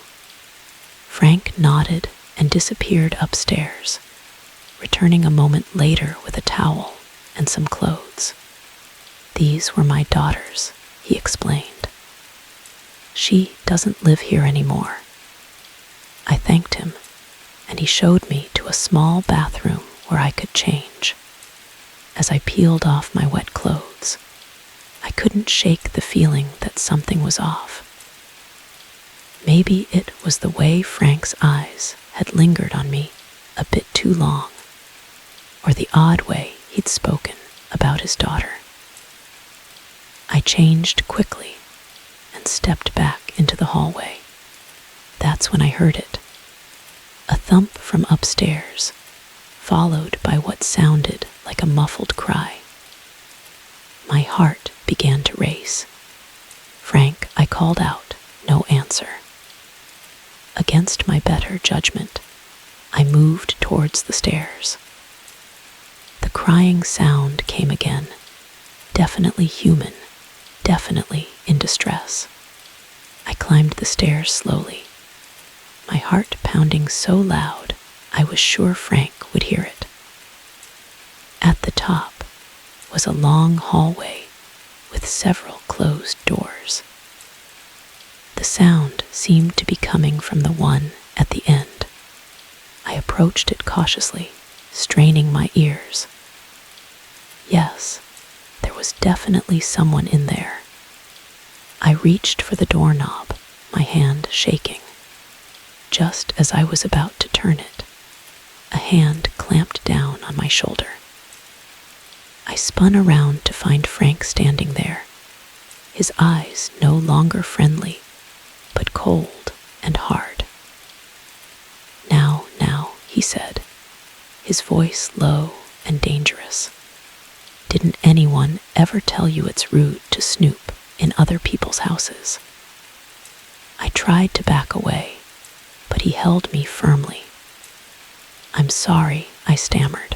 Speaker 1: Frank nodded and disappeared upstairs, returning a moment later with a towel and some clothes. "These were my daughter's," he explained. "She doesn't live here anymore." I thanked him, and he showed me to a small bathroom where I could change. As I peeled off my wet clothes, I couldn't shake the feeling that something was off. Maybe it was the way Frank's eyes had lingered on me a bit too long, or the odd way he'd spoken about his daughter. I changed quickly and stepped back into the hallway. That's when I heard it. A thump from upstairs, followed by what sounded like a muffled cry. My heart began to race. "Frank," I called out, no answer. Against my better judgment, I moved towards the stairs. The crying sound came again, definitely human, definitely in distress. I climbed the stairs slowly, my heart pounding so loud I was sure Frank would hear it. At the top was a long hallway with several closed doors. The sound seemed to be coming from the one at the end. I approached it cautiously, straining my ears. Yes, there was definitely someone in there. I reached for the doorknob, my hand shaking. Just as I was about to turn it, a hand clamped down on my shoulder. I spun around to find Frank standing there, his eyes no longer friendly, but cold and hard. Now, he said, his voice low and dangerous. Didn't anyone ever tell you it's rude to snoop in other people's houses? I tried to back away, but he held me firmly. I'm sorry, I stammered.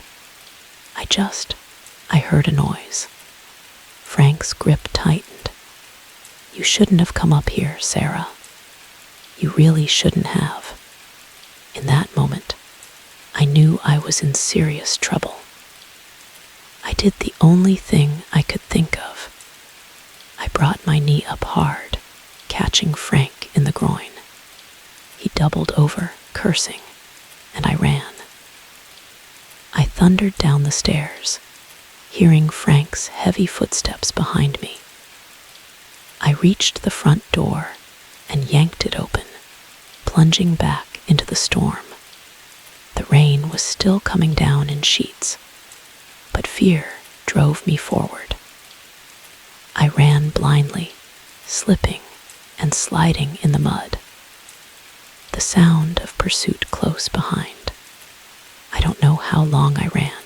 Speaker 1: I heard a noise. Frank's grip tightened. You shouldn't have come up here, Sarah. You really shouldn't have. In that moment, I knew I was in serious trouble. I did the only thing I could think of. I brought my knee up hard, catching Frank in the groin. He doubled over, cursing, and I ran. I thundered down the stairs, hearing Frank's heavy footsteps behind me. I reached the front door and yanked it open, plunging back into the storm. The rain was still coming down in sheets, but fear drove me forward. I ran blindly, slipping and sliding in the mud. The sound of pursuit close behind. I don't know how long I ran.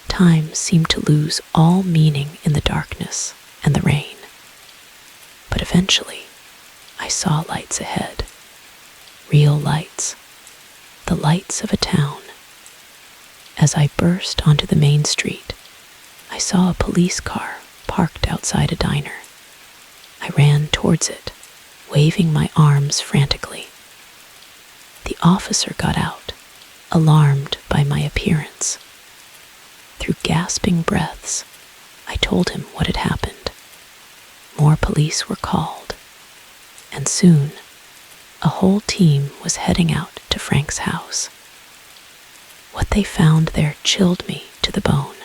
Speaker 1: Time seemed to lose all meaning in the darkness and the rain. But eventually, I saw lights ahead. Real lights. The lights of a town. As I burst onto the main street, I saw a police car parked outside a diner. I ran towards it, waving my arms frantically. The officer got out, alarmed by my appearance. Through gasping breaths, I told him what had happened. More police were called, and soon, a whole team was heading out to Frank's house. What they found there chilled me to the bone.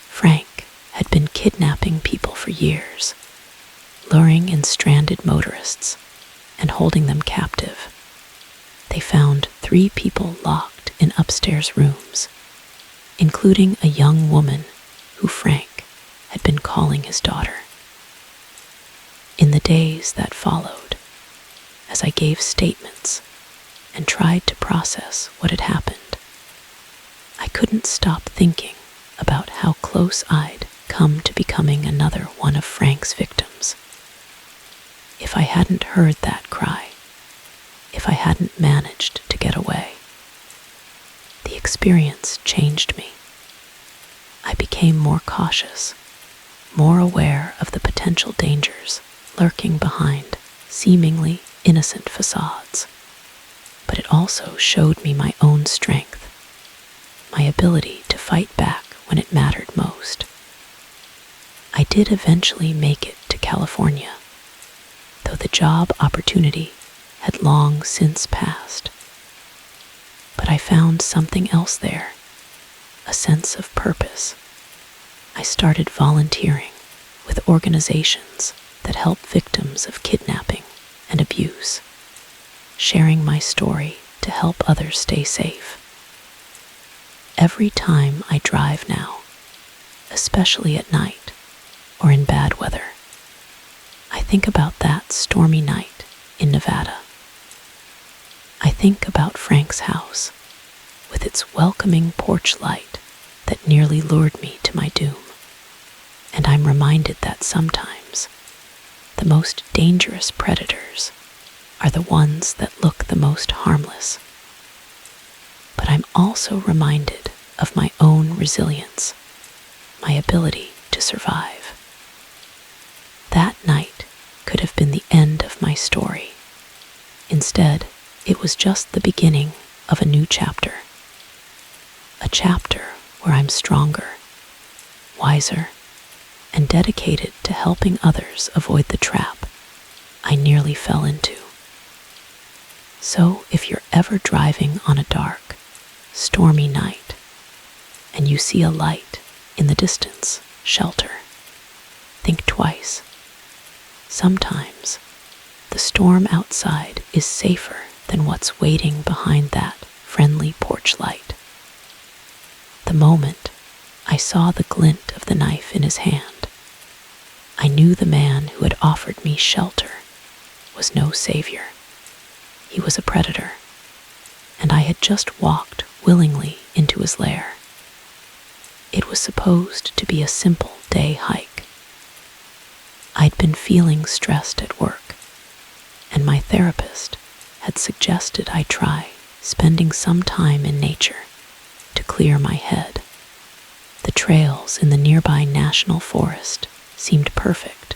Speaker 1: Frank had been kidnapping people for years, luring in stranded motorists and holding them captive. They found 3 people locked in upstairs rooms, including a young woman who Frank had been calling his daughter. In the days that followed, as I gave statements and tried to process what had happened, I couldn't stop thinking about how close I'd come to becoming another one of Frank's victims. If I hadn't heard that cry, if I hadn't managed to get away, the experience changed me. I became more cautious, more aware of the potential dangers lurking behind seemingly innocent facades. But it also showed me my own strength, my ability to fight back when it mattered most. I did eventually make it to California, though the job opportunity had long since passed. But I found something else there, a sense of purpose. I started volunteering with organizations that help victims of kidnapping and abuse, sharing my story to help others stay safe. Every time I drive now, especially at night or in bad weather, I think about that stormy night in Nevada. I think about Frank's house with its welcoming porch light that nearly lured me to my doom. And I'm reminded that sometimes the most dangerous predators are the ones that look the most harmless. But I'm also reminded of my own resilience, my ability to survive. That night could have been the end of my story. Instead, it was just the beginning of a new chapter. A chapter where I'm stronger, wiser, and dedicated to helping others avoid the trap I nearly fell into. So if you're ever driving on a dark, stormy night, and you see a light in the distance, shelter, think twice. Sometimes the storm outside is safer than what's waiting behind that friendly porch light. The moment I saw the glint of the knife in his hand, I knew the man who had offered me shelter was no savior. He was a predator, and I had just walked willingly into his lair. It was supposed to be a simple day hike. I'd been feeling stressed at work, and my therapist had suggested I try spending some time in nature to clear my head. The trails in the nearby national forest seemed perfect,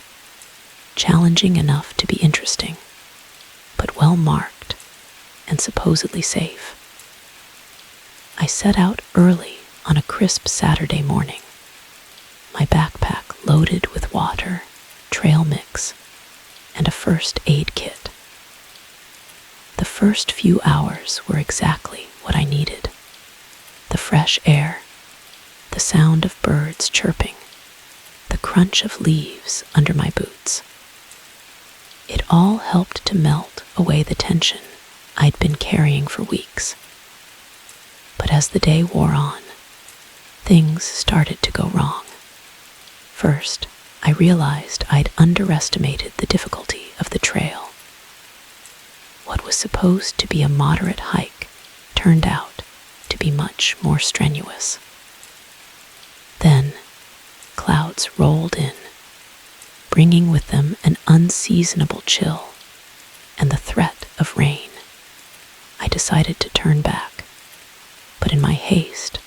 Speaker 1: challenging enough to be interesting, but well marked and supposedly safe. I set out early on a crisp Saturday morning, my backpack loaded with water, trail mix, and a first aid kit. The first few hours were exactly what I needed. The fresh air, the sound of birds chirping, the crunch of leaves under my boots. It all helped to melt away the tension I'd been carrying for weeks. But as the day wore on, things started to go wrong. First, I realized I'd underestimated the difficulty of the trail. What was supposed to be a moderate hike turned out to be much more strenuous. Then, clouds rolled in, bringing with them an unseasonable chill and the threat of rain. I decided to turn back, but in my haste,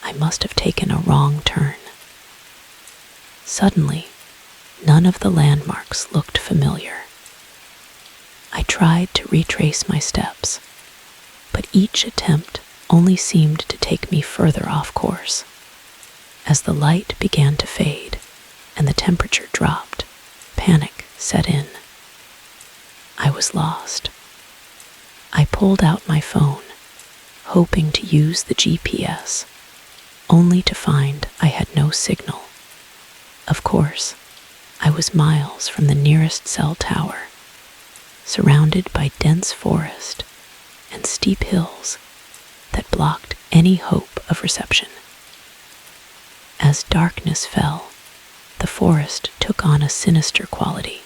Speaker 1: I must have taken a wrong turn. Suddenly, none of the landmarks looked familiar. I tried to retrace my steps, but each attempt only seemed to take me further off course. As the light began to fade and the temperature dropped, panic set in. I was lost. I pulled out my phone, hoping to use the GPS, only to find I had no signal. Of course, I was miles from the nearest cell tower, surrounded by dense forest and steep hills that blocked any hope of reception. As darkness fell, the forest took on a sinister quality.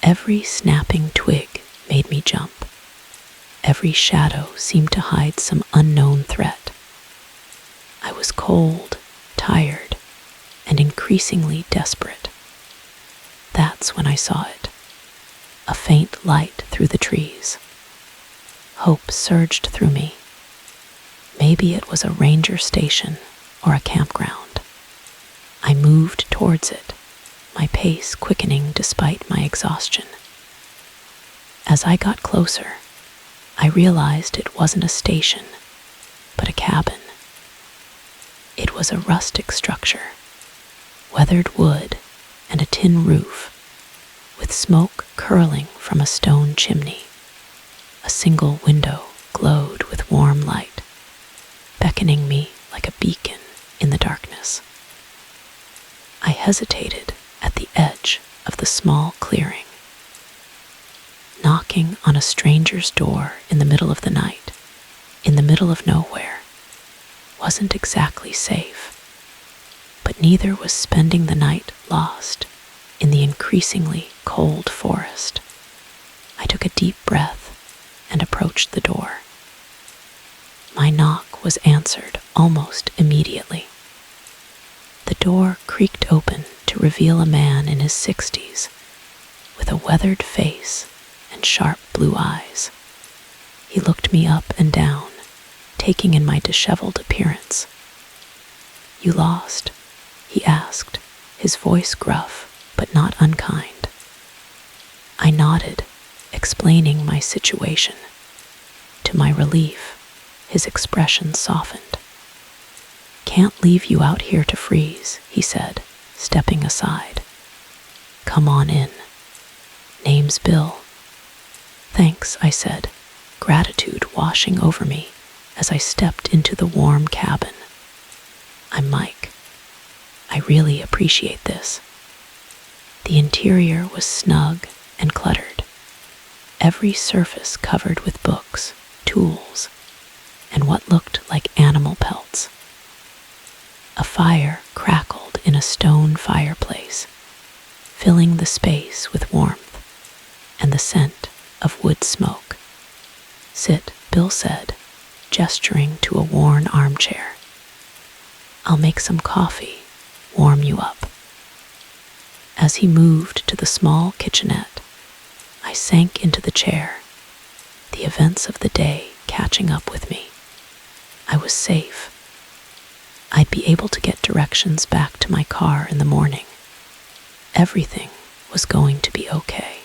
Speaker 1: Every snapping twig made me jump. Every shadow seemed to hide some unknown threat. I was cold, tired, and increasingly desperate. That's when I saw it, a faint light through the trees. Hope surged through me. Maybe it was a ranger station or a campground. I moved towards it, my pace quickening despite my exhaustion. As I got closer, I realized it wasn't a station, but a cabin. It was a rustic structure, weathered wood and a tin roof, with smoke curling from a stone chimney. A single window glowed with warm light, beckoning me like a beacon in the darkness. I hesitated at the edge of the small clearing. Knocking on a stranger's door in the middle of the night, in the middle of nowhere, wasn't exactly safe, but neither was spending the night lost in the increasingly cold forest. I took a deep breath and approached the door. My knock was answered almost immediately. The door creaked open to reveal a man in his 60s, with a weathered face and sharp blue eyes. He looked me up and down, taking in my disheveled appearance. "You lost?" he asked, his voice gruff but not unkind. I nodded, explaining my situation. To my relief, his expression softened. "Can't leave you out here to freeze," he said, stepping aside. "Come on in. Name's Bill." "Thanks," I said, gratitude washing over me as I stepped into the warm cabin. "I'm Mike. I really appreciate this." The interior was snug and cluttered, every surface covered with books, tools, and what looked like animal pelts. A fire crackled in a stone fireplace, filling the space with warmth and the scent of wood smoke. "Sit," Bill said, gesturing to a worn armchair. I'll make some coffee, warm you up." As he moved to the small kitchenette, I sank into the chair, the events of the day catching up with me. I was safe. I'd be able to get directions back to my car in the morning. Everything was going to be okay.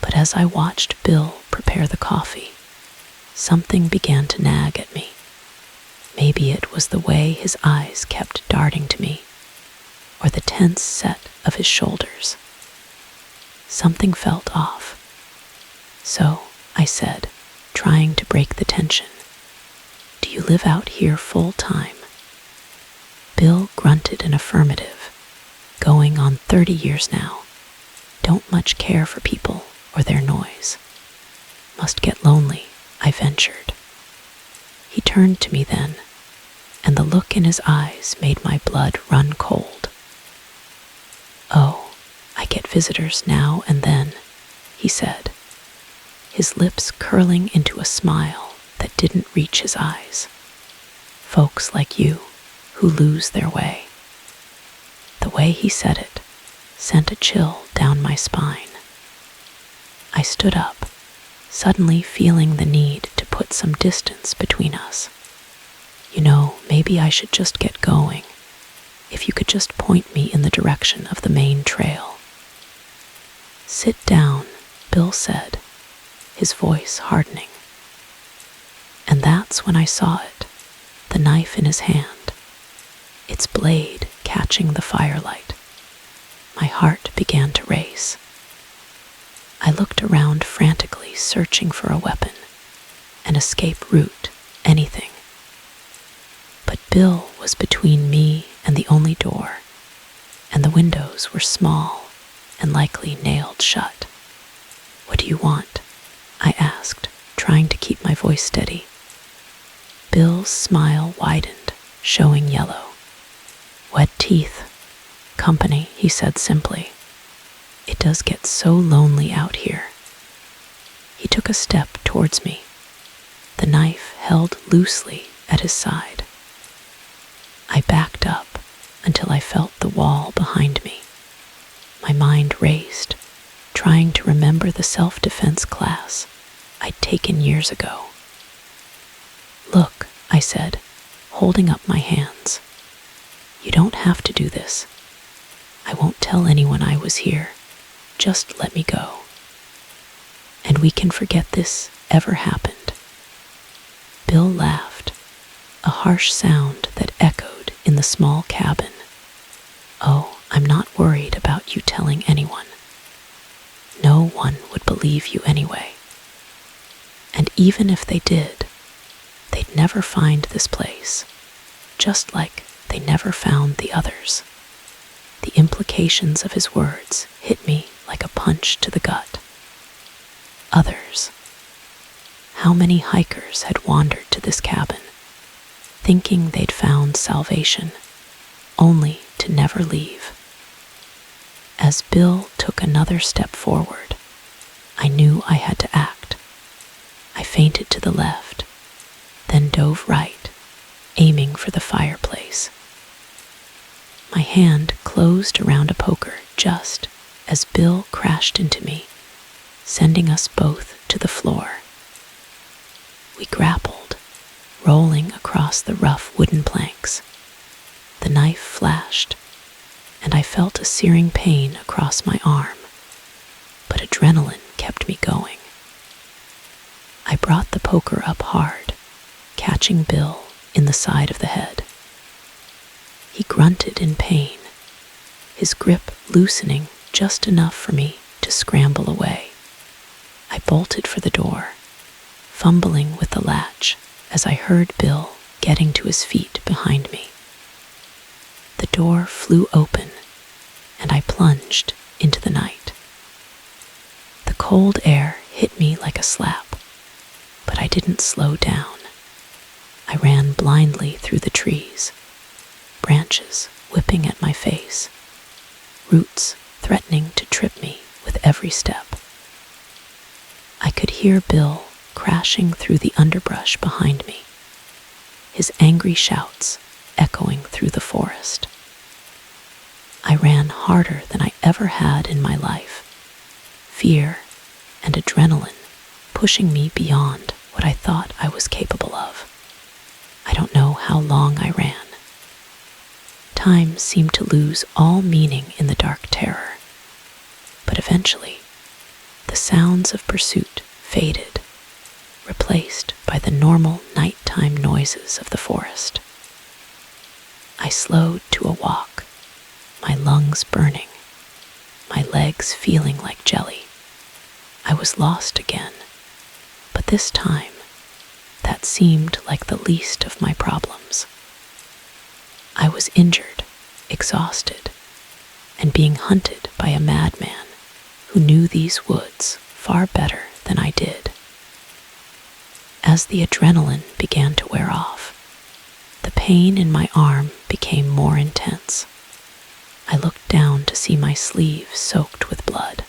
Speaker 1: But as I watched Bill prepare the coffee, something began to nag at me. Maybe it was the way his eyes kept darting to me, or the tense set of his shoulders. Something felt off. So I said, trying to break the tension, "Do you live out here full time?" Bill grunted an affirmative. "Going on 30 years now. Don't much care for people or their noise. Must get lonely," I ventured. He turned to me then, and the look in his eyes made my blood run cold. "Oh, I get visitors now and then," he said, his lips curling into a smile that didn't reach his eyes. "Folks like you who lose their way." The way he said it sent a chill down my spine. I stood up, suddenly feeling the need to put some distance between us. "You know, maybe I should just get going. If you could just point me in the direction of the main trail." "Sit down," Bill said, his voice hardening. And that's when I saw it, the knife in his hand, its blade catching the firelight. My heart began to race. I looked around frantically, searching for a weapon, an escape route, anything. But Bill was between me and the only door, and the windows were small and likely nailed shut. "What do you want?" I asked, trying to keep my voice steady. Bill's smile widened, showing yellow. "Wet teeth. Company," he said simply. "It does get so lonely out here." He took a step towards me, the knife held loosely at his side. I backed up until I felt the wall behind me. My mind raced, trying to remember the self-defense class I'd taken years ago. "Look," I said, holding up my hands. "You don't have to do this. I won't tell anyone I was here. Just let me go. And we can forget this ever happened." Bill laughed, a harsh sound that echoed in the small cabin. "Oh, I'm not worried about you telling anyone. No one would believe you anyway. And even if they did, they'd never find this place, just like they never found the others." The implications of his words hit me like a punch to the gut. Others. How many hikers had wandered to this cabin, thinking they'd found salvation, only to never leave? As Bill took another step forward, I knew I had to act. I feinted to the left, then dove right, aiming for the fireplace. My hand closed around a poker just as Bill crashed into me, sending us both to the floor. We grappled, rolling across the rough wooden planks. The knife flashed, and I felt a searing pain across my arm, but adrenaline kept me going. I brought the poker up hard, catching Bill in the side of the head. He grunted in pain, his grip loosening just enough for me to scramble away. I bolted for the door, fumbling with the latch as I heard Bill getting to his feet behind me. The door flew open, and I plunged into the night. The cold air hit me like a slap, but I didn't slow down. I ran blindly through the trees, branches whipping at my face, roots threatening to trip me with every step. I could hear Bill crashing through the underbrush behind me, his angry shouts echoing through the forest. I ran harder than I ever had in my life, fear and adrenaline pushing me beyond what I thought I was capable of. I don't know how long I ran. Time seemed to lose all meaning in the dark terror, but eventually, the sounds of pursuit faded, replaced by the normal nighttime noises of the forest. I slowed to a walk, my lungs burning, my legs feeling like jelly. I was lost again, but this time, that seemed like the least of my problems. I was injured, exhausted, and being hunted by a madman who knew these woods far better than I did. As the adrenaline began to wear off, the pain in my arm became more intense. I looked down to see my sleeve soaked with blood.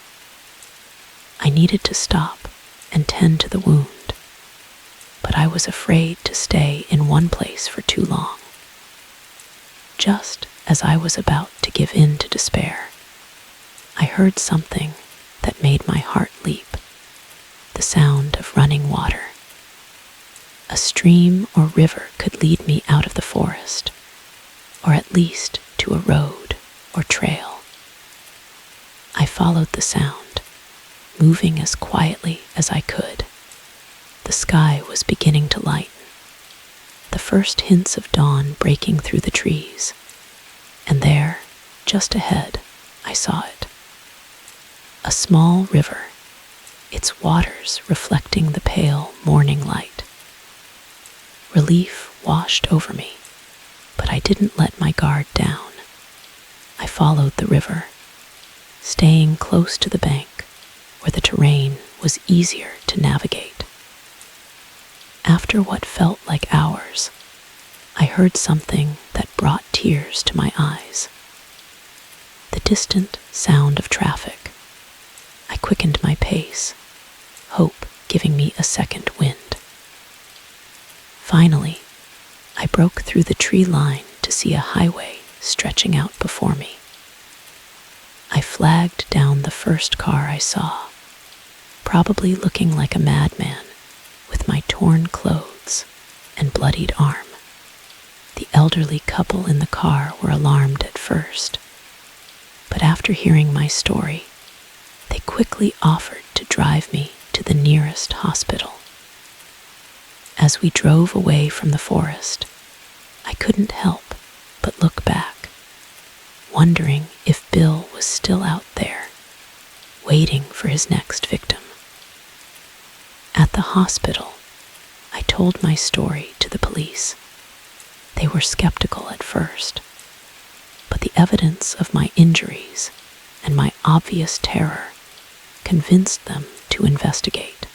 Speaker 1: I needed to stop and tend to the wound, but I was afraid to stay in one place for too long. Just as I was about to give in to despair, I heard something that made my heart leap, the sound of running water. A stream or river could lead me out of the forest, or at least to a road or trail. I followed the sound, moving as quietly as I could. The sky was beginning to lighten, the first hints of dawn breaking through the trees, and there, just ahead, I saw it. A small river, its waters reflecting the pale morning light. Relief washed over me, but I didn't let my guard down. I followed the river, staying close to the bank where the terrain was easier to navigate. After what felt like hours, I heard something that brought tears to my eyes. The distant sound of traffic. I quickened my pace, hope giving me a second wind. Finally, I broke through the tree line to see a highway stretching out before me. I flagged down the first car I saw, probably looking like a madman with my torn clothes and bloodied arm. The elderly couple in the car were alarmed at first, but after hearing my story, they quickly offered to drive me to the nearest hospital. As we drove away from the forest, I couldn't help but look back, wondering if Bill was still out there, waiting for his next victim. At the hospital, I told my story to the police. They were skeptical at first, but the evidence of my injuries and my obvious terror convinced them to investigate.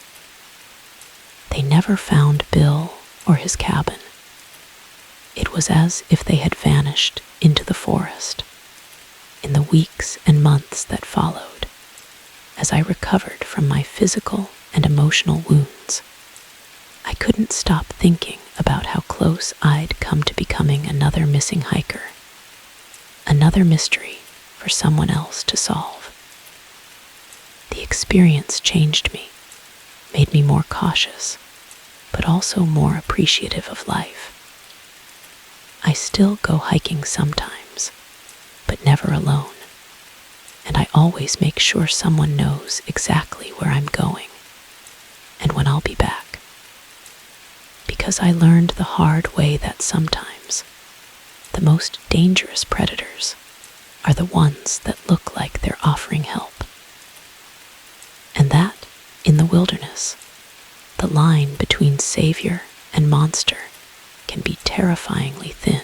Speaker 1: They never found Bill or his cabin. It was as if they had vanished into the forest. In the weeks and months that followed, as I recovered from my physical and emotional wounds, I couldn't stop thinking about how close I'd come to becoming another missing hiker, another mystery for someone else to solve. The experience changed me, made me more cautious, but also more appreciative of life. I still go hiking sometimes, but never alone, and I always make sure someone knows exactly where I'm going and when I'll be back. Because I learned the hard way that sometimes the most dangerous predators are the ones that look like they're offering help. And that, in the wilderness, the line between savior and monster can be terrifyingly thin.